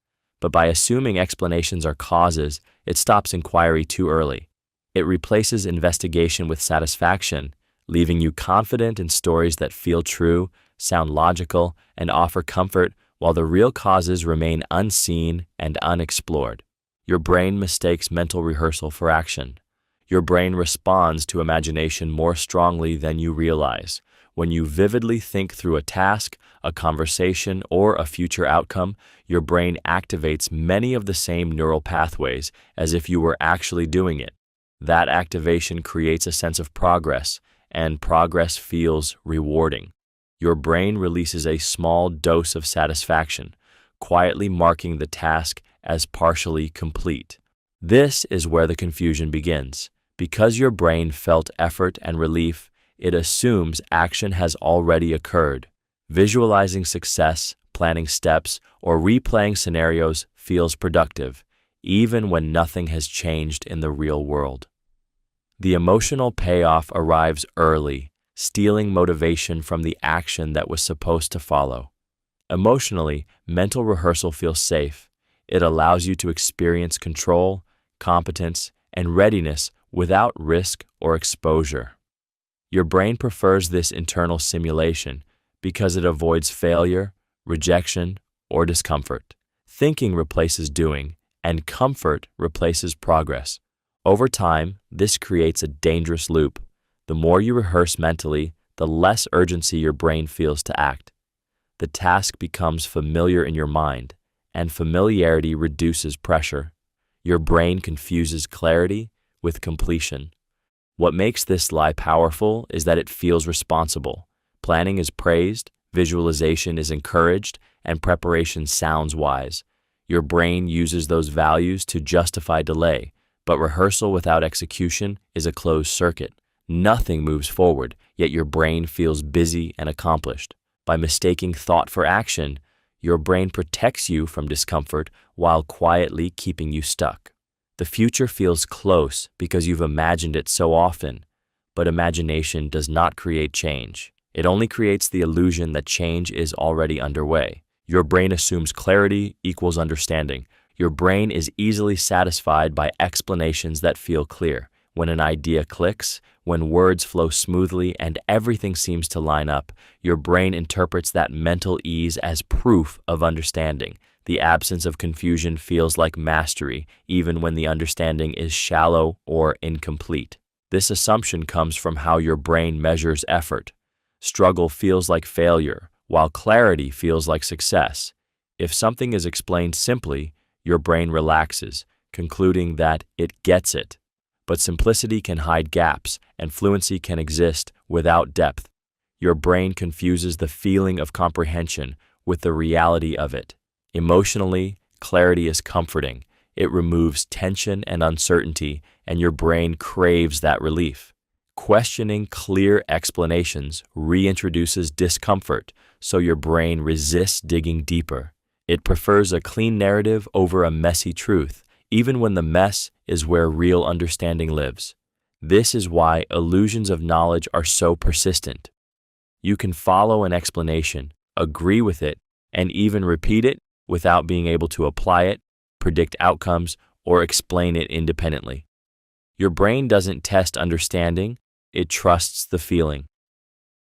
But by assuming explanations are causes, it stops inquiry too early. It replaces investigation with satisfaction, leaving you confident in stories that feel true, sound logical, and offer comfort, while the real causes remain unseen and unexplored. Your brain mistakes mental rehearsal for action. Your brain responds to imagination more strongly than you realize. When you vividly think through a task, a conversation, or a future outcome, your brain activates many of the same neural pathways as if you were actually doing it. That activation creates a sense of progress, and progress feels rewarding. Your brain releases a small dose of satisfaction, quietly marking the task as partially complete. This is where the confusion begins. Because your brain felt effort and relief, it assumes action has already occurred. Visualizing success, planning steps, or replaying scenarios feels productive, even when nothing has changed in the real world. The emotional payoff arrives early, stealing motivation from the action that was supposed to follow. Emotionally, mental rehearsal feels safe. It allows you to experience control, competence, and readiness without risk or exposure. Your brain prefers this internal simulation because it avoids failure, rejection, or discomfort. Thinking replaces doing, and comfort replaces progress. Over time, this creates a dangerous loop. The more you rehearse mentally, the less urgency your brain feels to act. The task becomes familiar in your mind, and familiarity reduces pressure. Your brain confuses clarity with completion. What makes this lie powerful is that it feels responsible. Planning is praised, visualization is encouraged, and preparation sounds wise. Your brain uses those values to justify delay, but rehearsal without execution is a closed circuit. Nothing moves forward, yet your brain feels busy and accomplished. By mistaking thought for action, your brain protects you from discomfort while quietly keeping you stuck. The future feels close because you've imagined it so often, but imagination does not create change. It only creates the illusion that change is already underway. Your brain assumes clarity equals understanding. Your brain is easily satisfied by explanations that feel clear. When an idea clicks, when words flow smoothly and everything seems to line up, your brain interprets that mental ease as proof of understanding. The absence of confusion feels like mastery, even when the understanding is shallow or incomplete. This assumption comes from how your brain measures effort. Struggle feels like failure, while clarity feels like success. If something is explained simply, your brain relaxes, concluding that it gets it. But simplicity can hide gaps, and fluency can exist without depth. Your brain confuses the feeling of comprehension with the reality of it. Emotionally, clarity is comforting. It removes tension and uncertainty, and your brain craves that relief. Questioning clear explanations reintroduces discomfort, so your brain resists digging deeper. It prefers a clean narrative over a messy truth, even when the mess is where real understanding lives. This is why illusions of knowledge are so persistent. You can follow an explanation, agree with it, and even repeat it without being able to apply it, predict outcomes, or explain it independently. Your brain doesn't test understanding, it trusts the feeling.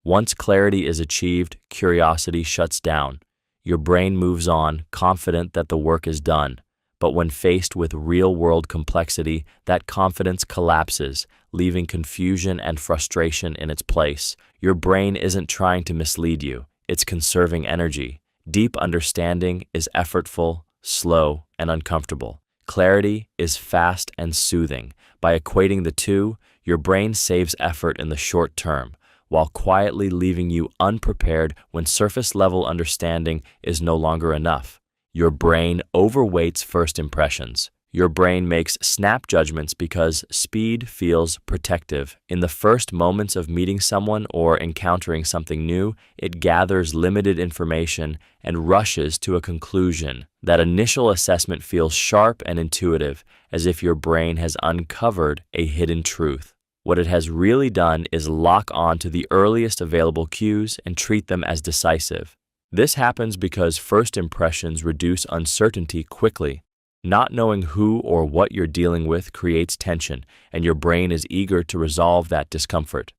Once clarity is achieved, curiosity shuts down. Your brain moves on, confident that the work is done. But when faced with real-world complexity, that confidence collapses, leaving confusion and frustration in its place. Your brain isn't trying to mislead you, it's conserving energy. Deep understanding is effortful, slow, and uncomfortable. Clarity is fast and soothing. By equating the two, your brain saves effort in the short term, while quietly leaving you unprepared when surface-level understanding is no longer enough. Your brain overweights first impressions. Your brain makes snap judgments because speed feels protective. In the first moments of meeting someone or encountering something new, it gathers limited information and rushes to a conclusion. That initial assessment feels sharp and intuitive, as if your brain has uncovered a hidden truth. What it has really done is lock on to the earliest available cues and treat them as decisive. This happens because first impressions reduce uncertainty quickly. Not knowing who or what you're dealing with creates tension, and your brain is eager to resolve that discomfort.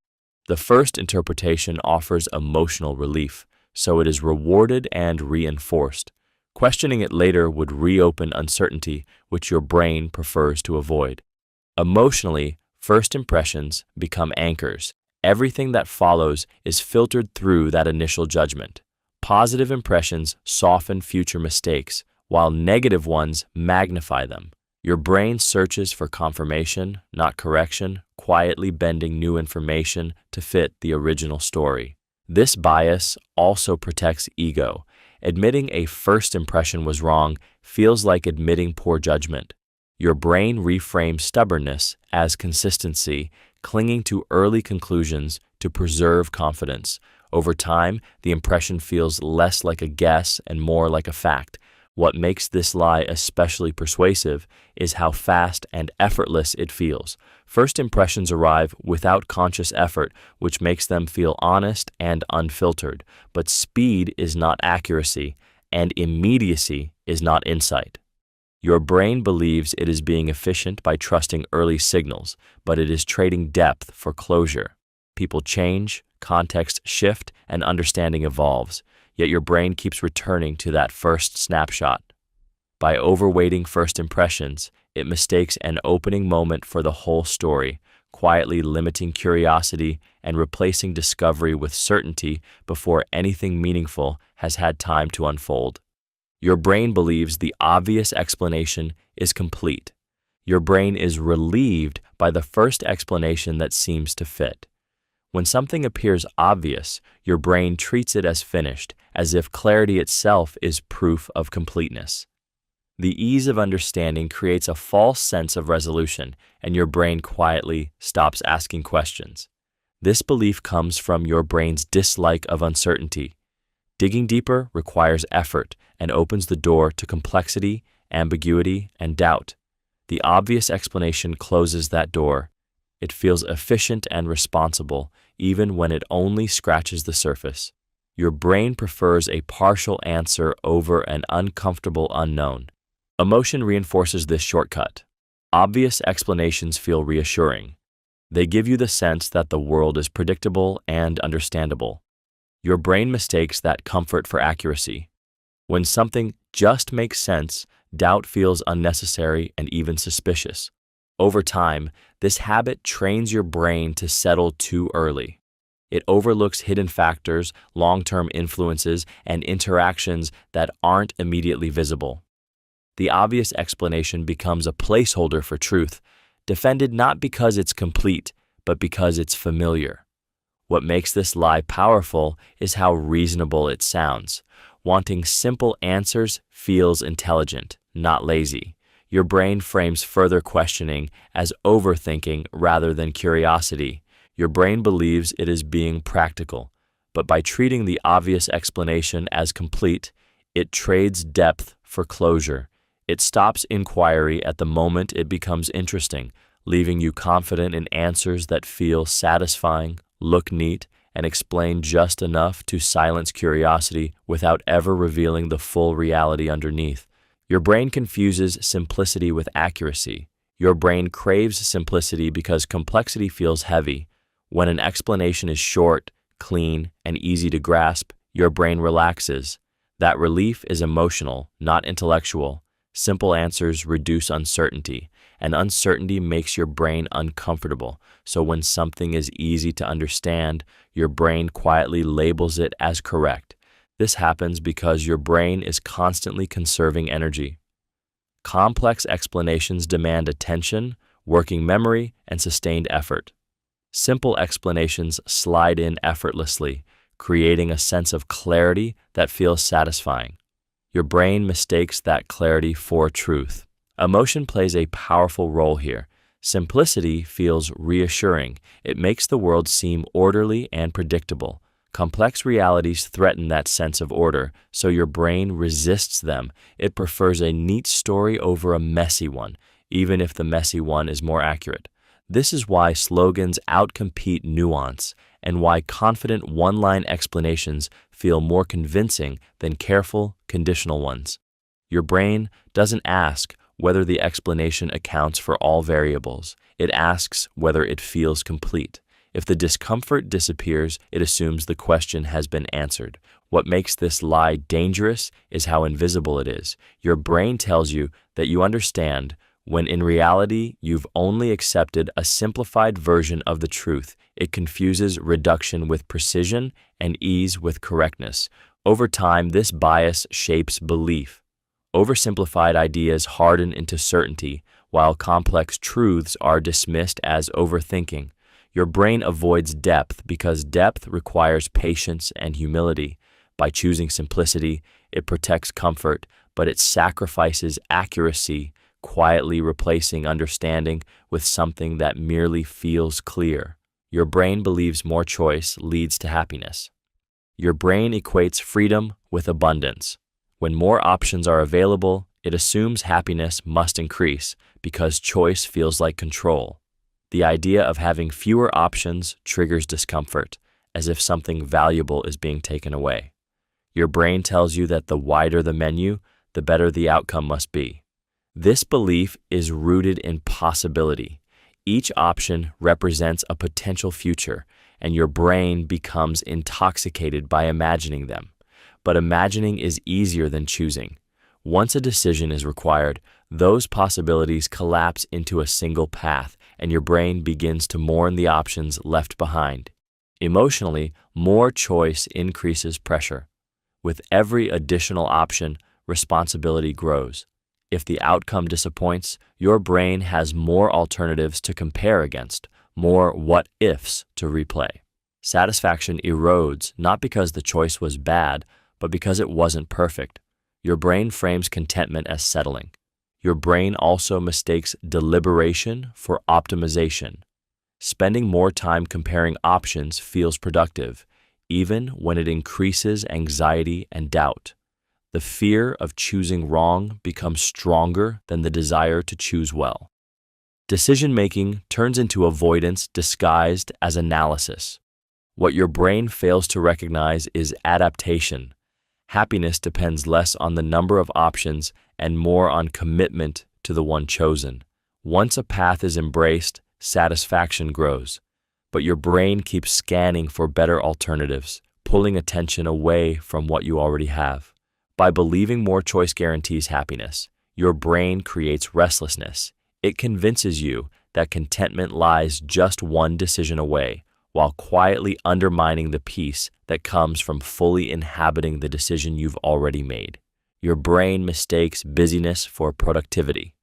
The first interpretation offers emotional relief, so it is rewarded and reinforced. Questioning it later would reopen uncertainty, which your brain prefers to avoid. Emotionally, first impressions become anchors. Everything that follows is filtered through that initial judgment. Positive impressions soften future mistakes, while negative ones magnify them. Your brain searches for confirmation, not correction, quietly bending new information to fit the original story. This bias also protects ego. Admitting a first impression was wrong feels like admitting poor judgment. Your brain reframes stubbornness as consistency, clinging to early conclusions to preserve confidence. Over time, the impression feels less like a guess and more like a fact. What makes this lie especially persuasive is how fast and effortless it feels. First impressions arrive without conscious effort, which makes them feel honest and unfiltered. But speed is not accuracy, and immediacy is not insight. Your brain believes it is being efficient by trusting early signals, but it is trading depth for closure. People change, context shift, and understanding evolves. Yet your brain keeps returning to that first snapshot. By overweighting first impressions, it mistakes an opening moment for the whole story, quietly limiting curiosity and replacing discovery with certainty before anything meaningful has had time to unfold. Your brain believes the obvious explanation is complete. Your brain is relieved by the first explanation that seems to fit. When something appears obvious, your brain treats it as finished, as if clarity itself is proof of completeness. The ease of understanding creates a false sense of resolution, and your brain quietly stops asking questions. This belief comes from your brain's dislike of uncertainty. Digging deeper requires effort and opens the door to complexity, ambiguity, and doubt. The obvious explanation closes that door. It feels efficient and responsible, even when it only scratches the surface. Your brain prefers a partial answer over an uncomfortable unknown. Emotion reinforces this shortcut. Obvious explanations feel reassuring. They give you the sense that the world is predictable and understandable. Your brain mistakes that comfort for accuracy. When something just makes sense, doubt feels unnecessary and even suspicious. Over time, this habit trains your brain to settle too early. It overlooks hidden factors, long-term influences, and interactions that aren't immediately visible. The obvious explanation becomes a placeholder for truth, defended not because it's complete, but because it's familiar. What makes this lie powerful is how reasonable it sounds. Wanting simple answers feels intelligent, not lazy. Your brain frames further questioning as overthinking rather than curiosity. Your brain believes it is being practical, but by treating the obvious explanation as complete, it trades depth for closure. It stops inquiry at the moment it becomes interesting, leaving you confident in answers that feel satisfying, look neat, and explain just enough to silence curiosity without ever revealing the full reality underneath. Your brain confuses simplicity with accuracy. Your brain craves simplicity because complexity feels heavy. When an explanation is short, clean, and easy to grasp, your brain relaxes. That relief is emotional, not intellectual. Simple answers reduce uncertainty, and uncertainty makes your brain uncomfortable. So when something is easy to understand, your brain quietly labels it as correct. This happens because your brain is constantly conserving energy. Complex explanations demand attention, working memory, and sustained effort. Simple explanations slide in effortlessly, creating a sense of clarity that feels satisfying. Your brain mistakes that clarity for truth. Emotion plays a powerful role here. Simplicity feels reassuring. It makes the world seem orderly and predictable. Complex realities threaten that sense of order, so your brain resists them. It prefers a neat story over a messy one, even if the messy one is more accurate. This is why slogans outcompete nuance, and why confident one-line explanations feel more convincing than careful, conditional ones. Your brain doesn't ask whether the explanation accounts for all variables. It asks whether it feels complete. If the discomfort disappears, it assumes the question has been answered. What makes this lie dangerous is how invisible it is. Your brain tells you that you understand, when in reality, you've only accepted a simplified version of the truth. It confuses reduction with precision and ease with correctness. Over time, this bias shapes belief. Oversimplified ideas harden into certainty, while complex truths are dismissed as overthinking. Your brain avoids depth because depth requires patience and humility. By choosing simplicity, it protects comfort, but it sacrifices accuracy, quietly replacing understanding with something that merely feels clear. Your brain believes more choice leads to happiness. Your brain equates freedom with abundance. When more options are available, it assumes happiness must increase because choice feels like control. The idea of having fewer options triggers discomfort, as if something valuable is being taken away. Your brain tells you that the wider the menu, the better the outcome must be. This belief is rooted in possibility. Each option represents a potential future, and your brain becomes intoxicated by imagining them. But imagining is easier than choosing. Once a decision is required, those possibilities collapse into a single path, and your brain begins to mourn the options left behind. Emotionally, more choice increases pressure. With every additional option, responsibility grows. If the outcome disappoints, your brain has more alternatives to compare against, more what-ifs to replay. Satisfaction erodes not because the choice was bad, but because it wasn't perfect. Your brain frames contentment as settling. Your brain also mistakes deliberation for optimization. Spending more time comparing options feels productive, even when it increases anxiety and doubt. The fear of choosing wrong becomes stronger than the desire to choose well. Decision-making turns into avoidance disguised as analysis. What your brain fails to recognize is adaptation. Happiness depends less on the number of options and more on commitment to the one chosen. Once a path is embraced, satisfaction grows. But your brain keeps scanning for better alternatives, pulling attention away from what you already have. By believing more choice guarantees happiness, your brain creates restlessness. It convinces you that contentment lies just one decision away, while quietly undermining the peace that comes from fully inhabiting the decision you've already made. Your brain mistakes busyness for productivity.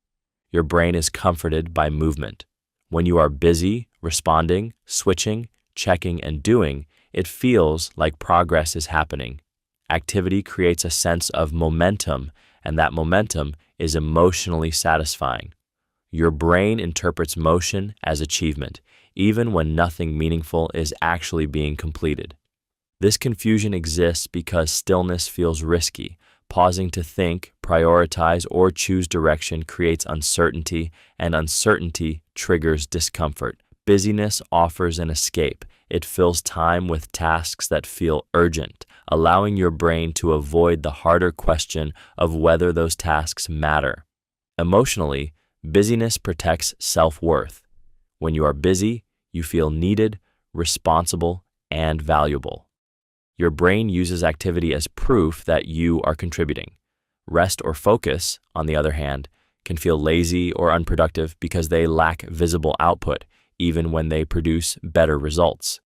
Your brain is comforted by movement. When you are busy, responding, switching, checking, and doing, it feels like progress is happening. Activity creates a sense of momentum, and that momentum is emotionally satisfying. Your brain interprets motion as achievement, even when nothing meaningful is actually being completed. This confusion exists because stillness feels risky. Pausing to think, prioritize, or choose direction creates uncertainty, and uncertainty triggers discomfort. Busyness offers an escape. It fills time with tasks that feel urgent, allowing your brain to avoid the harder question of whether those tasks matter. Emotionally, busyness protects self-worth. When you are busy, you feel needed, responsible, and valuable. Your brain uses activity as proof that you are contributing. Rest or focus, on the other hand, can feel lazy or unproductive because they lack visible output, even when they produce better results.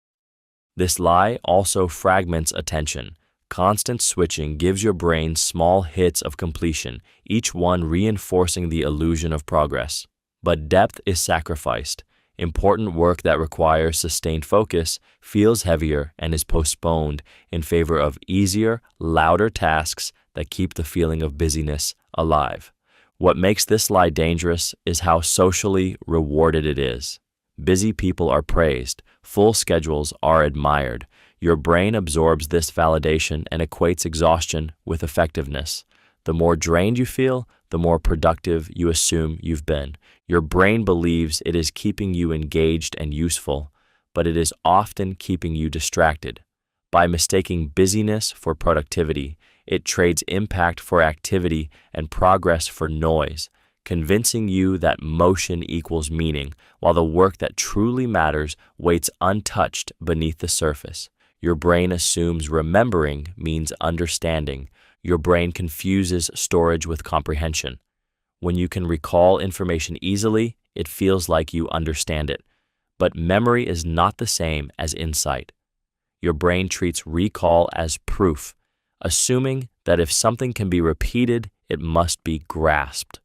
This lie also fragments attention. Constant switching gives your brain small hits of completion, each one reinforcing the illusion of progress. But depth is sacrificed. Important work that requires sustained focus feels heavier and is postponed in favor of easier, louder tasks that keep the feeling of busyness alive. What makes this lie dangerous is how socially rewarded it is. Busy people are praised, full schedules are admired. Your brain absorbs this validation and equates exhaustion with effectiveness. The more drained you feel, the more productive you assume you've been. Your brain believes it is keeping you engaged and useful, but it is often keeping you distracted. By mistaking busyness for productivity, it trades impact for activity and progress for noise, convincing you that motion equals meaning, while the work that truly matters waits untouched beneath the surface. Your brain assumes remembering means understanding. Your brain confuses storage with comprehension. When you can recall information easily, it feels like you understand it. But memory is not the same as insight. Your brain treats recall as proof, assuming that if something can be repeated, it must be grasped.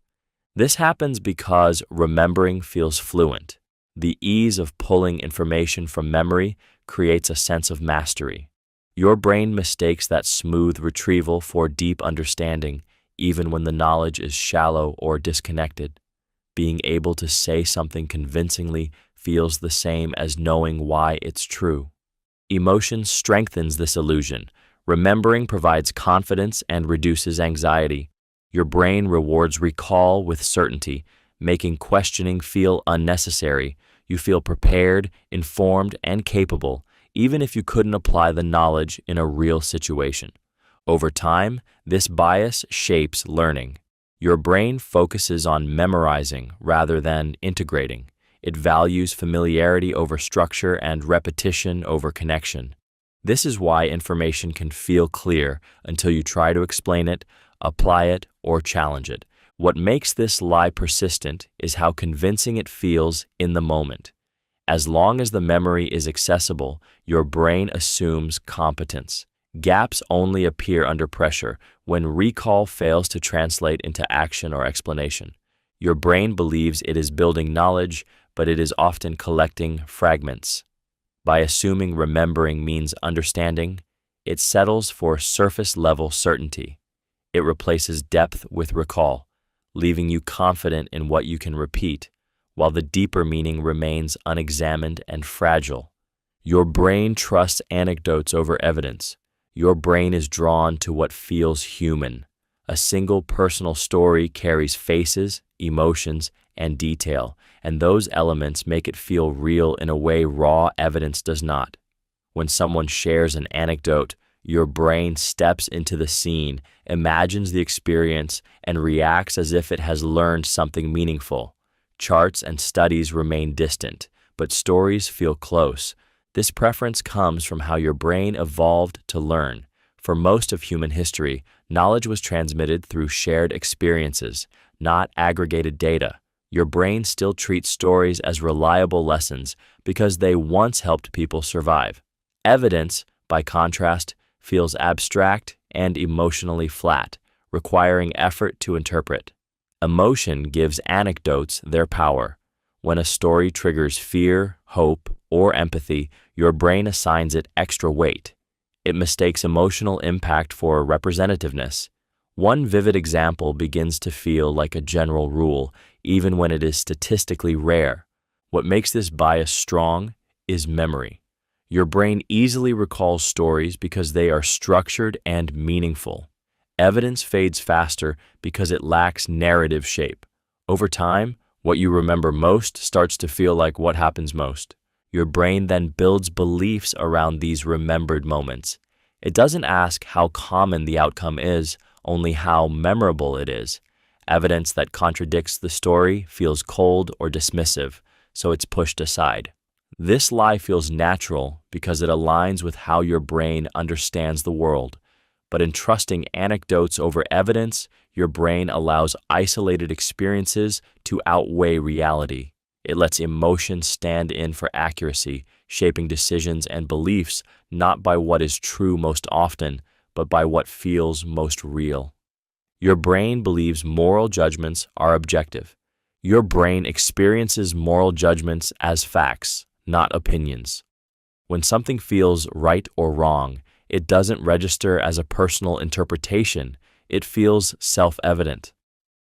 This happens because remembering feels fluent. The ease of pulling information from memory creates a sense of mastery. Your brain mistakes that smooth retrieval for deep understanding, even when the knowledge is shallow or disconnected. Being able to say something convincingly feels the same as knowing why it's true. Emotion strengthens this illusion. Remembering provides confidence and reduces anxiety. Your brain rewards recall with certainty, making questioning feel unnecessary. You feel prepared, informed, and capable, even if you couldn't apply the knowledge in a real situation. Over time, this bias shapes learning. Your brain focuses on memorizing rather than integrating. It values familiarity over structure and repetition over connection. This is why information can feel clear until you try to explain it, apply it, or challenge it. What makes this lie persistent is how convincing it feels in the moment. As long as the memory is accessible, your brain assumes competence. Gaps only appear under pressure when recall fails to translate into action or explanation. Your brain believes it is building knowledge, but it is often collecting fragments. By assuming remembering means understanding, it settles for surface-level certainty. It replaces depth with recall, leaving you confident in what you can repeat, while the deeper meaning remains unexamined and fragile. Your brain trusts anecdotes over evidence. Your brain is drawn to what feels human. A single personal story carries faces, emotions, and detail, and those elements make it feel real in a way raw evidence does not. When someone shares an anecdote, your brain steps into the scene, imagines the experience, and reacts as if it has learned something meaningful. Charts and studies remain distant, but stories feel close. This preference comes from how your brain evolved to learn. For most of human history, knowledge was transmitted through shared experiences, not aggregated data. Your brain still treats stories as reliable lessons because they once helped people survive. Evidence, by contrast, feels abstract and emotionally flat, requiring effort to interpret. Emotion gives anecdotes their power. When a story triggers fear, hope, or empathy, your brain assigns it extra weight. It mistakes emotional impact for representativeness. One vivid example begins to feel like a general rule, even when it is statistically rare. What makes this bias strong is memory. Your brain easily recalls stories because they are structured and meaningful. Evidence fades faster because it lacks narrative shape. Over time, what you remember most starts to feel like what happens most. Your brain then builds beliefs around these remembered moments. It doesn't ask how common the outcome is, only how memorable it is. Evidence that contradicts the story feels cold or dismissive, so it's pushed aside. This lie feels natural because it aligns with how your brain understands the world. But in trusting anecdotes over evidence, your brain allows isolated experiences to outweigh reality. It lets emotion stand in for accuracy, shaping decisions and beliefs not by what is true most often, but by what feels most real. Your brain believes moral judgments are objective. Your brain experiences moral judgments as facts, not opinions. When something feels right or wrong, it doesn't register as a personal interpretation, it feels self-evident.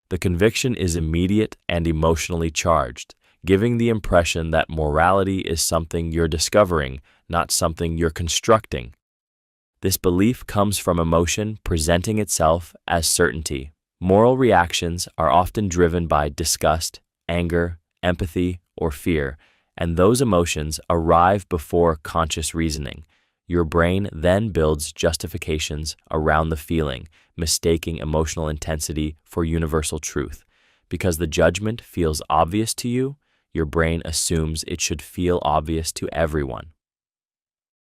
The conviction is immediate and emotionally charged, giving the impression that morality is something you're discovering, not something you're constructing. This belief comes from emotion presenting itself as certainty. Moral reactions are often driven by disgust, anger, empathy, or fear, and those emotions arrive before conscious reasoning. Your brain then builds justifications around the feeling, mistaking emotional intensity for universal truth. Because the judgment feels obvious to you, your brain assumes it should feel obvious to everyone.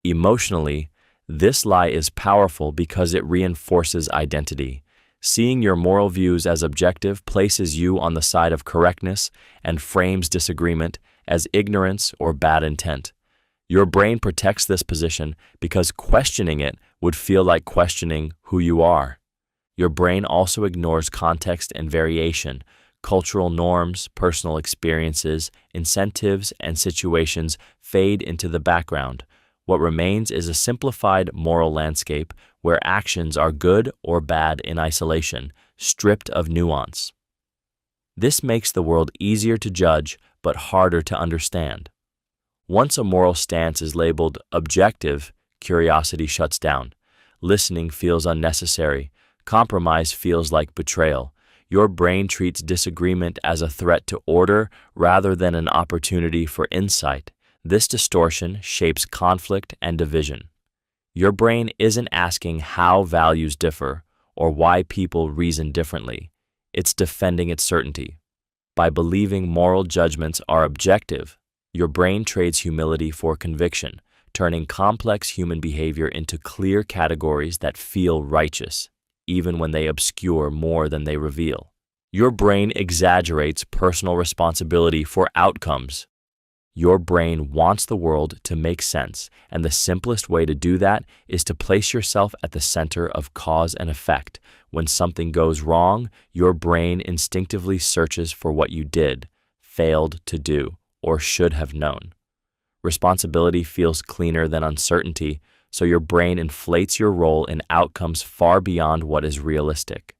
Emotionally, this lie is powerful because it reinforces identity. Seeing your moral views as objective places you on the side of correctness and frames disagreement as ignorance or bad intent. Your brain protects this position because questioning it would feel like questioning who you are. Your brain also ignores context and variation. Cultural norms, personal experiences, incentives, and situations fade into the background. What remains is a simplified moral landscape where actions are good or bad in isolation, stripped of nuance. This makes the world easier to judge but harder to understand. Once a moral stance is labeled objective, curiosity shuts down. Listening feels unnecessary. Compromise feels like betrayal. Your brain treats disagreement as a threat to order rather than an opportunity for insight. This distortion shapes conflict and division. Your brain isn't asking how values differ or why people reason differently. It's defending its certainty. By believing moral judgments are objective, your brain trades humility for conviction, turning complex human behavior into clear categories that feel righteous, even when they obscure more than they reveal. Your brain exaggerates personal responsibility for outcomes. Your brain wants the world to make sense, and the simplest way to do that is to place yourself at the center of cause and effect. When something goes wrong, your brain instinctively searches for what you did, failed to do, or should have known. Responsibility feels cleaner than uncertainty, so your brain inflates your role in outcomes far beyond what is realistic.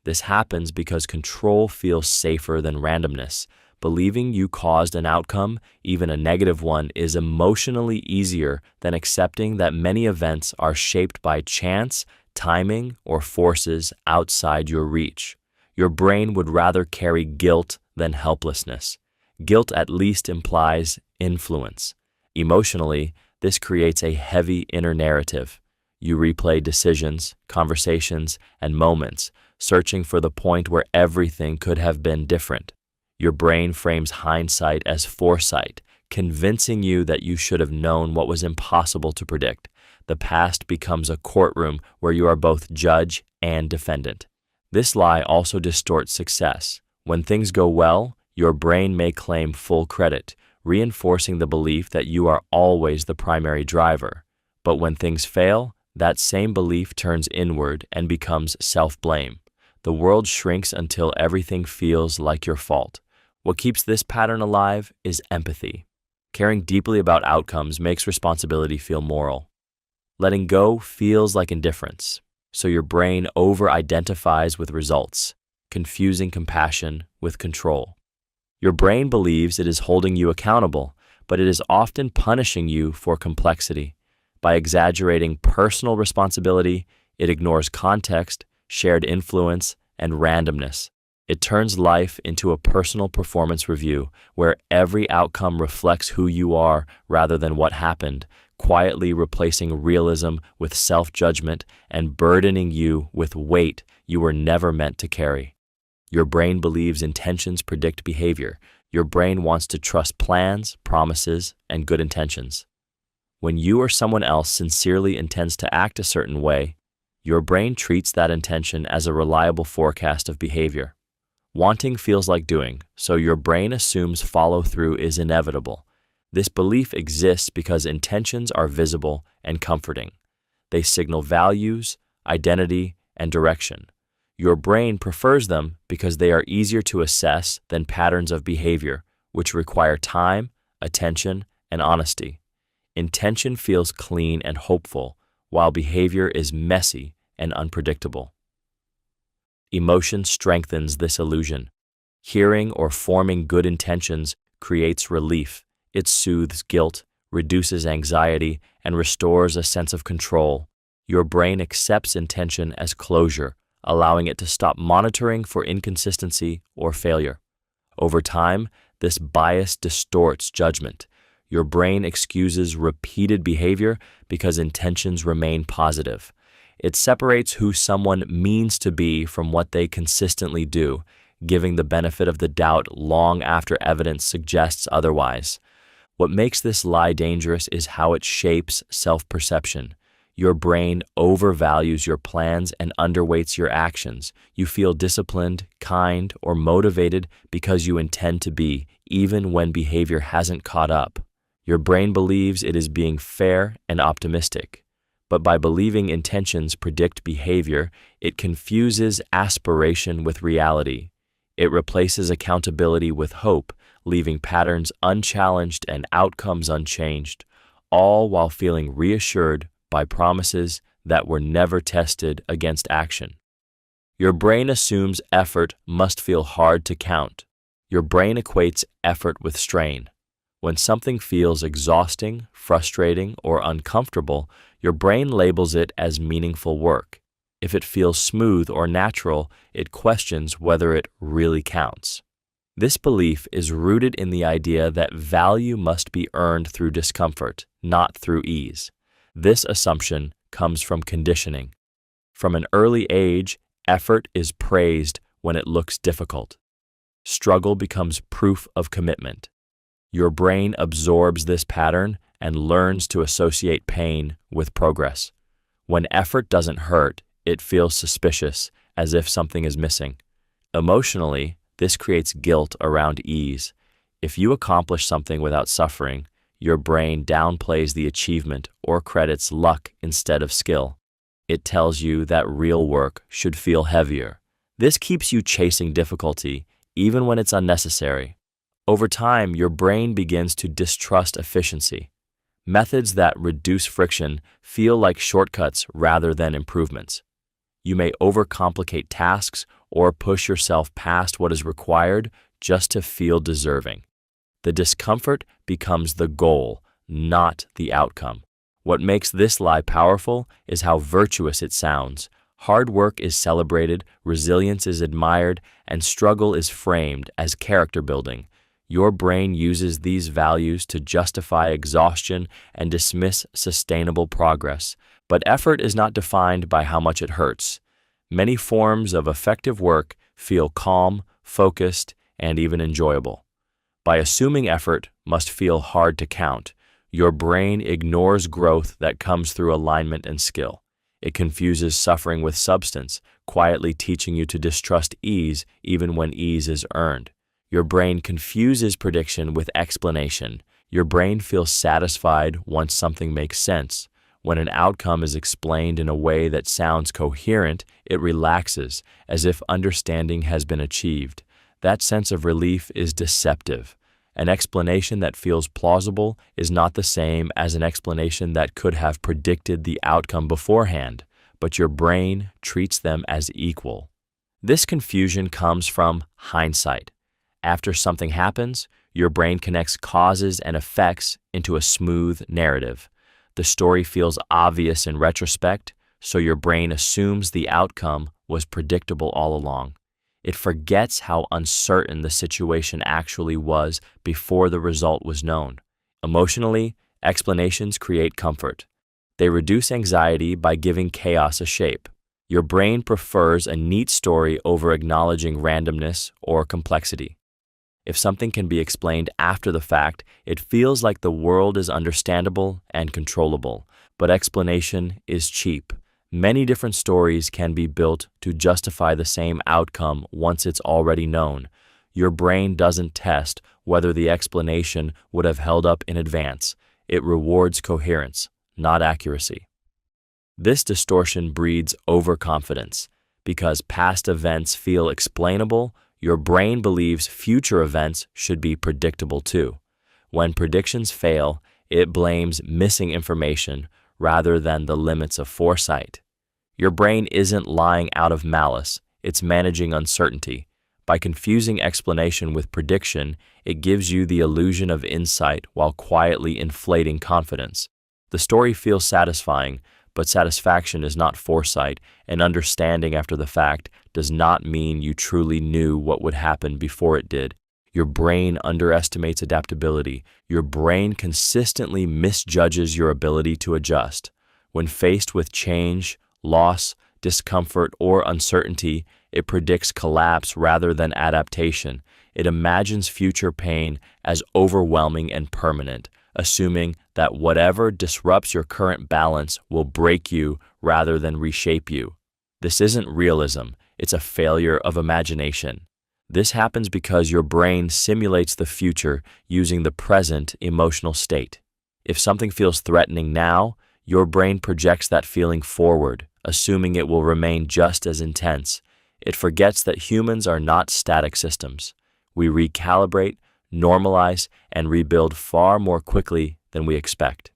This happens because control feels safer than randomness. Believing you caused an outcome, even a negative one, is emotionally easier than accepting that many events are shaped by chance, timing, or forces outside your reach. Your brain would rather carry guilt than helplessness. Guilt at least implies influence. Emotionally, this creates a heavy inner narrative. You replay decisions, conversations, and moments, searching for the point where everything could have been different. Your brain frames hindsight as foresight, convincing you that you should have known what was impossible to predict. The past becomes a courtroom where you are both judge and defendant. This lie also distorts success. When things go well, your brain may claim full credit, reinforcing the belief that you are always the primary driver. But when things fail, that same belief turns inward and becomes self-blame. The world shrinks until everything feels like your fault. What keeps this pattern alive is empathy. Caring deeply about outcomes makes responsibility feel moral. Letting go feels like indifference, so your brain over-identifies with results, confusing compassion with control. Your brain believes it is holding you accountable, but it is often punishing you for complexity. By exaggerating personal responsibility, it ignores context, shared influence, and randomness. It turns life into a personal performance review where every outcome reflects who you are rather than what happened, quietly replacing realism with self-judgment and burdening you with weight you were never meant to carry. Your brain believes intentions predict behavior. Your brain wants to trust plans, promises, and good intentions. When you or someone else sincerely intends to act a certain way, your brain treats that intention as a reliable forecast of behavior. Wanting feels like doing, so your brain assumes follow-through is inevitable. This belief exists because intentions are visible and comforting. They signal values, identity, and direction. Your brain prefers them because they are easier to assess than patterns of behavior, which require time, attention, and honesty. Intention feels clean and hopeful, while behavior is messy and unpredictable. Emotion strengthens this illusion. Hearing or forming good intentions creates relief. It soothes guilt, reduces anxiety, and restores a sense of control. Your brain accepts intention as closure, allowing it to stop monitoring for inconsistency or failure. Over time, this bias distorts judgment. Your brain excuses repeated behavior because intentions remain positive. It separates who someone means to be from what they consistently do, giving the benefit of the doubt long after evidence suggests otherwise. What makes this lie dangerous is how it shapes self-perception. Your brain overvalues your plans and underweights your actions. You feel disciplined, kind, or motivated because you intend to be, even when behavior hasn't caught up. Your brain believes it is being fair and optimistic. But by believing intentions predict behavior, it confuses aspiration with reality. It replaces accountability with hope, leaving patterns unchallenged and outcomes unchanged, all while feeling reassured by promises that were never tested against action. Your brain assumes effort must feel hard to count. Your brain equates effort with strain. When something feels exhausting, frustrating, or uncomfortable, your brain labels it as meaningful work. If it feels smooth or natural, it questions whether it really counts. This belief is rooted in the idea that value must be earned through discomfort, not through ease. This assumption comes from conditioning. From an early age, effort is praised when it looks difficult. Struggle becomes proof of commitment. Your brain absorbs this pattern and learns to associate pain with progress. When effort doesn't hurt, it feels suspicious, as if something is missing. Emotionally, this creates guilt around ease. If you accomplish something without suffering, your brain downplays the achievement or credits luck instead of skill. It tells you that real work should feel heavier. This keeps you chasing difficulty, even when it's unnecessary. Over time, your brain begins to distrust efficiency. Methods that reduce friction feel like shortcuts rather than improvements. You may overcomplicate tasks or push yourself past what is required just to feel deserving. The discomfort becomes the goal, not the outcome. What makes this lie powerful is how virtuous it sounds. Hard work is celebrated, resilience is admired, and struggle is framed as character building. Your brain uses these values to justify exhaustion and dismiss sustainable progress. But effort is not defined by how much it hurts. Many forms of effective work feel calm, focused, and even enjoyable. By assuming effort must feel hard to count, your brain ignores growth that comes through alignment and skill. It confuses suffering with substance, quietly teaching you to distrust ease even when ease is earned. Your brain confuses prediction with explanation. Your brain feels satisfied once something makes sense. When an outcome is explained in a way that sounds coherent, it relaxes, as if understanding has been achieved. That sense of relief is deceptive. An explanation that feels plausible is not the same as an explanation that could have predicted the outcome beforehand, but your brain treats them as equal. This confusion comes from hindsight. After something happens, your brain connects causes and effects into a smooth narrative. The story feels obvious in retrospect, so your brain assumes the outcome was predictable all along. It forgets how uncertain the situation actually was before the result was known. Emotionally, explanations create comfort. They reduce anxiety by giving chaos a shape. Your brain prefers a neat story over acknowledging randomness or complexity. If something can be explained after the fact, it feels like the world is understandable and controllable, but explanation is cheap. Many different stories can be built to justify the same outcome once it's already known. Your brain doesn't test whether the explanation would have held up in advance. It rewards coherence, not accuracy. This distortion breeds overconfidence. Because past events feel explainable, your brain believes future events should be predictable too. When predictions fail, it blames missing information rather than the limits of foresight. Your brain isn't lying out of malice, it's managing uncertainty. By confusing explanation with prediction, it gives you the illusion of insight while quietly inflating confidence. The story feels satisfying, but satisfaction is not foresight, and understanding after the fact does not mean you truly knew what would happen before it did. Your brain underestimates adaptability. Your brain consistently misjudges your ability to adjust. When faced with change, loss, discomfort, or uncertainty, it predicts collapse rather than adaptation. It imagines future pain as overwhelming and permanent, assuming that whatever disrupts your current balance will break you rather than reshape you. This isn't realism, it's a failure of imagination. This happens because your brain simulates the future using the present emotional state. If something feels threatening now, your brain projects that feeling forward, assuming it will remain just as intense. It forgets that humans are not static systems. We recalibrate, normalize, and rebuild far more quickly than we expect.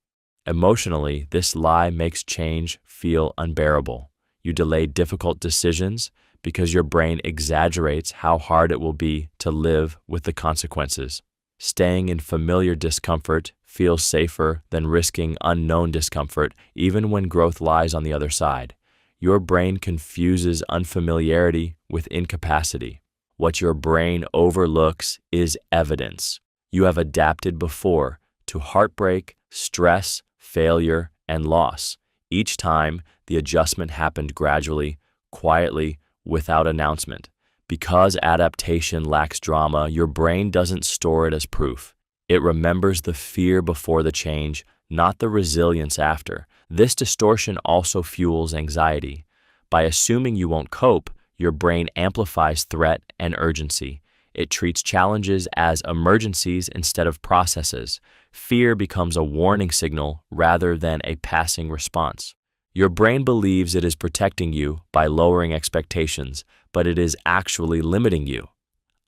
Emotionally, this lie makes change feel unbearable. You delay difficult decisions because your brain exaggerates how hard it will be to live with the consequences. Staying in familiar discomfort feels safer than risking unknown discomfort, even when growth lies on the other side. Your brain confuses unfamiliarity with incapacity. What your brain overlooks is evidence. You have adapted before to heartbreak, stress, failure, and loss. Each time, the adjustment happened gradually, quietly, without announcement. Because adaptation lacks drama, your brain doesn't store it as proof. It remembers the fear before the change, not the resilience after. This distortion also fuels anxiety. By assuming you won't cope, your brain amplifies threat and urgency. It treats challenges as emergencies instead of processes. Fear becomes a warning signal rather than a passing response. Your brain believes it is protecting you by lowering expectations, but it is actually limiting you.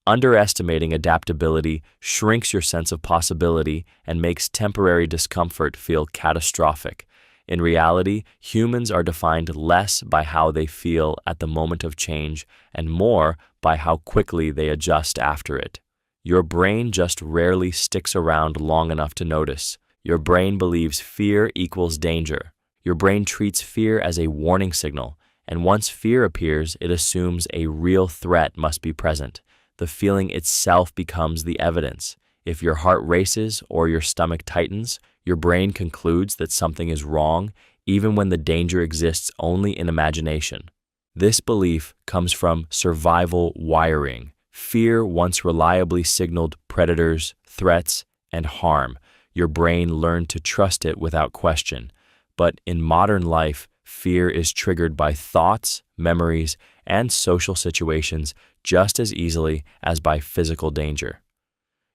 Underestimating adaptability shrinks your sense of possibility and makes temporary discomfort feel catastrophic. In reality, humans are defined less by how they feel at the moment of change and more by how quickly they adjust after it. Your brain just rarely sticks around long enough to notice. Your brain believes fear equals danger. Your brain treats fear as a warning signal, and once fear appears, it assumes a real threat must be present. The feeling itself becomes the evidence. If your heart races or your stomach tightens, your brain concludes that something is wrong, even when the danger exists only in imagination. This belief comes from survival wiring. Fear once reliably signaled predators, threats, and harm. Your brain learned to trust it without question. But in modern life, fear is triggered by thoughts, memories, and social situations just as easily as by physical danger.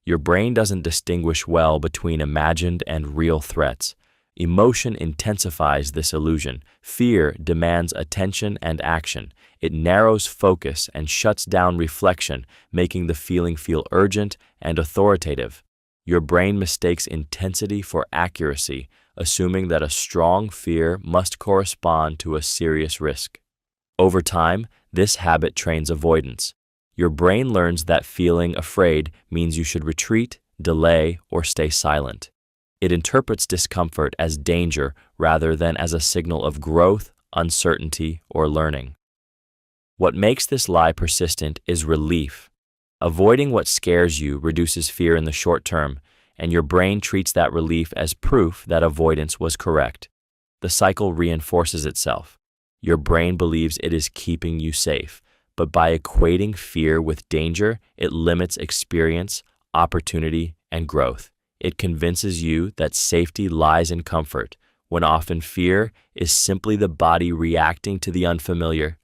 Your brain doesn't distinguish well between imagined and real threats. Emotion intensifies this illusion. Fear demands attention and action. It narrows focus and shuts down reflection, making the feeling feel urgent and authoritative. Your brain mistakes intensity for accuracy, assuming that a strong fear must correspond to a serious risk. Over time, this habit trains avoidance. Your brain learns that feeling afraid means you should retreat, delay, or stay silent. It interprets discomfort as danger rather than as a signal of growth, uncertainty, or learning. What makes this lie persistent is relief. Avoiding what scares you reduces fear in the short term, and your brain treats that relief as proof that avoidance was correct. The cycle reinforces itself. Your brain believes it is keeping you safe, but by equating fear with danger, it limits experience, opportunity, and growth. It convinces you that safety lies in comfort, when often fear is simply the body reacting to the unfamiliar,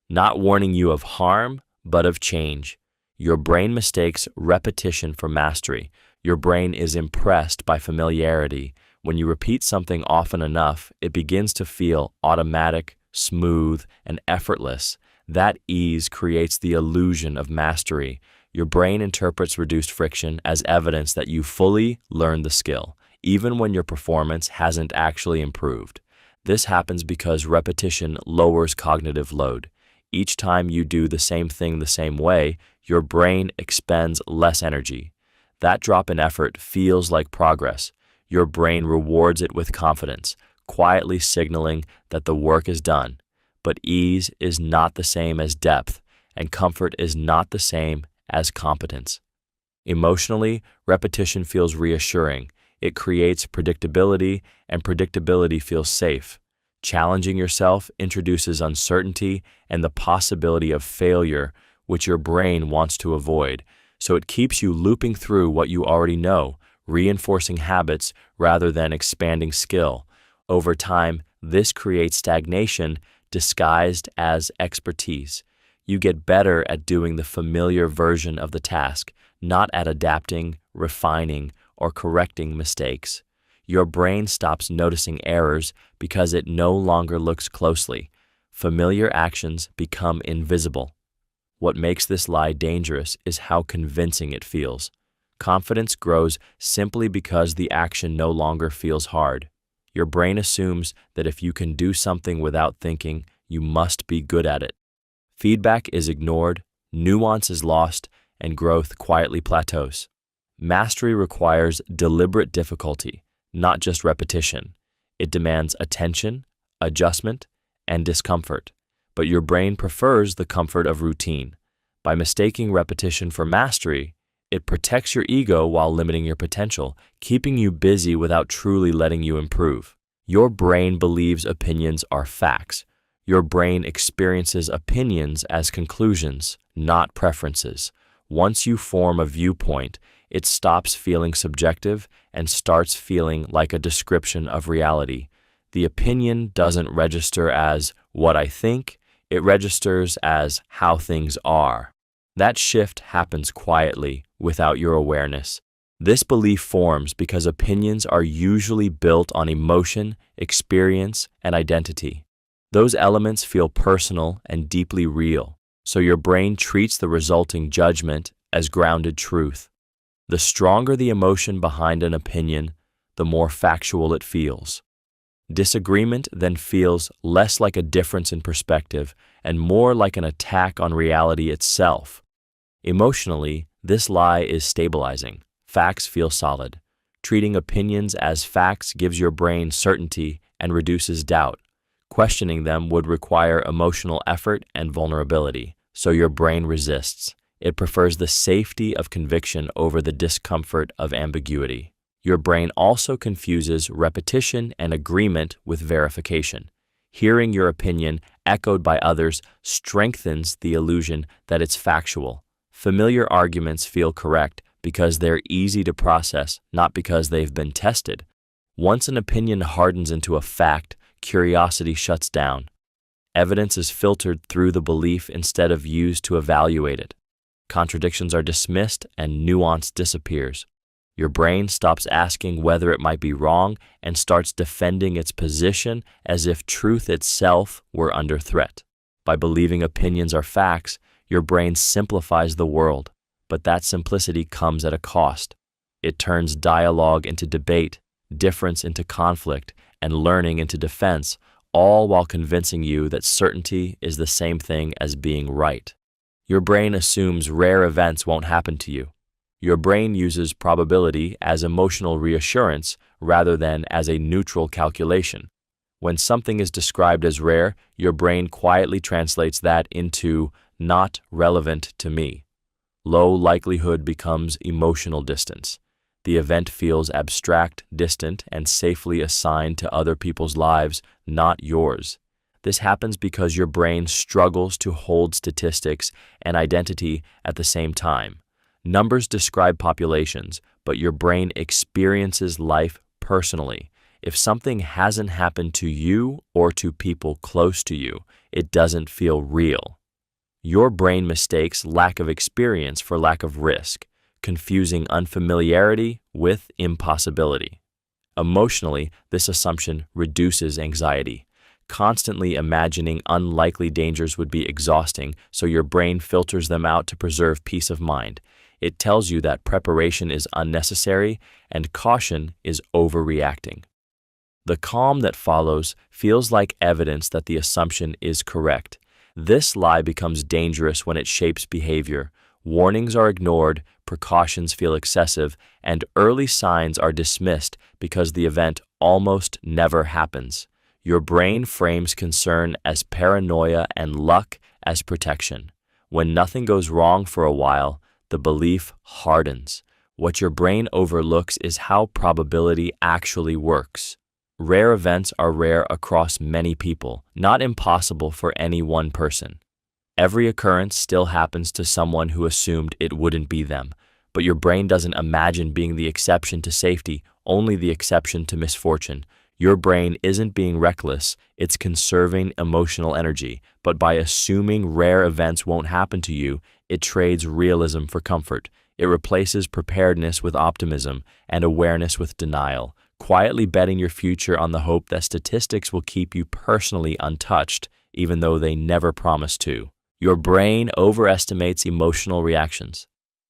not warning you of harm, but of change. Your brain mistakes repetition for mastery. Your brain is impressed by familiarity. When you repeat something often enough, it begins to feel automatic, smooth, and effortless. That ease creates the illusion of mastery. Your brain interprets reduced friction as evidence that you fully learned the skill, even when your performance hasn't actually improved. This happens because repetition lowers cognitive load. Each time you do the same thing the same way, your brain expends less energy. That drop in effort feels like progress. Your brain rewards it with confidence, quietly signaling that the work is done. But ease is not the same as depth, and comfort is not the same as competence. Emotionally, repetition feels reassuring. It creates predictability, and predictability feels safe. Challenging yourself introduces uncertainty and the possibility of failure, which your brain wants to avoid. So it keeps you looping through what you already know, reinforcing habits rather than expanding skill. Over time, this creates stagnation disguised as expertise. You get better at doing the familiar version of the task, not at adapting, refining, or correcting mistakes. Your brain stops noticing errors because it no longer looks closely. Familiar actions become invisible. What makes this lie dangerous is how convincing it feels. Confidence grows simply because the action no longer feels hard. Your brain assumes that if you can do something without thinking, you must be good at it. Feedback is ignored, nuance is lost, and growth quietly plateaus. Mastery requires deliberate difficulty, not just repetition. It demands attention, adjustment, and discomfort. But your brain prefers the comfort of routine. By mistaking repetition for mastery, it protects your ego while limiting your potential, keeping you busy without truly letting you improve. Your brain believes opinions are facts. Your brain experiences opinions as conclusions, not preferences. Once you form a viewpoint, it stops feeling subjective and starts feeling like a description of reality. The opinion doesn't register as what I think, it registers as how things are. That shift happens quietly, without your awareness. This belief forms because opinions are usually built on emotion, experience, and identity. Those elements feel personal and deeply real, so your brain treats the resulting judgment as grounded truth. The stronger the emotion behind an opinion, the more factual it feels. Disagreement then feels less like a difference in perspective and more like an attack on reality itself. Emotionally, this lie is stabilizing. Facts feel solid. Treating opinions as facts gives your brain certainty and reduces doubt. Questioning them would require emotional effort and vulnerability, so your brain resists. It prefers the safety of conviction over the discomfort of ambiguity. Your brain also confuses repetition and agreement with verification. Hearing your opinion echoed by others strengthens the illusion that it's factual. Familiar arguments feel correct because they're easy to process, not because they've been tested. Once an opinion hardens into a fact, curiosity shuts down. Evidence is filtered through the belief instead of used to evaluate it. Contradictions are dismissed and nuance disappears. Your brain stops asking whether it might be wrong and starts defending its position as if truth itself were under threat. By believing opinions are facts, your brain simplifies the world, but that simplicity comes at a cost. It turns dialogue into debate, difference into conflict, and learning into defense, all while convincing you that certainty is the same thing as being right. Your brain assumes rare events won't happen to you. Your brain uses probability as emotional reassurance rather than as a neutral calculation. When something is described as rare, your brain quietly translates that into not relevant to me. Low likelihood becomes emotional distance. The event feels abstract, distant, and safely assigned to other people's lives, not yours. This happens because your brain struggles to hold statistics and identity at the same time. Numbers describe populations, but your brain experiences life personally. If something hasn't happened to you or to people close to you, it doesn't feel real. Your brain mistakes lack of experience for lack of risk, confusing unfamiliarity with impossibility. Emotionally, this assumption reduces anxiety. Constantly imagining unlikely dangers would be exhausting, so your brain filters them out to preserve peace of mind. It tells you that preparation is unnecessary and caution is overreacting. The calm that follows feels like evidence that the assumption is correct. This lie becomes dangerous when it shapes behavior. Warnings are ignored, precautions feel excessive, and early signs are dismissed because the event almost never happens. Your brain frames concern as paranoia and luck as protection. When nothing goes wrong for a while, the belief hardens. What your brain overlooks is how probability actually works. Rare events are rare across many people, not impossible for any one person. Every occurrence still happens to someone who assumed it wouldn't be them, but your brain doesn't imagine being the exception to safety, only the exception to misfortune. Your brain isn't being reckless, it's conserving emotional energy, but by assuming rare events won't happen to you, it trades realism for comfort. It replaces preparedness with optimism and awareness with denial, quietly betting your future on the hope that statistics will keep you personally untouched, even though they never promise to. Your brain overestimates emotional reactions.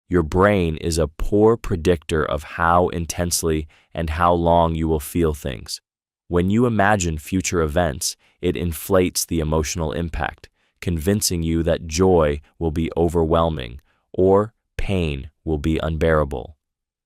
Your brain is a poor predictor of how intensely and how long you will feel things. When you imagine future events, it inflates the emotional impact, convincing you that joy will be overwhelming or pain will be unbearable.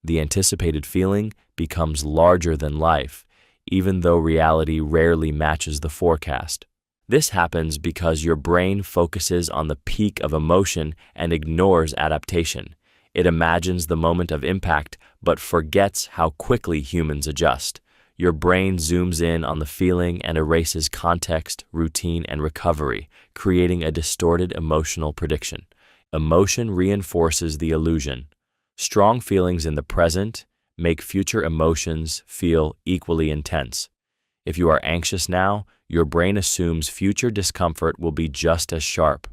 The anticipated feeling becomes larger than life, even though reality rarely matches the forecast. This happens because your brain focuses on the peak of emotion and ignores adaptation. It imagines the moment of impact, but forgets how quickly humans adjust. Your brain zooms in on the feeling and erases context, routine, and recovery, creating a distorted emotional prediction. Emotion reinforces the illusion. Strong feelings in the present make future emotions feel equally intense. If you are anxious now, your brain assumes future discomfort will be just as sharp.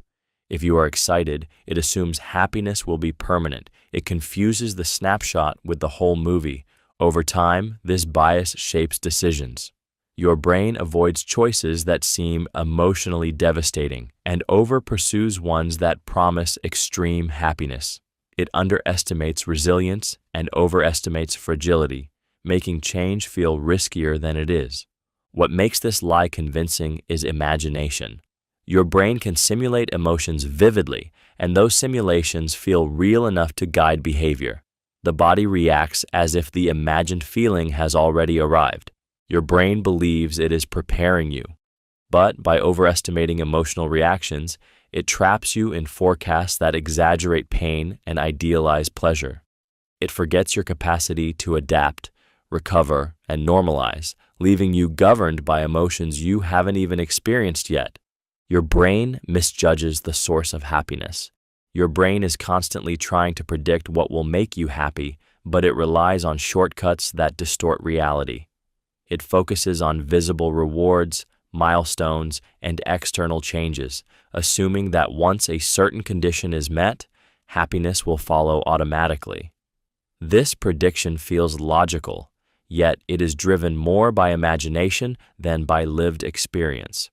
If you are excited, it assumes happiness will be permanent. It confuses the snapshot with the whole movie. Over time, this bias shapes decisions. Your brain avoids choices that seem emotionally devastating and over-pursues ones that promise extreme happiness. It underestimates resilience and overestimates fragility, making change feel riskier than it is. What makes this lie convincing is imagination. Your brain can simulate emotions vividly, and those simulations feel real enough to guide behavior. The body reacts as if the imagined feeling has already arrived. Your brain believes it is preparing you. But by overestimating emotional reactions, it traps you in forecasts that exaggerate pain and idealize pleasure. It forgets your capacity to adapt, recover, and normalize, leaving you governed by emotions you haven't even experienced yet. Your brain misjudges the source of happiness. Your brain is constantly trying to predict what will make you happy, but it relies on shortcuts that distort reality. It focuses on visible rewards, milestones, and external changes, assuming that once a certain condition is met, happiness will follow automatically. This prediction feels logical, yet it is driven more by imagination than by lived experience.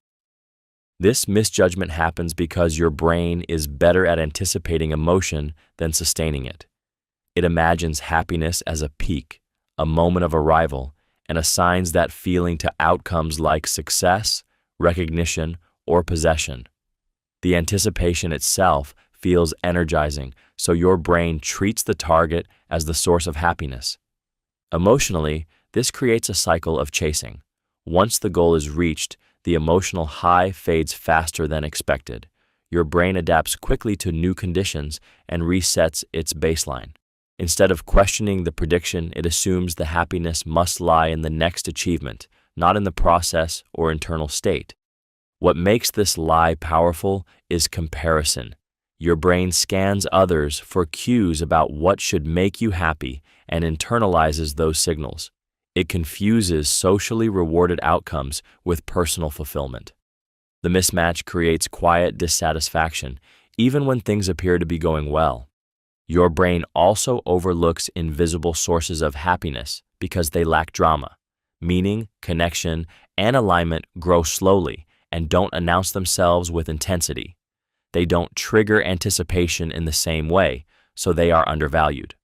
This misjudgment happens because your brain is better at anticipating emotion than sustaining it. It imagines happiness as a peak, a moment of arrival, and assigns that feeling to outcomes like success, recognition, or possession. The anticipation itself feels energizing, so your brain treats the target as the source of happiness. Emotionally, this creates a cycle of chasing. Once the goal is reached, the emotional high fades faster than expected. Your brain adapts quickly to new conditions and resets its baseline. Instead of questioning the prediction, it assumes the happiness must lie in the next achievement, not in the process or internal state. What makes this lie powerful is comparison. Your brain scans others for cues about what should make you happy and internalizes those signals. It confuses socially rewarded outcomes with personal fulfillment. The mismatch creates quiet dissatisfaction, even when things appear to be going well. Your brain also overlooks invisible sources of happiness because they lack drama, meaning, connection, and alignment grow slowly and don't announce themselves with intensity. They don't trigger anticipation in the same way, so they are undervalued.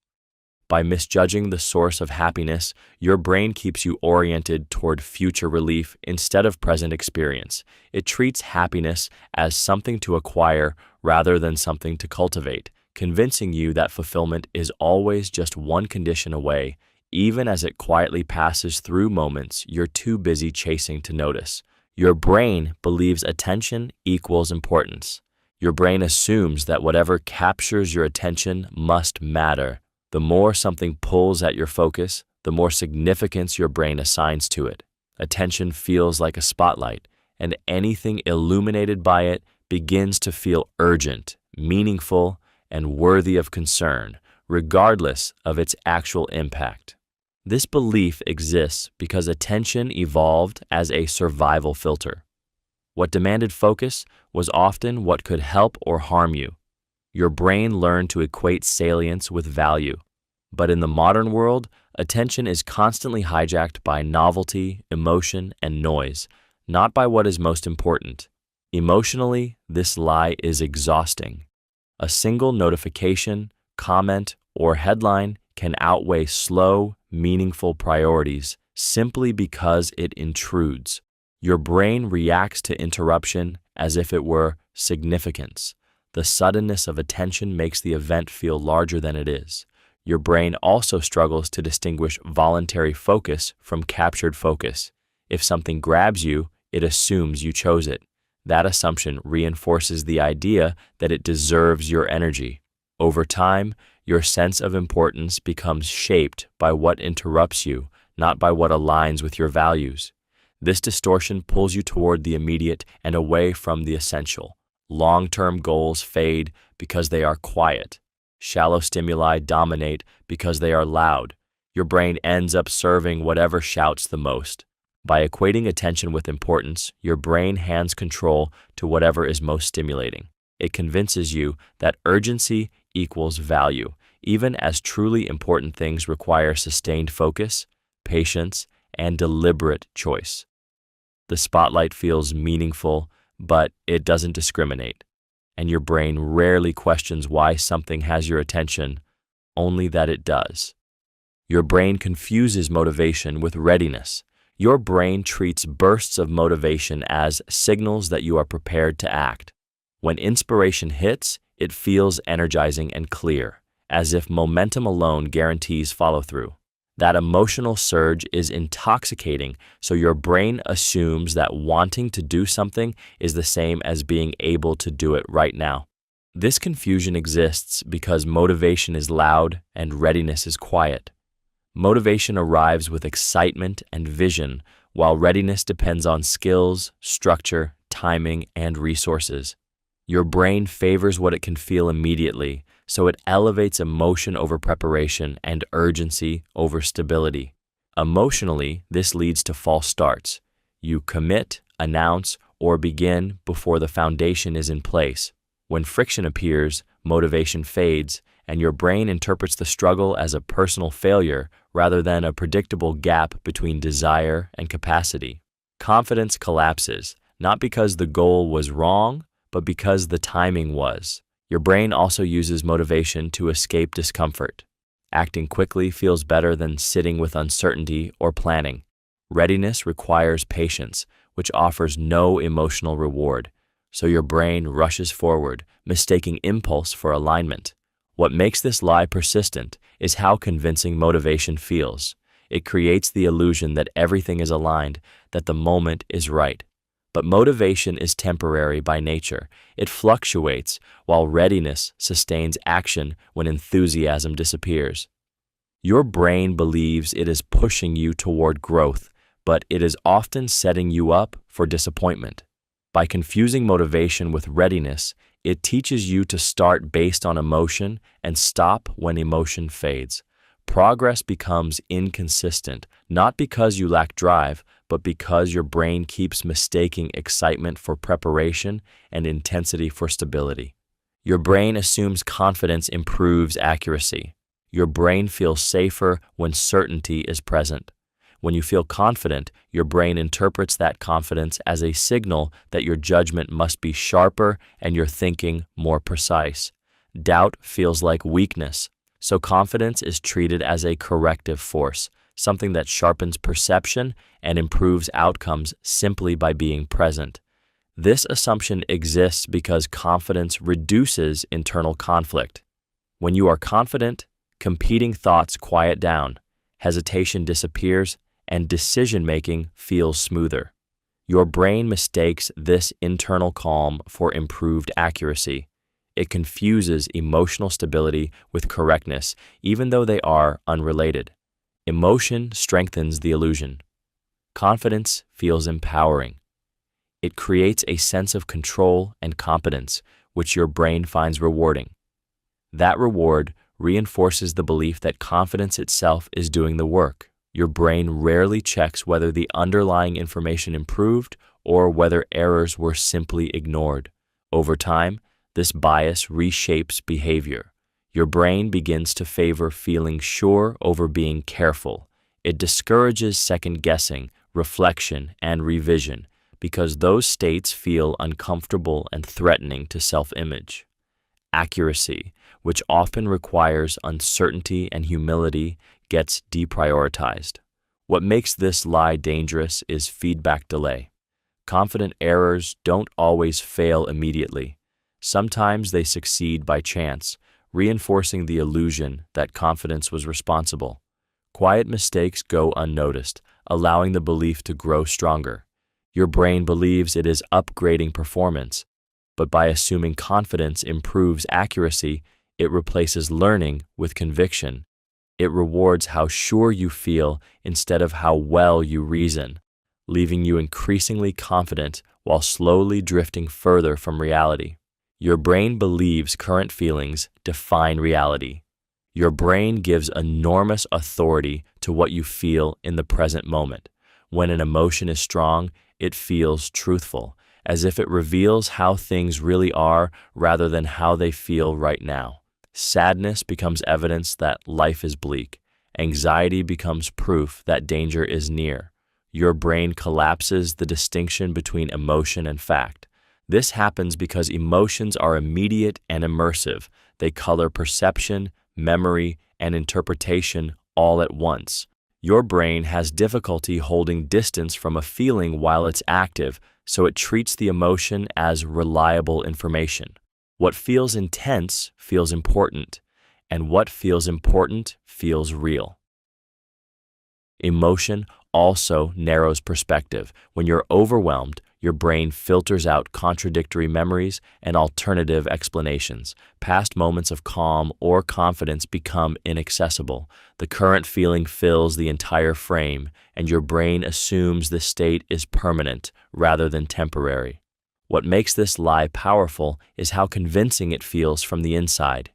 By misjudging the source of happiness, your brain keeps you oriented toward future relief instead of present experience. It treats happiness as something to acquire rather than something to cultivate, convincing you that fulfillment is always just one condition away, even as it quietly passes through moments you're too busy chasing to notice. Your brain believes attention equals importance. Your brain assumes that whatever captures your attention must matter. The more something pulls at your focus, the more significance your brain assigns to it. Attention feels like a spotlight, and anything illuminated by it begins to feel urgent, meaningful, and worthy of concern, regardless of its actual impact. This belief exists because attention evolved as a survival filter. What demanded focus was often what could help or harm you. Your brain learned to equate salience with value. But in the modern world, attention is constantly hijacked by novelty, emotion, and noise, not by what is most important. Emotionally, this lie is exhausting. A single notification, comment, or headline can outweigh slow, meaningful priorities simply because it intrudes. Your brain reacts to interruption as if it were significance. The suddenness of attention makes the event feel larger than it is. Your brain also struggles to distinguish voluntary focus from captured focus. If something grabs you, it assumes you chose it. That assumption reinforces the idea that it deserves your energy. Over time, your sense of importance becomes shaped by what interrupts you, not by what aligns with your values. This distortion pulls you toward the immediate and away from the essential. Long-term goals fade because they are quiet. Shallow stimuli dominate because they are loud. Your brain ends up serving whatever shouts the most. By equating attention with importance, your brain hands control to whatever is most stimulating. It convinces you that urgency equals value, even as truly important things require sustained focus, patience, and deliberate choice. The spotlight feels meaningful, but it doesn't discriminate, and your brain rarely questions why something has your attention, only that it does. Your brain confuses motivation with readiness. Your brain treats bursts of motivation as signals that you are prepared to act. When inspiration hits, it feels energizing and clear, as if momentum alone guarantees follow-through. That emotional surge is intoxicating, so your brain assumes that wanting to do something is the same as being able to do it right now. This confusion exists because motivation is loud and readiness is quiet. Motivation arrives with excitement and vision, while readiness depends on skills, structure, timing, and resources. Your brain favors what it can feel immediately, so it elevates emotion over preparation and urgency over stability. Emotionally, this leads to false starts. You commit, announce, or begin before the foundation is in place. When friction appears, motivation fades, and your brain interprets the struggle as a personal failure rather than a predictable gap between desire and capacity. Confidence collapses, not because the goal was wrong, but because the timing was. Your brain also uses motivation to escape discomfort. Acting quickly feels better than sitting with uncertainty or planning. Readiness requires patience, which offers no emotional reward, so your brain rushes forward, mistaking impulse for alignment. What makes this lie persistent is how convincing motivation feels. It creates the illusion that everything is aligned, that the moment is right. But motivation is temporary by nature. It fluctuates, while readiness sustains action when enthusiasm disappears. Your brain believes it is pushing you toward growth, but it is often setting you up for disappointment. By confusing motivation with readiness, it teaches you to start based on emotion and stop when emotion fades. Progress becomes inconsistent, not because you lack drive, but because your brain keeps mistaking excitement for preparation and intensity for stability. Your brain assumes confidence improves accuracy. Your brain feels safer when certainty is present. When you feel confident, your brain interprets that confidence as a signal that your judgment must be sharper and your thinking more precise. Doubt feels like weakness, so confidence is treated as a corrective force, something that sharpens perception and improves outcomes simply by being present. This assumption exists because confidence reduces internal conflict. When you are confident, competing thoughts quiet down, hesitation disappears, and decision-making feels smoother. Your brain mistakes this internal calm for improved accuracy. It confuses emotional stability with correctness, even though they are unrelated. Emotion strengthens the illusion. Confidence feels empowering. It creates a sense of control and competence, which your brain finds rewarding. That reward reinforces the belief that confidence itself is doing the work. Your brain rarely checks whether the underlying information improved or whether errors were simply ignored. Over time, this bias reshapes behavior. Your brain begins to favor feeling sure over being careful. It discourages second-guessing, reflection, and revision because those states feel uncomfortable and threatening to self-image. Accuracy, which often requires uncertainty and humility, gets deprioritized. What makes this lie dangerous is feedback delay. Confident errors don't always fail immediately. Sometimes they succeed by chance, reinforcing the illusion that confidence was responsible. Quiet mistakes go unnoticed, allowing the belief to grow stronger. Your brain believes it is upgrading performance, but by assuming confidence improves accuracy, it replaces learning with conviction. It rewards how sure you feel instead of how well you reason, leaving you increasingly confident while slowly drifting further from reality. Your brain believes current feelings define reality. Your brain gives enormous authority to what you feel in the present moment. When an emotion is strong, it feels truthful, as if it reveals how things really are rather than how they feel right now. Sadness becomes evidence that life is bleak. Anxiety becomes proof that danger is near. Your brain collapses the distinction between emotion and fact. This happens because emotions are immediate and immersive. They color perception, memory, and interpretation all at once. Your brain has difficulty holding distance from a feeling while it's active, so it treats the emotion as reliable information. What feels intense feels important, and what feels important feels real. Emotion also narrows perspective. When you're overwhelmed, your brain filters out contradictory memories and alternative explanations. Past moments of calm or confidence become inaccessible. The current feeling fills the entire frame, and your brain assumes the state is permanent rather than temporary. What makes this lie powerful is how convincing it feels from the inside.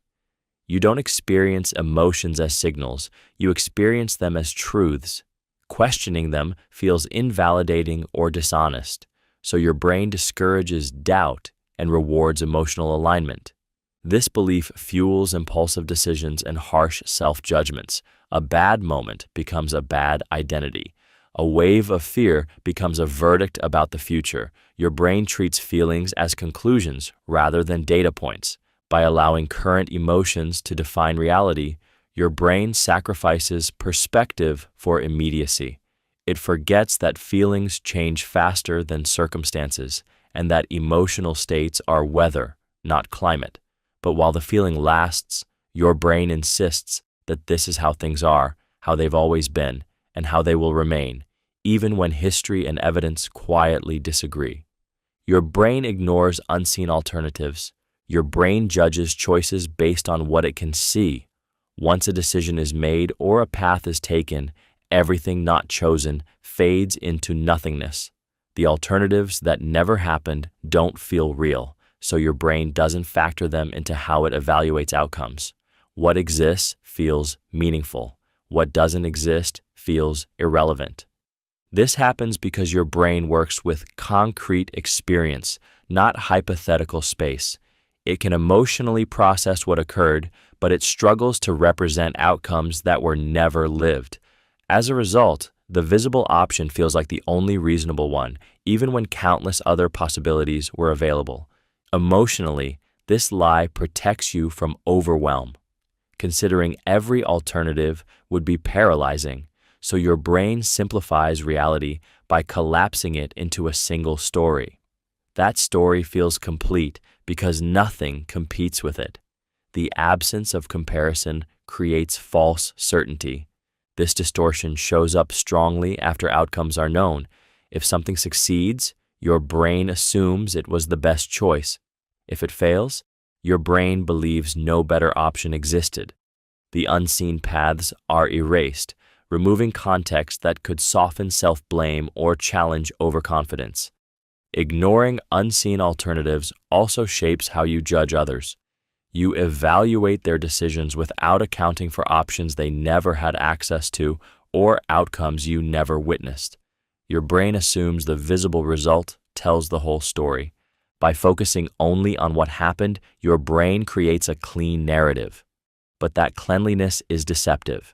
You don't experience emotions as signals, you experience them as truths. Questioning them feels invalidating or dishonest, so your brain discourages doubt and rewards emotional alignment. This belief fuels impulsive decisions and harsh self-judgments. A bad moment becomes a bad identity. A wave of fear becomes a verdict about the future. Your brain treats feelings as conclusions rather than data points. By allowing current emotions to define reality, your brain sacrifices perspective for immediacy. It forgets that feelings change faster than circumstances and that emotional states are weather, not climate. But while the feeling lasts, your brain insists that this is how things are, how they've always been, and how they will remain, even when history and evidence quietly disagree. Your brain ignores unseen alternatives. Your brain judges choices based on what it can see. Once a decision is made or a path is taken, everything not chosen fades into nothingness. The alternatives that never happened don't feel real, so your brain doesn't factor them into how it evaluates outcomes. What exists feels meaningful. What doesn't exist feels irrelevant. This happens because your brain works with concrete experience, not hypothetical space. It can emotionally process what occurred, but it struggles to represent outcomes that were never lived. As a result, The visible option feels like the only reasonable one, even when countless other possibilities were available. Emotionally, this lie protects you from overwhelm. Considering every alternative would be paralyzing, so your brain simplifies reality by collapsing it into a single story. That story feels complete because nothing competes with it. The absence of comparison creates false certainty. This distortion shows up strongly after outcomes are known. If something succeeds, your brain assumes it was the best choice. If it fails, your brain believes no better option existed. The unseen paths are erased, removing context that could soften self-blame or challenge overconfidence. Ignoring unseen alternatives also shapes how you judge others. You evaluate their decisions without accounting for options they never had access to or outcomes you never witnessed. Your brain assumes the visible result tells the whole story. By focusing only on what happened, your brain creates a clean narrative. But that cleanliness is deceptive.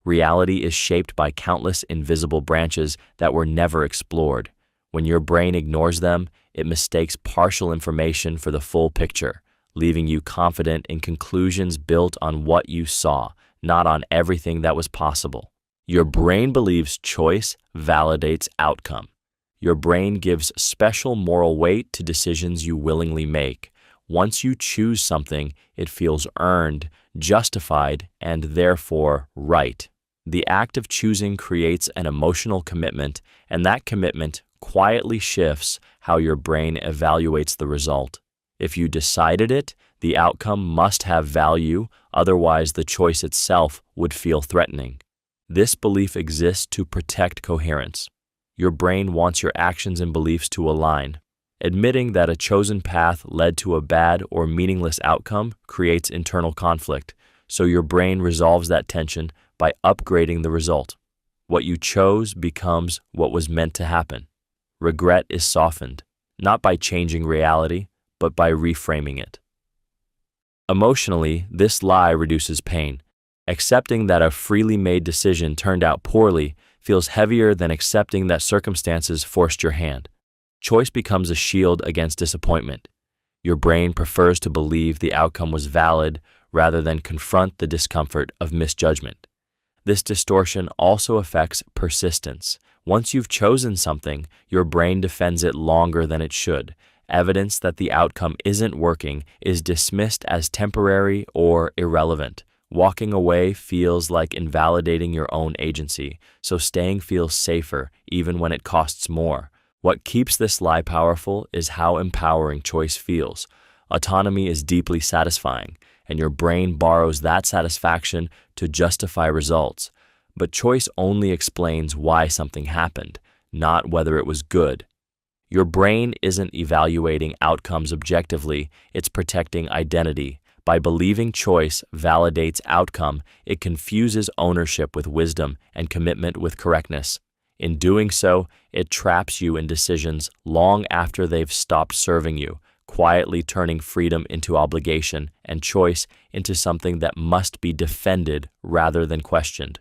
Reality is shaped by countless invisible branches that were never explored. When your brain ignores them, it mistakes partial information for the full picture, leaving you confident in conclusions built on what you saw, not on everything that was possible. Your brain believes choice validates outcome. Your brain gives special moral weight to decisions you willingly make. Once you choose something, it feels earned, justified, and therefore right. The act of choosing creates an emotional commitment, and that commitment quietly shifts how your brain evaluates the result. If you decided it, the outcome must have value, otherwise the choice itself would feel threatening. This belief exists to protect coherence. Your brain wants your actions and beliefs to align. Admitting that a chosen path led to a bad or meaningless outcome creates internal conflict, so your brain resolves that tension by upgrading the result. What you chose becomes what was meant to happen. Regret is softened, not by changing reality, but by reframing it. Emotionally, this lie reduces pain. Accepting that a freely made decision turned out poorly feels heavier than accepting that circumstances forced your hand. Choice becomes a shield against disappointment. Your brain prefers to believe the outcome was valid rather than confront the discomfort of misjudgment. This distortion also affects persistence. Once you've chosen something, your brain defends it longer than it should. Evidence that the outcome isn't working is dismissed as temporary or irrelevant. Walking away feels like invalidating your own agency, so staying feels safer even when it costs more. What keeps this lie powerful is how empowering choice feels. Autonomy is deeply satisfying, and your brain borrows that satisfaction to justify results. But choice only explains why something happened, not whether it was good. Your brain isn't evaluating outcomes objectively, it's protecting identity. By believing choice validates outcome, it confuses ownership with wisdom and commitment with correctness. In doing so, it traps you in decisions long after they've stopped serving you, quietly turning freedom into obligation and choice into something that must be defended rather than questioned.